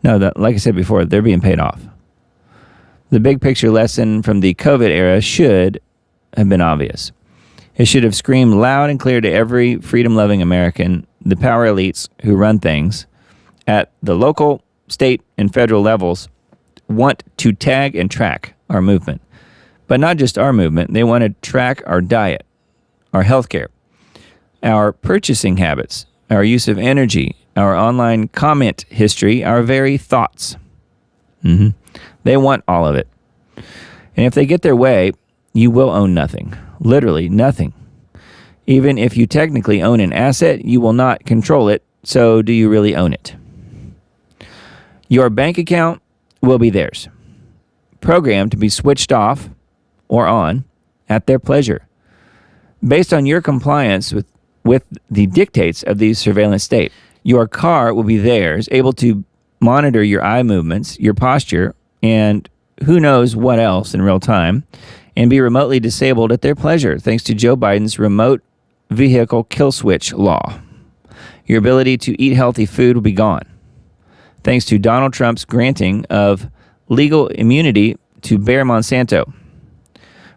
S1: No, that, like I said before, they're being paid off. The big picture lesson from the COVID era should have been obvious. It should have screamed loud and clear to every freedom-loving American, the power elites who run things at the local, state, and federal levels want to tag and track our movement. But not just our movement. They want to track our diet, our healthcare, our purchasing habits, our use of energy, our online comment history, our very thoughts. They want all of it. And if they get their way, you will own nothing. Literally nothing. Even if you technically own an asset, you will not control it. So do you really own it? Your bank account will be theirs, programmed to be switched off or on at their pleasure, based on your compliance with the dictates of the surveillance state. Your car will be theirs, able to monitor your eye movements, your posture, and who knows what else in real time, and be remotely disabled at their pleasure, thanks to Joe Biden's remote vehicle kill switch law. Your ability to eat healthy food will be gone, thanks to Donald Trump's granting of legal immunity to Bayer Monsanto,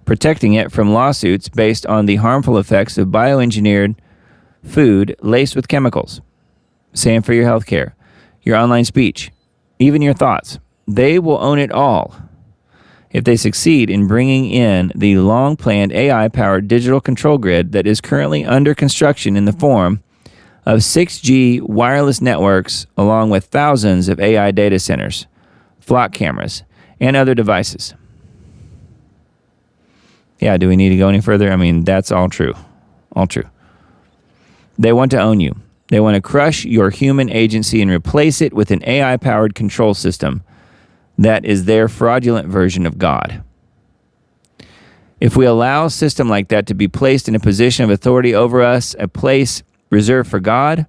S1: protecting it from lawsuits based on the harmful effects of bioengineered food laced with chemicals. Same for your healthcare, your online speech, even your thoughts. They will own it all if they succeed in bringing in the long-planned AI-powered digital control grid that is currently under construction in the form of 6G wireless networks, along with thousands of AI data centers, flock cameras, and other devices. Yeah, do we need to go any further? I mean, that's all true. All true. They want to own you. They want to crush your human agency and replace it with an AI-powered control system that is their fraudulent version of God. If we allow a system like that to be placed in a position of authority over us, a place reserved for God,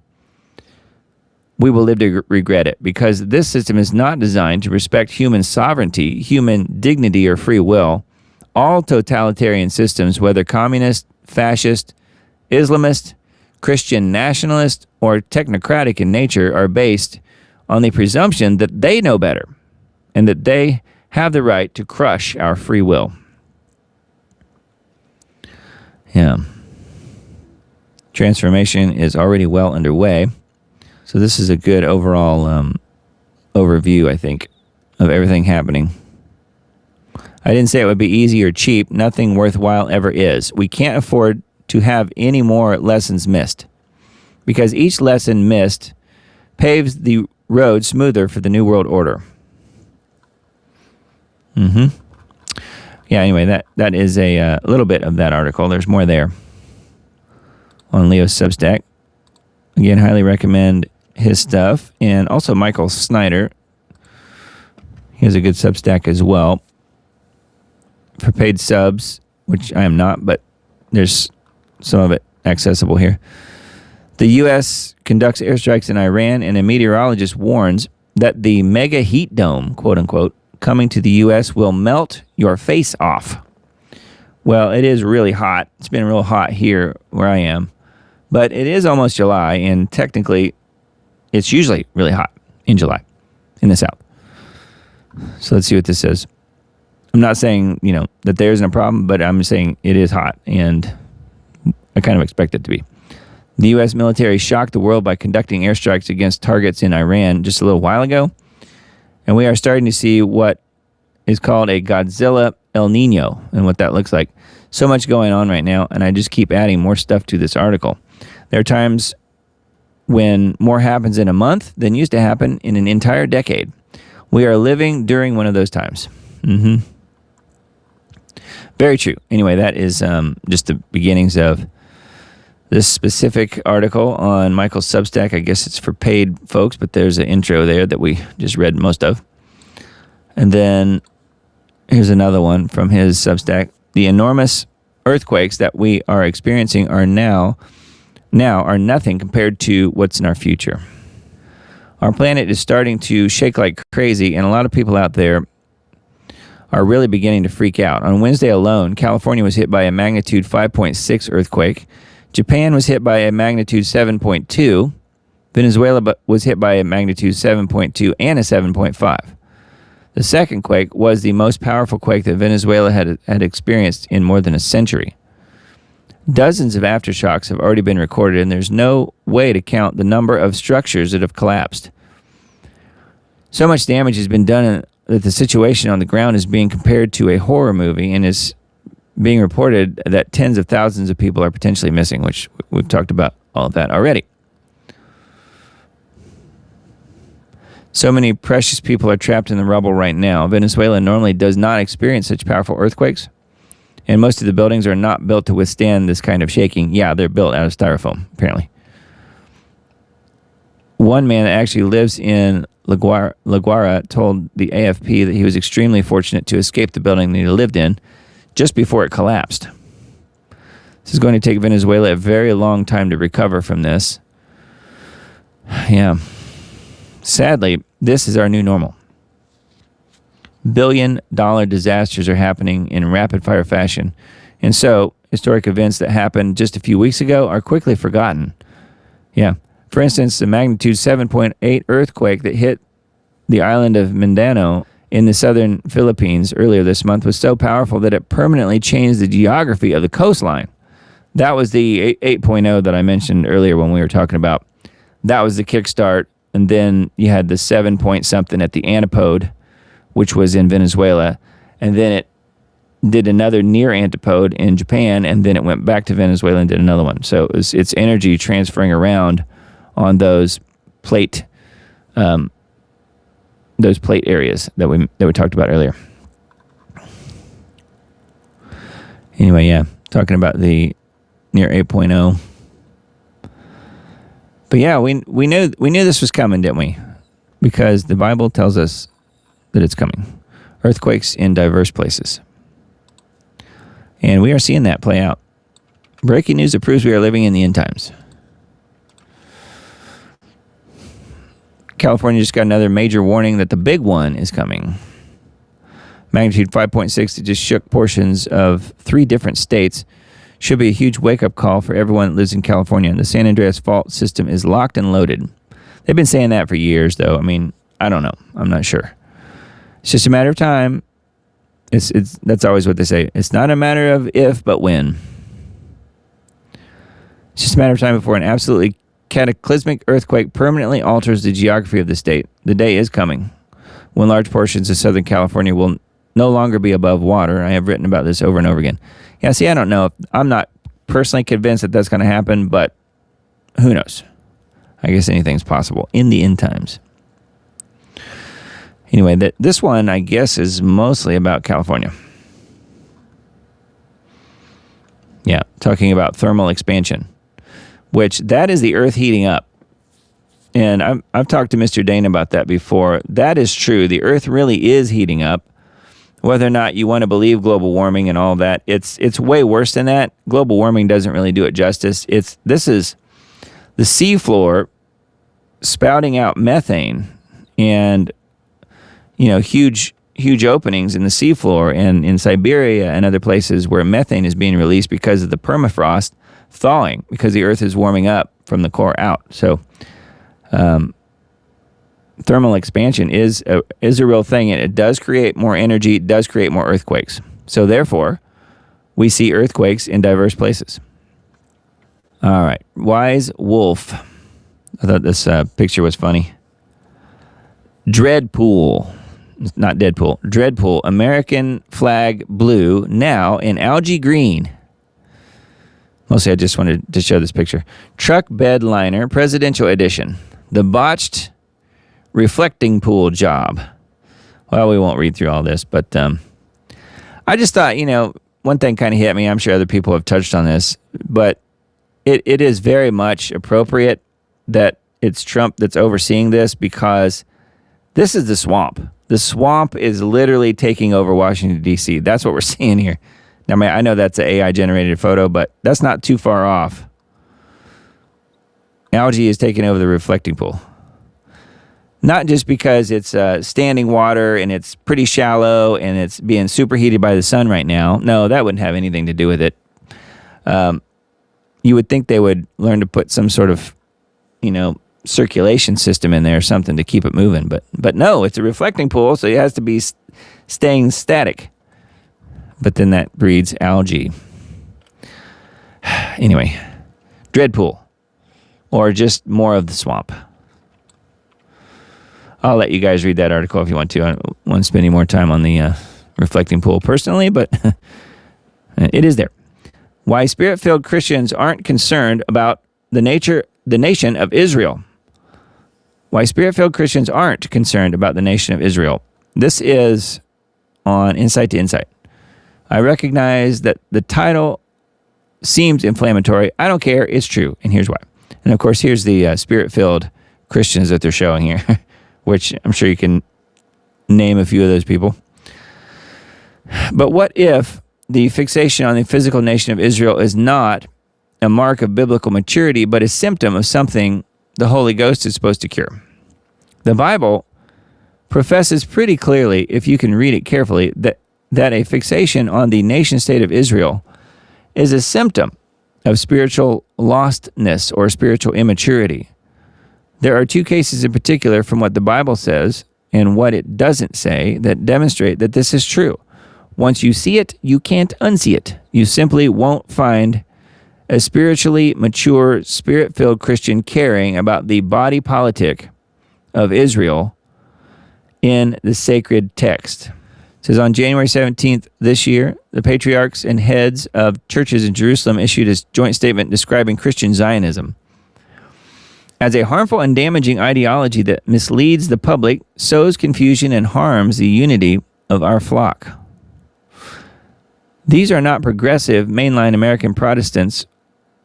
S1: we will live to regret it, because this system is not designed to respect human sovereignty, human dignity, or free will. All totalitarian systems, whether communist, fascist, Islamist, Christian nationalist, or technocratic in nature, are based on the presumption that they know better and that they have the right to crush our free will. Yeah. Transformation is already well underway. So this is a good overall overview, I think, of everything happening. I didn't say it would be easy or cheap. Nothing worthwhile ever is. We can't afford to have any more lessons missed, because each lesson missed paves the road smoother for the New World Order. Yeah, anyway, that is a little bit of that article. There's more there on Leo's Substack. Again, highly recommend his stuff. And also Michael Snyder. He has a good Substack as well for paid subs, which I am not, but there's some of it accessible here. The U.S. conducts airstrikes in Iran, and a meteorologist warns that the mega heat dome, quote unquote, coming to the U.S. will melt your face off. Well, it is really hot. It's been real hot here where I am. But it is almost July, and technically, it's usually really hot in July in the South. So let's see what this says. I'm not saying, that there isn't a problem, but I'm saying it is hot, and I kind of expect it to be. The U.S. military shocked the world by conducting airstrikes against targets in Iran just a little while ago, and we are starting to see what is called a Godzilla El Nino and what that looks like. So much going on right now, and I just keep adding more stuff to this article. There are times when more happens in a month than used to happen in an entire decade. We are living during one of those times. Very true. Anyway, that is just the beginnings of this specific article on Michael's Substack. I guess it's for paid folks, but there's an intro there that we just read most of. And then here's another one from his Substack. The enormous earthquakes that we are experiencing are now are nothing compared to what's in our future. Our planet is starting to shake like crazy, and a lot of people out there are really beginning to freak out. On Wednesday alone, California was hit by a magnitude 5.6 earthquake. Japan was hit by a magnitude 7.2. Venezuela was hit by a magnitude 7.2 and a 7.5. The second quake was the most powerful quake that Venezuela had experienced in more than a century. Dozens of aftershocks have already been recorded, and there's no way to count the number of structures that have collapsed. So much damage has been done that the situation on the ground is being compared to a horror movie, and is being reported that tens of thousands of people are potentially missing, which we've talked about all of that already. So many precious people are trapped in the rubble right now. Venezuela normally does not experience such powerful earthquakes, and most of the buildings are not built to withstand this kind of shaking. Yeah, they're built out of styrofoam, apparently. One man that actually lives in La Guaira told the AFP that he was extremely fortunate to escape the building that he lived in just before it collapsed. This is going to take Venezuela a very long time to recover from this. Yeah. Sadly, this is our new normal. Billion-dollar disasters are happening in rapid-fire fashion. And so, historic events that happened just a few weeks ago are quickly forgotten. Yeah. For instance, the magnitude 7.8 earthquake that hit the island of Mindanao in the southern Philippines earlier this month was so powerful that it permanently changed the geography of the coastline. That was the 8.0 that I mentioned earlier when we were talking about. That was the kickstart. And then you had the 7 point something at the antipode, which was in Venezuela. And then it did another near antipode in Japan, and then it went back to Venezuela and did another one. So it's energy transferring around on those plate areas that we talked about earlier. Anyway, yeah, talking about the near 8.0. But yeah, we knew this was coming, didn't we? Because the Bible tells us that it's coming. Earthquakes in diverse places. And we are seeing that play out. Breaking news that proves we are living in the end times. California just got another major warning that the big one is coming. Magnitude 5.6 that just shook portions of 3 different states. Should be a huge wake-up call for everyone that lives in California. The San Andreas fault system is locked and loaded. They've been saying that for years, though. I mean, I don't know. I'm not sure. It's just a matter of time. That's always what they say. It's not a matter of if, but when. It's just a matter of time before an absolutely cataclysmic earthquake permanently alters the geography of the state. The day is coming when large portions of Southern California will no longer be above water. I have written about this over and over again. Yeah, see, I don't know. I'm not personally convinced that that's going to happen, but who knows? I guess anything's possible in the end times. Anyway, this one, I guess, is mostly about California. Yeah, talking about thermal expansion, which that is the Earth heating up. And I've talked to Mr. Dane about that before. That is true. The Earth really is heating up. Whether or not you want to believe global warming and all that, it's way worse than that. Global warming doesn't really do it justice. This is the seafloor spouting out methane and huge huge openings in the seafloor and in Siberia and other places where methane is being released because of the permafrost thawing, because the Earth is warming up from the core out. So thermal expansion is a real thing, and it does create more energy, it does create more earthquakes. So therefore, we see earthquakes in diverse places. All right, Wise Wolf. I thought this picture was funny. Dreadpool. It's not Deadpool. Dreadpool. American flag blue, now in algae green. Mostly I just wanted to show this picture. Truck bed liner, presidential edition. The botched reflecting pool job. Well, we won't read through all this, but I just thought, one thing kind of hit me. I'm sure other people have touched on this, but it is very much appropriate that it's Trump that's overseeing this, because this is the swamp. The swamp is literally taking over Washington, D.C. That's what we're seeing here. Now, I know that's an AI-generated photo, but that's not too far off. Algae is taking over the reflecting pool. Not just because it's standing water and it's pretty shallow and it's being superheated by the sun right now. No, that wouldn't have anything to do with it. You would think they would learn to put some sort of, circulation system in there or something to keep it moving. But no, it's a reflecting pool, so it has to be staying static. But then that breeds algae. Anyway, Dreadpool, or just more of the swamp. I'll let you guys read that article if you want to. I don't want to spend any more time on the reflecting pool personally, but it is there. Why Spirit-filled Christians aren't concerned about the nation of Israel. Why Spirit-filled Christians aren't concerned about the nation of Israel. This is on Insight to Insight. I recognize that the title seems inflammatory. I don't care. It's true. And here's why. And of course, here's the Spirit-filled Christians that they're showing here, which I'm sure you can name a few of those people. But what if the fixation on the physical nation of Israel is not a mark of biblical maturity, but a symptom of something the Holy Ghost is supposed to cure? The Bible professes pretty clearly, if you can read it carefully, that a fixation on the nation state of Israel is a symptom of spiritual lostness or spiritual immaturity. There are two cases in particular from what the Bible says and what it doesn't say that demonstrate that this is true. Once you see it, you can't unsee it. You simply won't find a spiritually mature, Spirit-filled Christian caring about the body politic of Israel in the sacred text. It says on January 17th this year, the patriarchs and heads of churches in Jerusalem issued a joint statement describing Christian Zionism as a harmful and damaging ideology that misleads the public, sows confusion, and harms the unity of our flock. These are not progressive, mainline American Protestants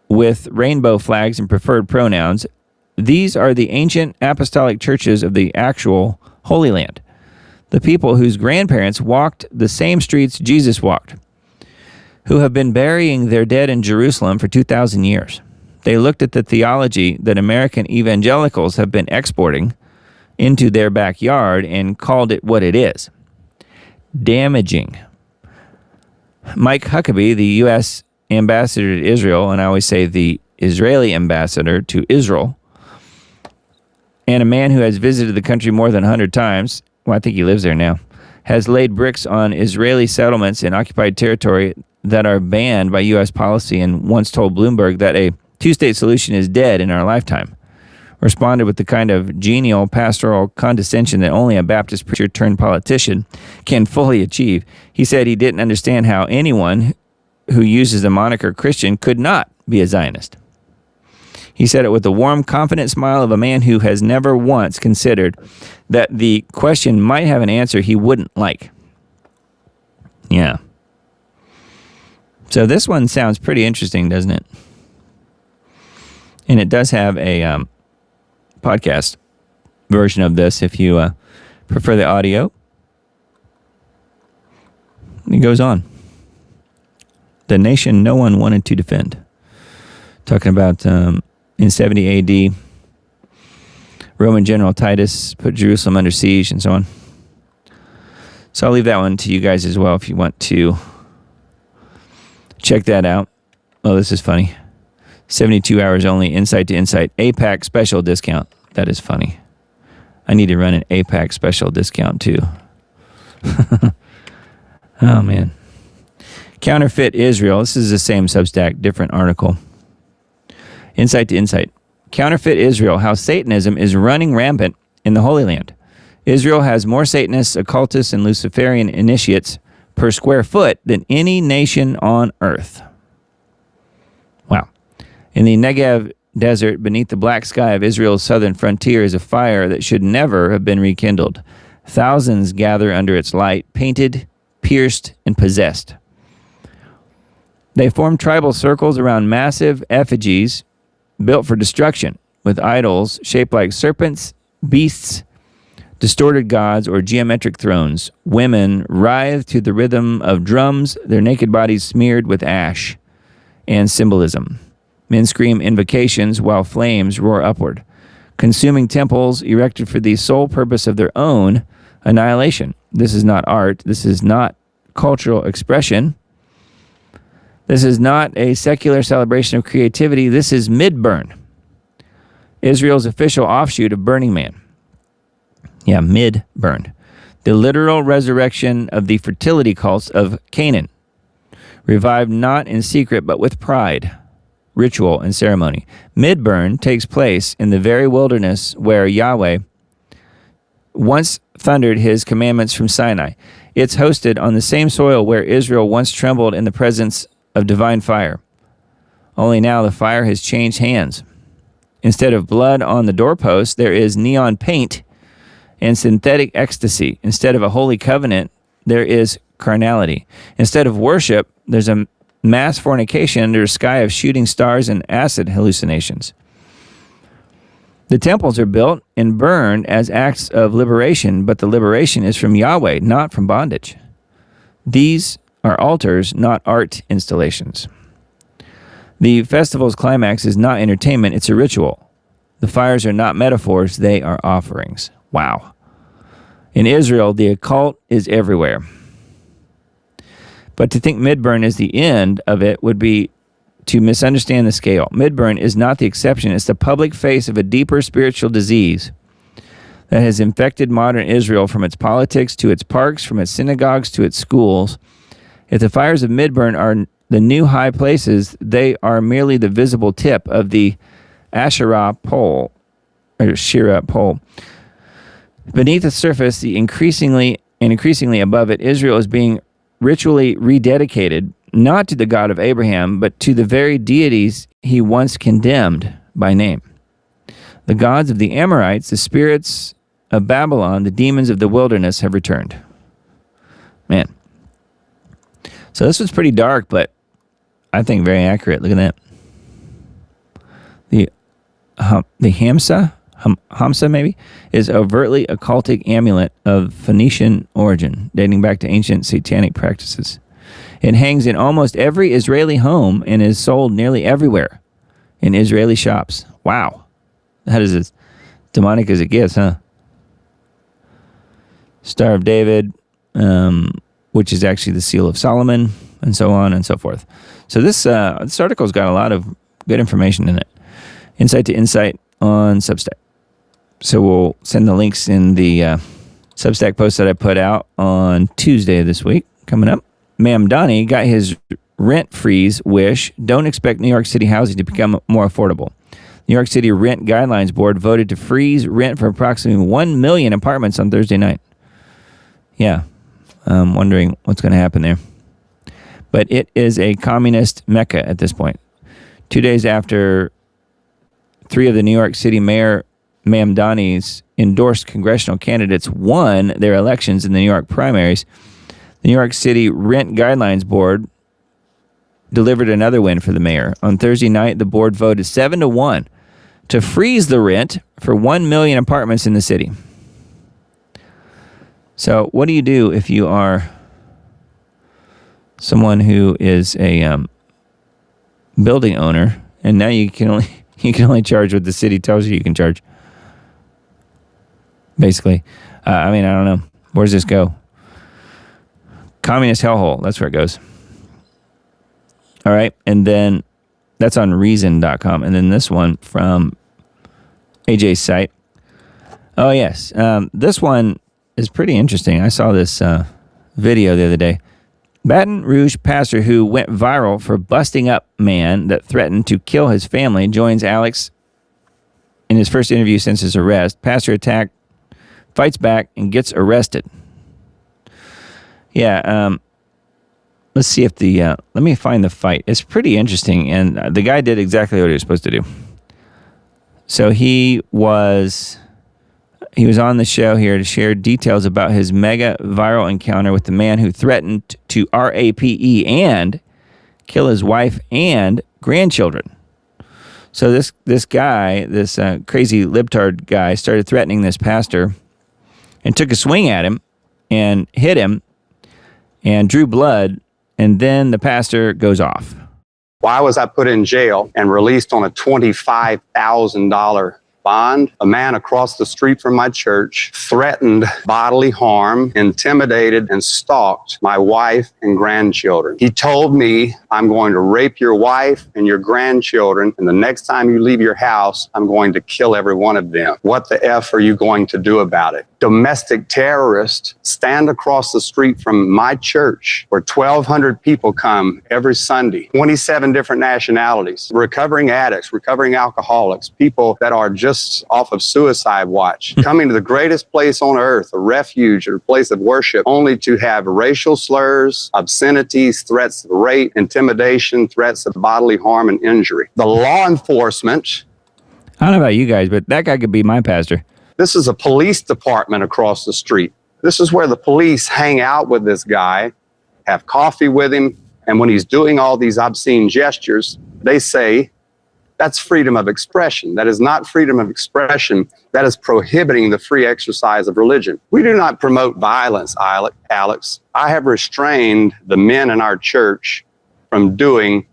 S1: with rainbow flags and preferred pronouns. These are the ancient apostolic churches of the actual Holy Land, the people whose grandparents walked the same streets Jesus walked, who have been burying their dead in Jerusalem for 2,000 years. They looked at the theology that American evangelicals have been exporting into their backyard and called it what it is: damaging. Mike Huckabee, the U.S. ambassador to Israel, and I always say the Israeli ambassador to Israel, and a man who has visited the country more than 100 times, well, I think he lives there now, has laid bricks on Israeli settlements in occupied territory that are banned by U.S. policy, and once told Bloomberg that a two-state solution is dead in our lifetime. Responded with the kind of genial pastoral condescension that only a Baptist preacher turned politician can fully achieve. He said he didn't understand how anyone who uses the moniker Christian could not be a Zionist. He said it with the warm, confident smile of a man who has never once considered that the question might have an answer he wouldn't like. Yeah. So this one sounds pretty interesting, doesn't it? And it does have a podcast version of this if you prefer the audio. It goes on. The nation no one wanted to defend. Talking about in 70 AD, Roman General Titus put Jerusalem under siege and so on. So I'll leave that one to you guys as well if you want to check that out. Oh, this is funny. 72 hours only, Insight to Insight. APAC special discount. That is funny. I need to run an APAC special discount too. Oh, man. Counterfeit Israel. This is the same Substack, different article. Insight to Insight. Counterfeit Israel, how Satanism is running rampant in the Holy Land. Israel has more Satanists, occultists, and Luciferian initiates per square foot than any nation on earth. Wow. In the Negev desert, beneath the black sky of Israel's southern frontier, is a fire that should never have been rekindled. Thousands gather under its light, painted, pierced, and possessed. They form tribal circles around massive effigies built for destruction, with idols shaped like serpents, beasts, distorted gods, or geometric thrones. Women writhe to the rhythm of drums, their naked bodies smeared with ash and symbolism. Men scream invocations while flames roar upward, consuming temples erected for the sole purpose of their own annihilation. This is not art. This is not cultural expression. This is not a secular celebration of creativity. This is mid-burn, Israel's official offshoot of Burning Man. Yeah, mid-burn. The literal resurrection of the fertility cults of Canaan, revived not in secret but with pride, ritual, and ceremony. Mid-burn takes place in the very wilderness where Yahweh once thundered his commandments from Sinai. It's hosted on the same soil where Israel once trembled in the presence of divine fire. Only now the fire has changed hands. Instead of blood on the doorpost, there is neon paint and synthetic ecstasy. Instead of a holy covenant, there is carnality. Instead of worship, there's a mass fornication under a sky of shooting stars and acid hallucinations. The temples are built and burned as acts of liberation, but the liberation is from Yahweh, not from bondage. These are altars, not art installations. The festival's climax is not entertainment, it's a ritual. The fires are not metaphors, they are offerings. Wow. In Israel, the occult is everywhere. But to think mid-burn is the end of it would be to misunderstand the scale. Mid-burn is not the exception, it's the public face of a deeper spiritual disease that has infected modern Israel, from its politics to its parks, from its synagogues to its schools. If the fires of Midburn are the new high places, they are merely the visible tip of the Asherah pole, or Shira pole. Beneath the surface, the increasingly above it, Israel is being ritually rededicated, not to the God of Abraham, but to the very deities he once condemned by name. The gods of the Amorites, the spirits of Babylon, the demons of the wilderness have returned. Man. So this was pretty dark, but I think very accurate. Look at that. The Hamsa maybe, is overtly occultic amulet of Phoenician origin, dating back to ancient satanic practices. It hangs in almost every Israeli home and is sold nearly everywhere in Israeli shops. Wow. That is as demonic as it gets, huh? Star of David, which is actually the Seal of Solomon, and so on and so forth. So this article's got a lot of good information in it. Insight to Insight on Substack. So we'll send the links in the Substack post that I put out on Tuesday of this week, coming up. Ma'am Donnie got his rent freeze wish. Don't expect New York City housing to become more affordable. New York City Rent Guidelines Board voted to freeze rent for approximately 1 million apartments on Thursday night. Yeah, I'm wondering what's going to happen there. But it is a communist mecca at this point. 2 days after 3 of the New York City Mayor Ma'am Donnie's endorsed congressional candidates won their elections in the New York primaries, the New York City Rent Guidelines Board delivered another win for the mayor. On Thursday night, the board voted 7-1 to freeze the rent for 1 million apartments in the city. So what do you do if you are someone who is a building owner, and now you can only charge what the city tells you can charge? Basically, I don't know. Where does this go? Communist hellhole. That's where it goes. All right. And then that's on reason.com. And then this one from AJ's site. Oh, yes. This one is pretty interesting. I saw this video the other day. Baton Rouge pastor who went viral for busting up man that threatened to kill his family joins Alex in his first interview since his arrest. Pastor attacked, fights back, and gets arrested. Yeah, let's see if let me find the fight. It's pretty interesting, and the guy did exactly what he was supposed to do. So he was on the show here to share details about his mega viral encounter with the man who threatened to rape and kill his wife and grandchildren. So this guy, this crazy libtard guy, started threatening this pastor and took a swing at him and hit him and drew blood, and then the pastor goes off.
S17: Why was I put in jail and released on a $25,000 bond? A man across the street from my church threatened bodily harm, intimidated, and stalked my wife and grandchildren. He told me, I'm going to rape your wife and your grandchildren, and the next time you leave your house, I'm going to kill every one of them. What the F are you going to do about it? Domestic terrorists stand across the street from my church where 1,200 people come every Sunday, 27 different nationalities, recovering addicts, recovering alcoholics, people that are just off of suicide watch, coming to the greatest place on earth, a refuge or a place of worship, only to have racial slurs, obscenities, threats of rape, intimidation, threats of bodily harm and injury. The law enforcement,
S1: I don't know about you guys, but that guy could be my pastor.
S17: This is a police department across the street. This is where the police hang out with this guy, have coffee with him, and when he's doing all these obscene gestures, they say, that's freedom of expression. That is not freedom of expression. That is prohibiting the free exercise of religion. We do not promote violence, Alex. I have restrained the men in our church from doing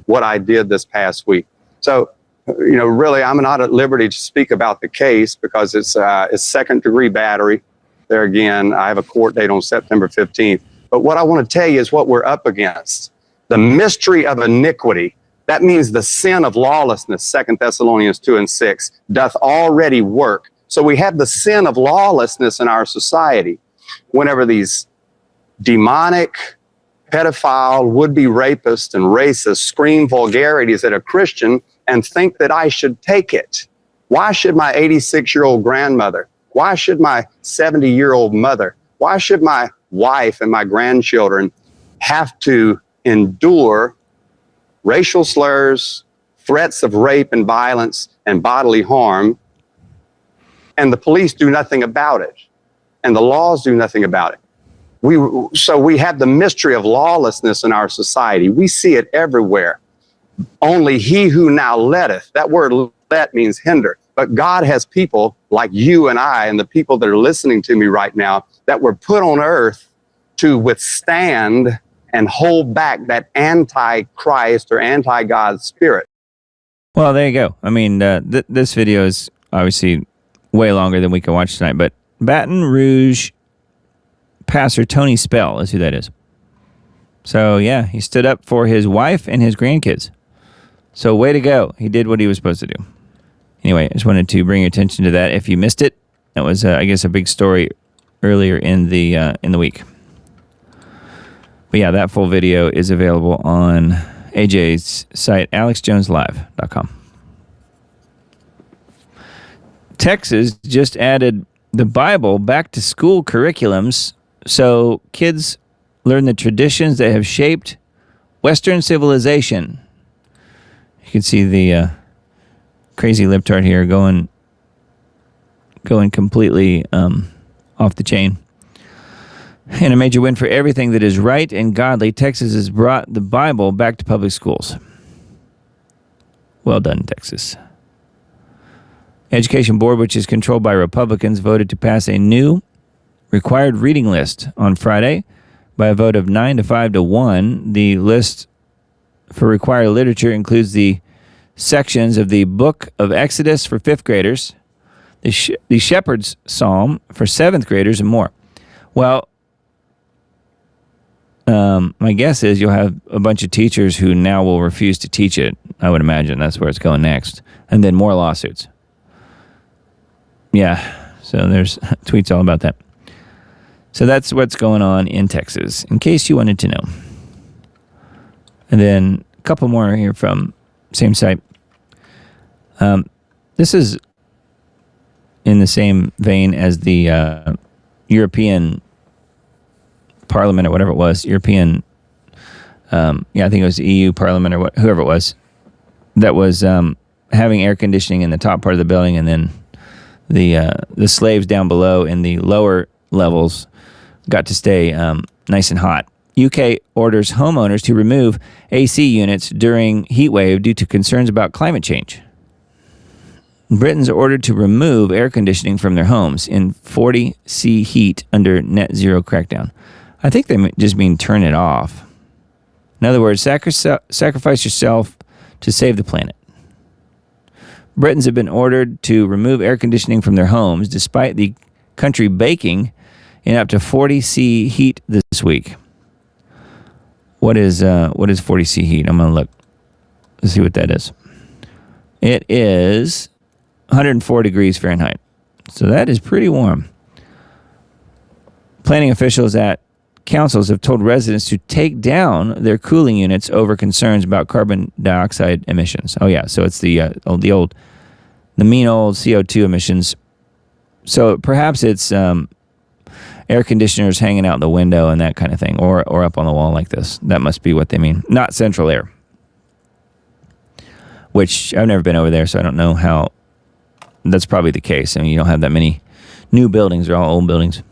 S17: what I did this past week. So, really, I'm not at liberty to speak about the case because it's second-degree battery. There again, I have a court date on September 15th. But what I want to tell you is what we're up against. The mystery of iniquity, that means the sin of lawlessness, 2 Thessalonians 2:6, doth already work. So we have the sin of lawlessness in our society. Whenever these demonic, pedophile, would-be rapists and racists scream vulgarities at a Christian and think that I should take it. Why should my 86-year-old grandmother? Why should my 70-year-old mother? Why should my wife and my grandchildren have to endure racial slurs, threats of rape and violence and bodily harm, and the police do nothing about it, and the laws do nothing about it? So we have the mystery of lawlessness in our society. We see it everywhere. Only he who now letteth, that word let means hinder. But God has people like you and I and the people that are listening to me right now that were put on earth to withstand and hold back that anti-Christ or anti-God spirit.
S1: Well, there you go. I mean, this video is obviously way longer than we can watch tonight, but Baton Rouge pastor Tony Spell is who that is. So, yeah, he stood up for his wife and his grandkids. So, way to go. He did what he was supposed to do. Anyway, I just wanted to bring your attention to that. If you missed it, that was, I guess, a big story earlier in the week. But yeah, that full video is available on AJ's site, alexjoneslive.com. Texas just added the Bible back to school curriculums so kids learn the traditions that have shaped Western civilization. You can see the crazy libtard here going completely off the chain. In a major win for everything that is right and godly, Texas has brought the Bible back to public schools. Well done, Texas. Education Board, which is controlled by Republicans, voted to pass a new required reading list on Friday by a vote of 9 to 5 to 1. The list for required literature includes the sections of the Book of Exodus for 5th graders, the Shepherd's Psalm for 7th graders, and more. Well, my guess is you'll have a bunch of teachers who now will refuse to teach it. I would imagine that's where it's going next. And then more lawsuits. Yeah, so there's tweets all about that. So that's what's going on in Texas, in case you wanted to know. And then a couple more here from same site. This is in the same vein as the European Parliament or whatever it was, European, I think it was the EU Parliament or whoever it was, that was having air conditioning in the top part of the building, and then the slaves down below in the lower levels got to stay nice and hot. UK orders homeowners to remove AC units during heat wave due to concerns about climate change. Britons are ordered to remove air conditioning from their homes in 40 C heat under net zero crackdown. I think they just mean turn it off. In other words, sacrifice yourself to save the planet. Britons have been ordered to remove air conditioning from their homes despite the country baking in up to 40 C heat this week. What is 40 C heat? I'm going to look. Let's see what that is. It is 104 degrees Fahrenheit. So that is pretty warm. Planning officials at councils have told residents to take down their cooling units over concerns about carbon dioxide emissions. Oh yeah, so it's the mean old CO2 emissions. So perhaps it's air conditioners hanging out the window and that kind of thing, or up on the wall like this. That must be what they mean. Not central air, which I've never been over there, so I don't know how. That's probably the case. I mean, you don't have that many new buildings. They're all old buildings.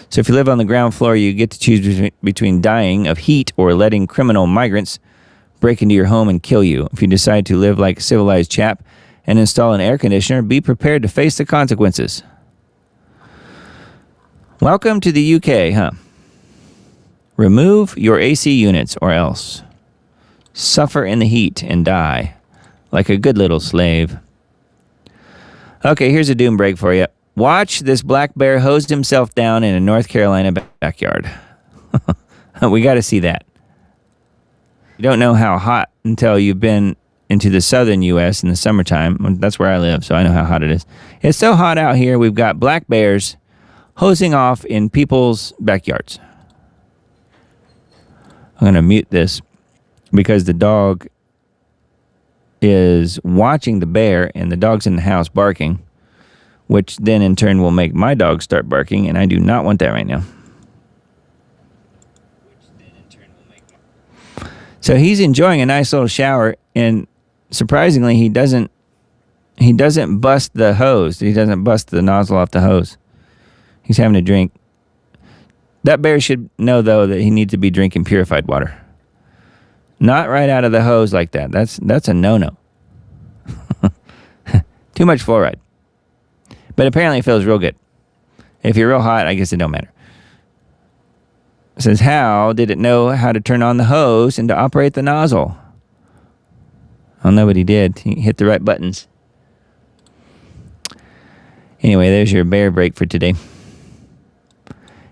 S1: So if you live on the ground floor, you get to choose between dying of heat or letting criminal migrants break into your home and kill you. If you decide to live like a civilized chap and install an air conditioner, be prepared to face the consequences. Welcome to the UK, huh? Remove your AC units or else suffer in the heat and die like a good little slave. Okay, here's a doom break for you. Watch this black bear hose himself down in a North Carolina backyard. We got to see that. You don't know how hot until you've been into the southern U.S. in the summertime. That's where I live, so I know how hot it is. It's so hot out here, we've got black bears hosing off in people's backyards. I'm going to mute this because the dog is watching the bear and the dog's in the house barking, which then in turn will make my dog start barking, and I do not want that right now. So he's enjoying a nice little shower, and surprisingly, he doesn't bust the hose. He doesn't bust the nozzle off the hose. He's having a drink. That bear should know, though, that he needs to be drinking purified water. Not right out of the hose like that. That's a no-no. Too much fluoride. But apparently it feels real good. If you're real hot, I guess it don't matter. It says, how did it know how to turn on the hose and to operate the nozzle? I don't know what he did. He hit the right buttons. Anyway, there's your bear break for today.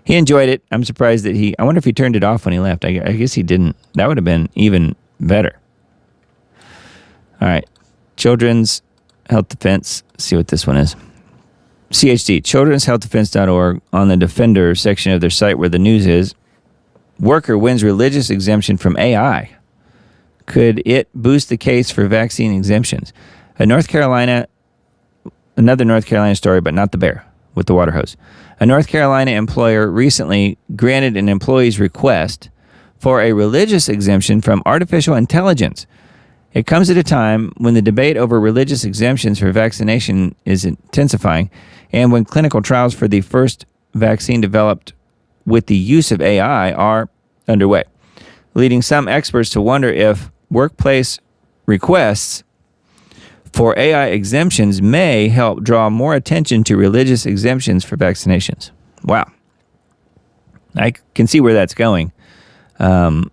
S1: He enjoyed it. I'm surprised that I wonder if he turned it off when he left. I guess he didn't. That would have been even better. All right. Children's Health Defense. Let's see what this one is. CHD, children'shealthdefense.org, on the Defender section of their site where the news is, worker wins religious exemption from AI. Could it boost the case for vaccine exemptions? Another North Carolina story, but not the bear with the water hose. A North Carolina employer recently granted an employee's request for a religious exemption from artificial intelligence. It comes at a time when the debate over religious exemptions for vaccination is intensifying, and when clinical trials for the first vaccine developed with the use of AI are underway, leading some experts to wonder if workplace requests for AI exemptions may help draw more attention to religious exemptions for vaccinations. Wow. I can see where that's going. Not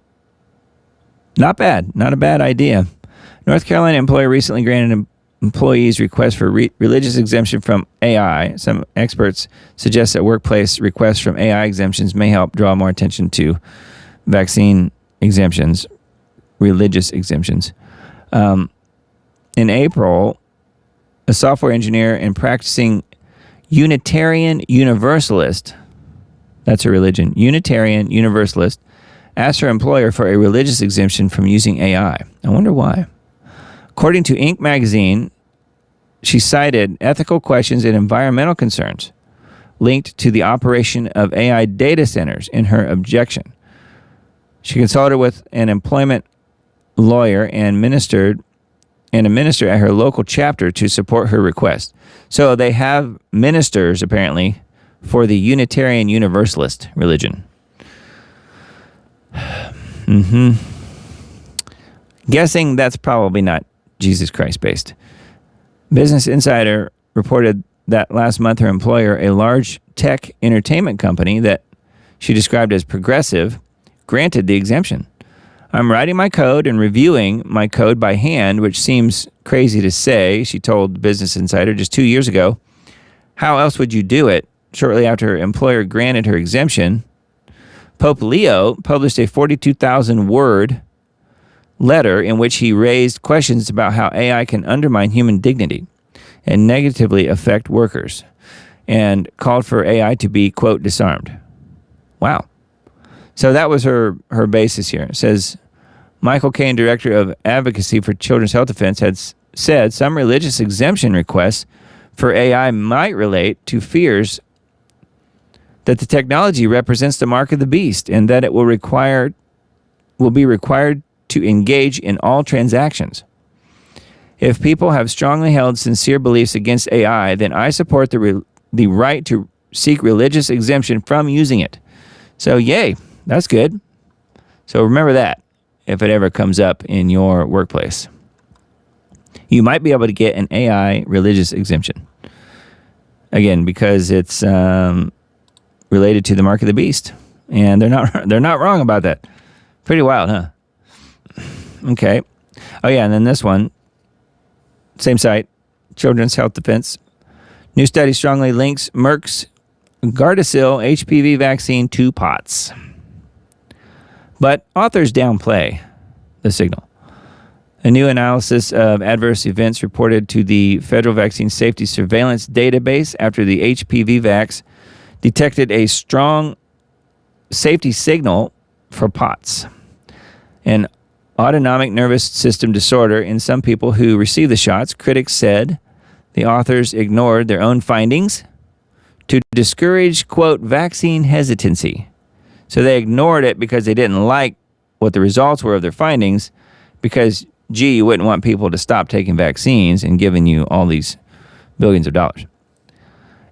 S1: bad. Not a bad idea. North Carolina employer recently granted employees request for religious exemption from AI. Some experts suggest that workplace requests from AI exemptions may help draw more attention to vaccine exemptions, religious exemptions. In April, a software engineer and practicing Unitarian Universalist, that's a religion, Unitarian Universalist, asked her employer for a religious exemption from using AI. I wonder why. According to Inc. magazine, she cited ethical questions and environmental concerns linked to the operation of AI data centers in her objection. She consulted with an employment lawyer and a minister at her local chapter to support her request. So they have ministers, apparently, for the Unitarian Universalist religion. Guessing that's probably not Jesus Christ based. Business Insider reported that last month her employer, a large tech entertainment company that she described as progressive, granted the exemption. I'm writing my code and reviewing my code by hand, which seems crazy to say, she told Business Insider just 2 years ago. How else would you do it? Shortly after her employer granted her exemption, Pope Leo published a 42,000-word letter in which he raised questions about how AI can undermine human dignity and negatively affect workers, and called for AI to be, quote, disarmed. Wow. So that was her basis here. It says, Michael Caine, director of advocacy for Children's Health Defense, had said some religious exemption requests for AI might relate to fears that the technology represents the mark of the beast and that it will be required to engage in all transactions. If people have strongly held sincere beliefs against AI, then I support the right to seek religious exemption from using it. So yay, that's good. So remember that if it ever comes up in your workplace. You might be able to get an AI religious exemption. Again, because it's related to the mark of the beast. And they're not wrong about that. Pretty wild, huh? Okay. Oh yeah, and then this one, same site, Children's Health Defense. New study strongly links Merck's Gardasil HPV vaccine to POTS. But authors downplay the signal. A new analysis of adverse events reported to the Federal Vaccine Safety Surveillance Database after the HPV vax detected a strong safety signal for POTS, an autonomic nervous system disorder in some people who received the shots. Critics said the authors ignored their own findings to discourage, quote, vaccine hesitancy. So they ignored it because they didn't like what the results were of their findings, because, gee, you wouldn't want people to stop taking vaccines and giving you all these billions of dollars.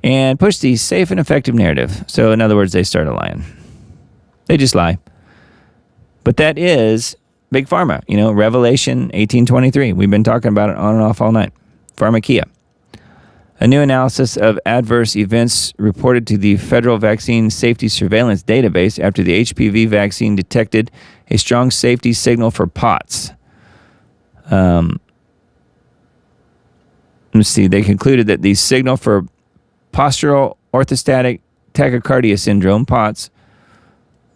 S1: And push the safe and effective narrative. So in other words, they started lying. They just lie. But that is Big Pharma, Revelation 18:23. We've been talking about it on and off all night. Pharmakia. A new analysis of adverse events reported to the Federal Vaccine Safety Surveillance Database after the HPV vaccine detected a strong safety signal for POTS. Let's see. They concluded that the signal for postural orthostatic tachycardia syndrome, POTS,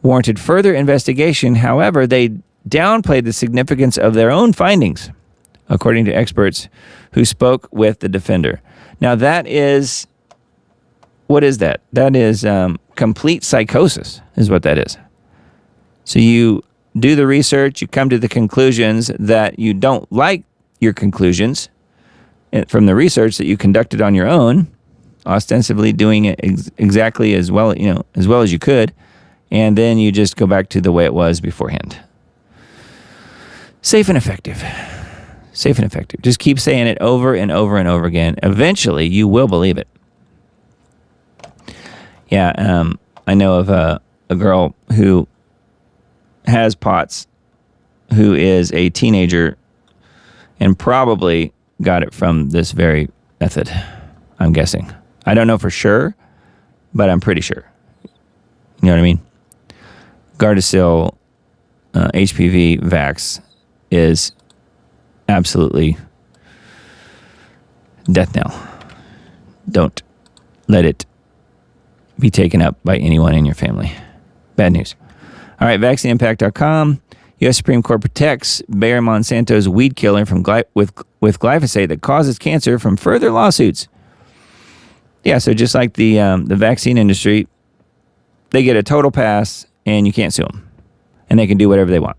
S1: warranted further investigation. However, they downplayed the significance of their own findings, according to experts who spoke with the defender. Now, what is that? That is complete psychosis, is what that is. So you do the research, you come to the conclusions that you don't like your conclusions from the research that you conducted on your own, ostensibly doing it exactly as well as you could, and then you just go back to the way it was beforehand. Safe and effective. Safe and effective. Just keep saying it over and over and over again. Eventually, you will believe it. Yeah, I know of a girl who has POTS, who is a teenager, and probably got it from this very method, I'm guessing. I don't know for sure, but I'm pretty sure. You know what I mean? Gardasil HPV vax is absolutely death knell. Don't let it be taken up by anyone in your family. Bad news. All right, vaccineimpact.com. U.S. Supreme Court protects Bayer Monsanto's weed killer from with glyphosate that causes cancer from further lawsuits. Yeah, so just like the vaccine industry, they get a total pass and you can't sue them. And they can do whatever they want.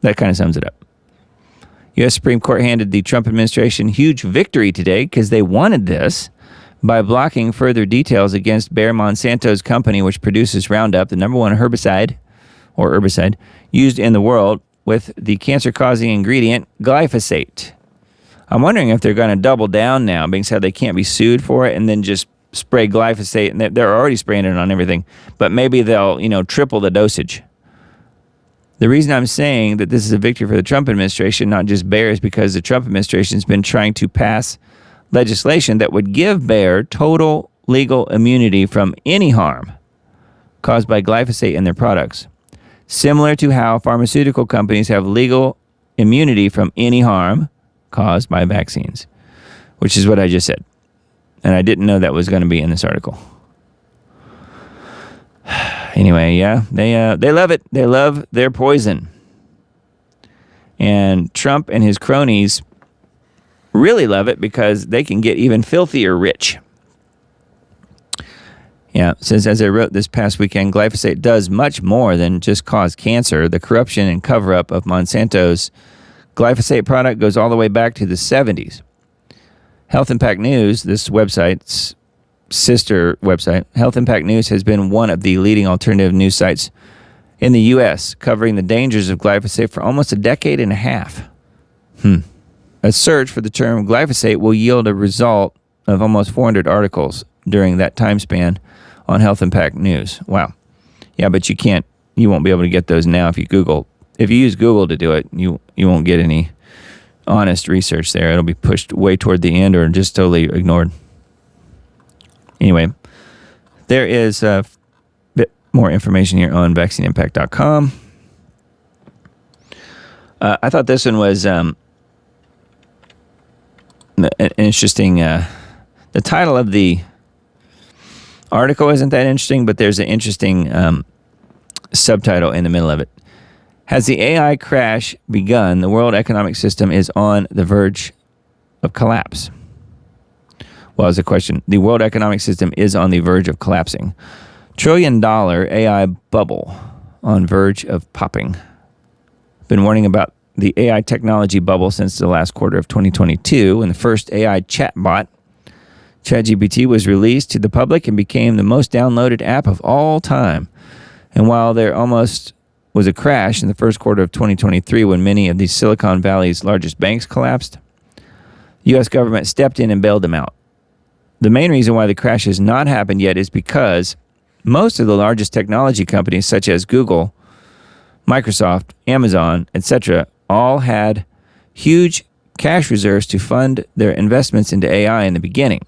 S1: That kind of sums it up. U.S. Supreme Court handed the Trump administration huge victory today because they wanted this by blocking further details against Bayer Monsanto's company, which produces Roundup, the number one herbicide used in the world, with the cancer-causing ingredient glyphosate. I'm wondering if they're going to double down now, being said they can't be sued for it, and then just spray glyphosate, and they're already spraying it on everything, but maybe they'll, triple the dosage. The reason I'm saying that this is a victory for the Trump administration, not just Bayer, is because the Trump administration has been trying to pass legislation that would give Bayer total legal immunity from any harm caused by glyphosate in their products, similar to how pharmaceutical companies have legal immunity from any harm caused by vaccines, which is what I just said. And I didn't know that was going to be in this article. Anyway, yeah, they love it. They love their poison. And Trump and his cronies really love it because they can get even filthier rich. Yeah, it says, as I wrote this past weekend, glyphosate does much more than just cause cancer. The corruption and cover-up of Monsanto's glyphosate product goes all the way back to the 70s. Health Impact News, this website's sister website, Health Impact News has been one of the leading alternative news sites in the U.S., covering the dangers of glyphosate for almost a decade and a half. A search for the term glyphosate will yield a result of almost 400 articles during that time span on Health Impact News. Wow. Yeah, but you won't be able to get those now if you Google. If you use Google to do it, you won't get any honest research there. It'll be pushed way toward the end or just totally ignored. Anyway, there is a bit more information here on vaccineimpact.com. I thought this one was an interesting. The title of the article isn't that interesting, but there's an interesting subtitle in the middle of it. Has the AI crash begun? The world economic system is on the verge of collapse. Well, as a question, the world economic system is on the verge of collapsing. $1 trillion AI bubble on verge of popping. Been warning about the AI technology bubble since the last quarter of 2022, when the first AI chatbot, ChatGPT, was released to the public and became the most downloaded app of all time. And while there almost was a crash in the first quarter of 2023 when many of the Silicon Valley's largest banks collapsed, the U.S. government stepped in and bailed them out. The main reason why the crash has not happened yet is because most of the largest technology companies, such as Google, Microsoft, Amazon, etc., all had huge cash reserves to fund their investments into AI in the beginning.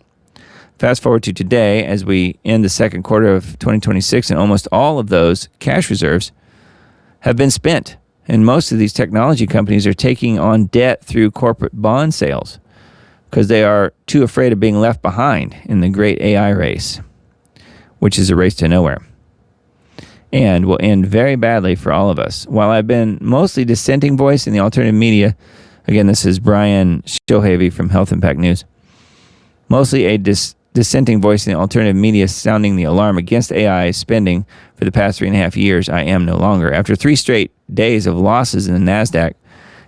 S1: Fast forward to today, as we end the second quarter of 2026, and almost all of those cash reserves have been spent. And most of these technology companies are taking on debt through corporate bond sales because they are too afraid of being left behind in the great AI race, which is a race to nowhere, and will end very badly for all of us. While I've been mostly dissenting voice in the alternative media, again, this is Brian Shilhavy from Health Impact News, mostly a dissenting voice in the alternative media sounding the alarm against AI spending for the past 3.5 years, I am no longer. After 3 straight days of losses in the NASDAQ,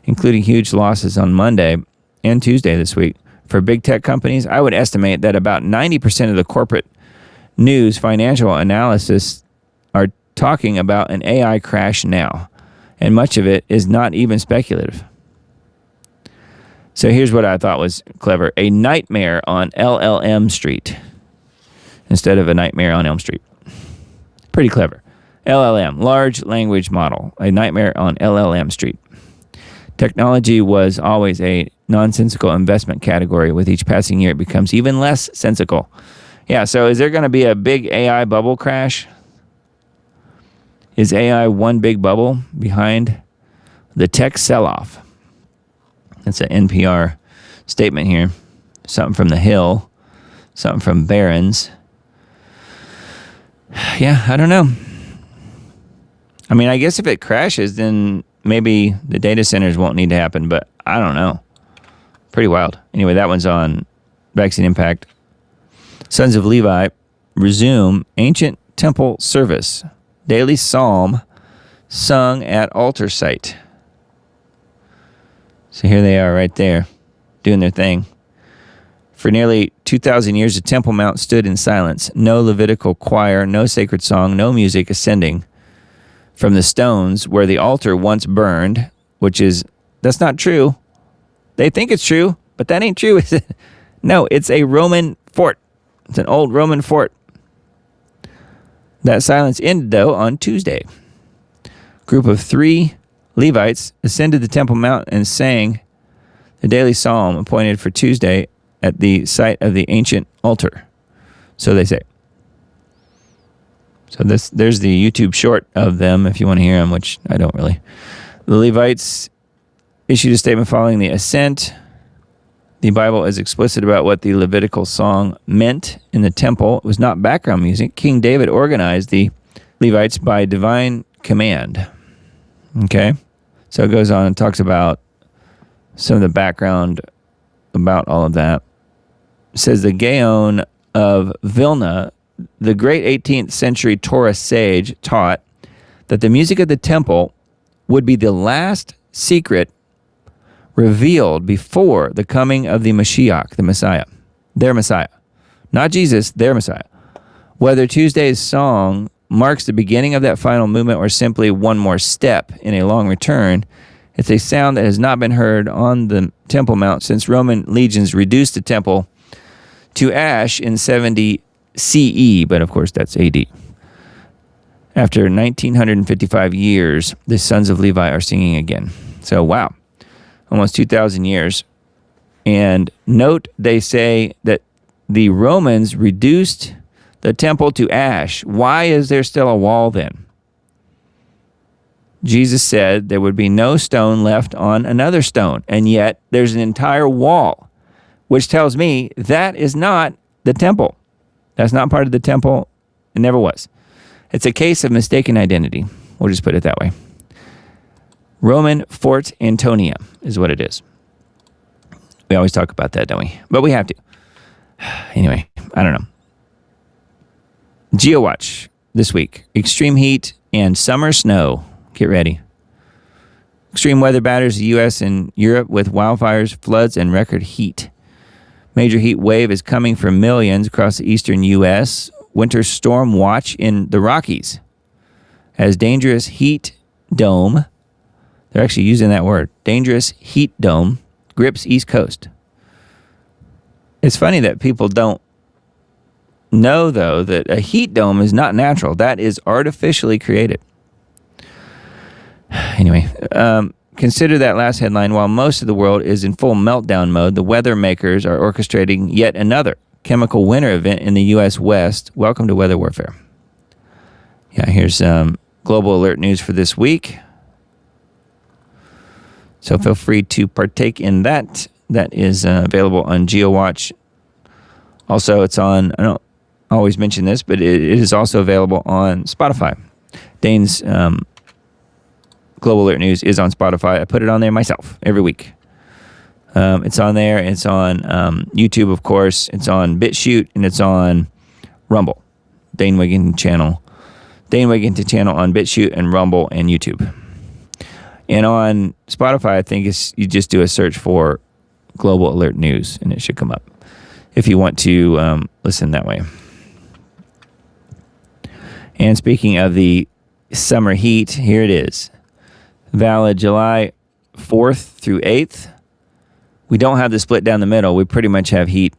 S1: including huge losses on Monday and Tuesday this week, for big tech companies, I would estimate that about 90% of the corporate news financial analysis are talking about an AI crash now, and much of it is not even speculative. So here's what I thought was clever. A nightmare on LLM Street instead of a nightmare on Elm Street. Pretty clever. LLM, large language model. A nightmare on LLM Street. Technology was always a nonsensical investment category. With each passing year, it becomes even less sensical. Yeah, so is there going to be a big AI bubble crash? Is AI one big bubble behind the tech sell-off? That's an NPR statement here. Something from The Hill, something from Barron's. Yeah, I don't know. I mean, I guess if it crashes, then maybe the data centers won't need to happen, but I don't know. Pretty wild. Anyway, that one's on Vaccine Impact. Sons of Levi resume ancient temple service. Daily psalm sung at altar site. So here they are right there, doing their thing. For nearly 2,000 years, the Temple Mount stood in silence. No Levitical choir, no sacred song, no music ascending from the stones where the altar once burned, that's not true. They think it's true, but that ain't true, is it? No, it's a Roman fort. It's an old Roman fort. That silence ended, though, on Tuesday. A group of 3 Levites ascended the Temple Mount and sang the daily psalm appointed for Tuesday at the site of the ancient altar. So they say. So there's the YouTube short of them if you want to hear them, which I don't really. The Levites issued a statement following the ascent. The Bible is explicit about what the Levitical song meant in the temple. It was not background music. King David organized the Levites by divine command. Okay? So it goes on and talks about some of the background about all of that. It says the Gaon of Vilna, the great 18th century Torah sage, taught that the music of the temple would be the last secret revealed before the coming of the Mashiach, the Messiah, their Messiah. Not Jesus, their Messiah. Whether Tuesday's song marks the beginning of that final movement or simply one more step in a long return, it's a sound that has not been heard on the Temple Mount since Roman legions reduced the temple to ash in 70 CE, but of course that's AD. After 1955 years, the sons of Levi are singing again. So, wow. Almost 2,000 years. And note they say that the Romans reduced the temple to ash. Why is there still a wall then? Jesus said there would be no stone left on another stone, and yet there's an entire wall, which tells me that is not the temple. That's not part of the temple. It never was. It's a case of mistaken identity. We'll just put it that way. Roman Fort Antonia is what it is. We always talk about that, don't we? But we have to. Anyway, I don't know. GeoWatch this week. Extreme heat and summer snow. Get ready. Extreme weather batters the U.S. and Europe with wildfires, floods, and record heat. Major heat wave is coming for millions across the eastern U.S. Winter storm watch in the Rockies. As dangerous heat dome, they're actually using that word, dangerous heat dome, grips East Coast. It's funny that people don't know, though, that a heat dome is not natural. That is artificially created. Anyway, consider that last headline. While most of the world is in full meltdown mode, the weather makers are orchestrating yet another chemical winter event in the U.S. West. Welcome to Weather Warfare. Yeah, here's global alert news for this week. So feel free to partake in that. That is available on GeoWatch. Also, it's on, I don't always mention this, but it is also available on Spotify. Dane's Global Alert News is on Spotify. I put it on there myself every week. It's on there. It's on YouTube, of course. It's on BitChute, and it's on Rumble. Dane Wigington channel. Dane Wigington channel on BitChute and Rumble and YouTube. And on Spotify, I think you just do a search for Global Alert News, and it should come up if you want to listen that way. And speaking of the summer heat, here it is. Valid July 4th through 8th. We don't have the split down the middle. We pretty much have heat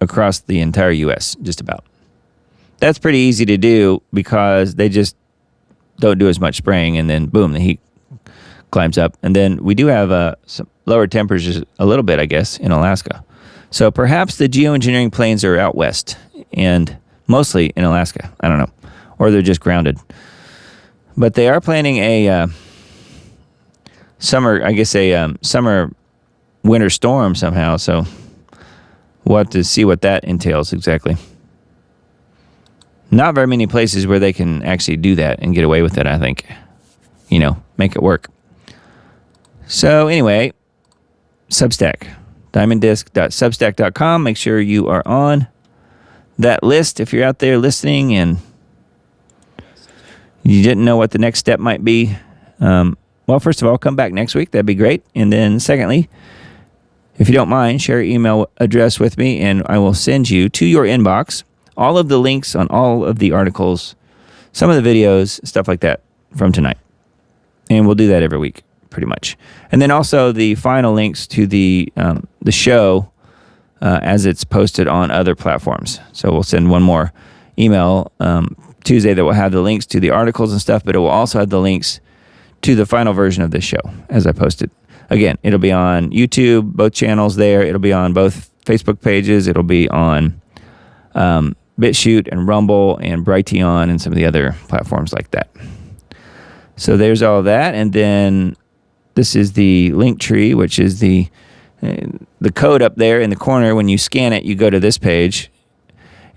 S1: across the entire U.S., just about. That's pretty easy to do because they just don't do as much spraying, and then boom, the heat climbs up. And then we do have some lower temperatures a little bit, I guess, in Alaska. So perhaps the geoengineering planes are out west and mostly in Alaska. I don't know. Or they're just grounded. But they are planning a summer winter storm somehow. So we'll have to see what that entails exactly. Not very many places where they can actually do that and get away with it, I think. make it work. So anyway, Substack, diamonddisc.substack.com. Make sure you are on that list if you're out there listening and you didn't know what the next step might be. Well, first of all, come back next week. That'd be great. And then secondly, if you don't mind, share your email address with me and I will send you to your inbox all of the links on all of the articles, some of the videos, stuff like that from tonight. And we'll do that every week, pretty much. And then also the final links to the show as it's posted on other platforms. So we'll send one more email Tuesday that will have the links to the articles and stuff, but it will also have the links to the final version of this show as I post it. Again, it'll be on YouTube, both channels there. It'll be on both Facebook pages. It'll be on BitChute and Rumble and Brighteon and some of the other platforms like that. So there's all that. And then this is the link tree, which is the code up there in the corner. When you scan it, you go to this page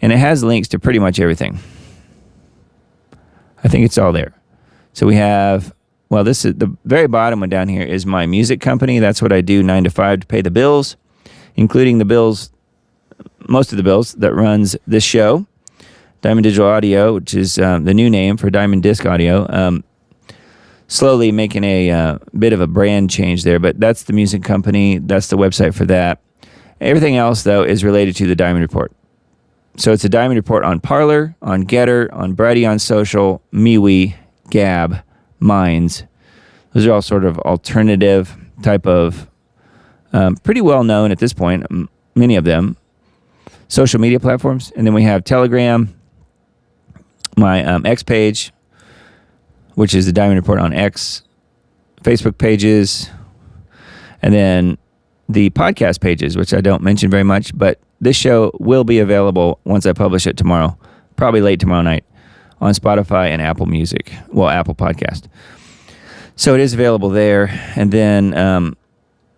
S1: and it has links to pretty much everything. I think it's all there. So we have, well, this is the very bottom one down here is my music company. That's what I do 9 to 5 to pay the bills, including the bills, most of the bills that runs this show, Diamond Digital Audio, which is the new name for Diamond Disc Audio. Slowly making a bit of a brand change there, but that's the music company. That's the website for that. Everything else, though, is related to the Diamond Report. So it's a Diamond Report on Parler, on Getter, on Brighteon Social, MeWe, Gab, Minds. Those are all sort of alternative type of, pretty well known at this point, many of them, social media platforms. And then we have Telegram, my X page, which is the Diamond Report on X, Facebook pages, and then the podcast pages, which I don't mention very much, but this show will be available once I publish it tomorrow, probably late tomorrow night, on Spotify and Apple Music, well, Apple Podcast. So it is available there, and then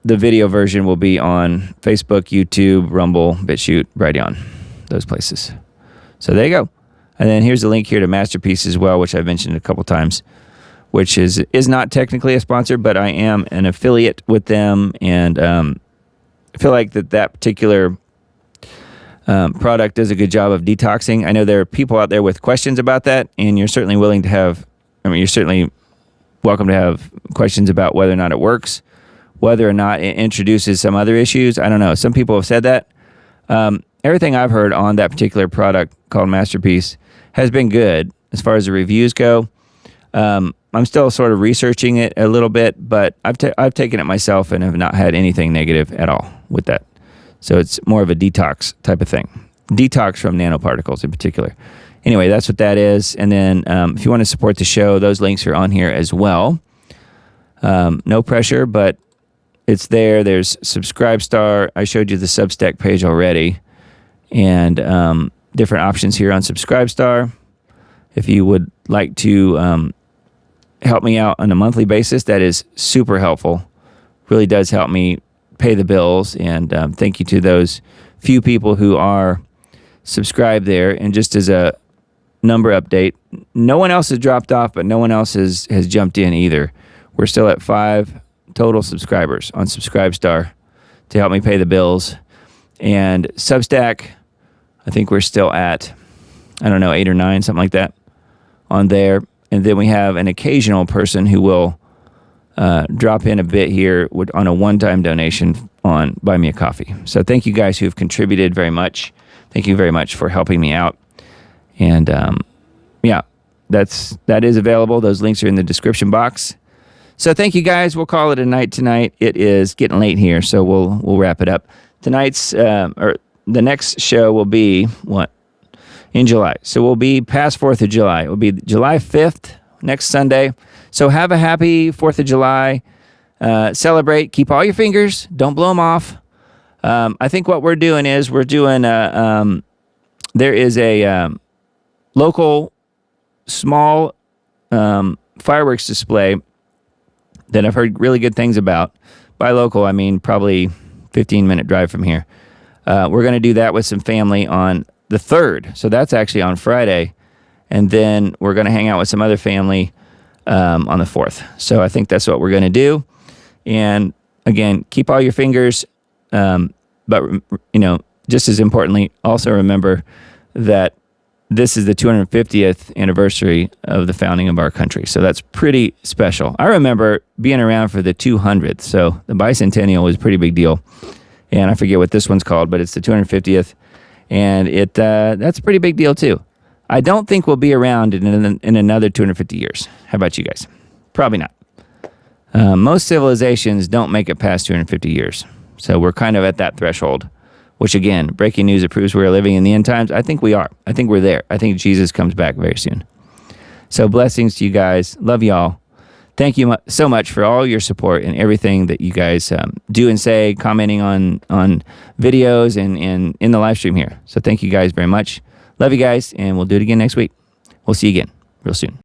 S1: the video version will be on Facebook, YouTube, Rumble, BitChute, Brighteon, those places. So there you go. And then here's a link here to MasterPeace as well, which I've mentioned a couple times, which is not technically a sponsor, but I am an affiliate with them, and I feel like that particular product does a good job of detoxing. I know there are people out there with questions about that, and you're certainly you're certainly welcome to have questions about whether or not it works, whether or not it introduces some other issues. I don't know. Some people have said that. Everything I've heard on that particular product called MasterPeace has been good as far as the reviews go. I'm still sort of researching it a little bit, but I've taken it myself and have not had anything negative at all with that. So it's more of a detox type of thing. Detox from nanoparticles in particular. Anyway, that's what that is. And then if you want to support the show, those links are on here as well. No pressure, but it's there. There's Subscribestar. I showed you the Substack page already. And different options here on Subscribestar. If you would like to help me out on a monthly basis, that is super helpful. Really does help me pay the bills. And thank you to those few people who are subscribed there. And just as a number update, no one else has dropped off, but no one else has jumped in either. We're still at 5 total subscribers on Subscribestar to help me pay the bills. And Substack, I think we're still at, 8 or 9, something like that on there. And then we have an occasional person who will drop in a bit here on a one-time donation on Buy Me a Coffee. So thank you guys who have contributed very much. Thank you very much for helping me out. And that is available. Those links are in the description box. So thank you guys. We'll call it a night tonight. It is getting late here, so we'll wrap it up. Tonight's or the next show will be in July. So we'll be past 4th of July. It will be July 5th, next Sunday. So have a happy 4th of July. Celebrate. Keep all your fingers. Don't blow them off. I think what we're doing is there is a local small fireworks display that I've heard really good things about. By local, I mean probably 15-minute drive from here. We're going to do that with some family on the 3rd. So that's actually on Friday. And then we're going to hang out with some other family on the 4th. So I think that's what we're going to do. And again, keep all your fingers. But, just as importantly, also remember that this is the 250th anniversary of the founding of our country. So that's pretty special. I remember being around for the 200th. So the bicentennial was a pretty big deal. And I forget what this one's called, but it's the 250th. And that's a pretty big deal too. I don't think we'll be around in another 250 years. How about you guys? Probably not. Most civilizations don't make it past 250 years. So we're kind of at that threshold, which again, breaking news that proves we're living in the end times. I think we are. I think we're there. I think Jesus comes back very soon. So blessings to you guys. Love y'all. Thank you so much for all your support and everything that you guys do and say, commenting on videos and in the live stream here. So thank you guys very much. Love you guys, and we'll do it again next week. We'll see you again real soon.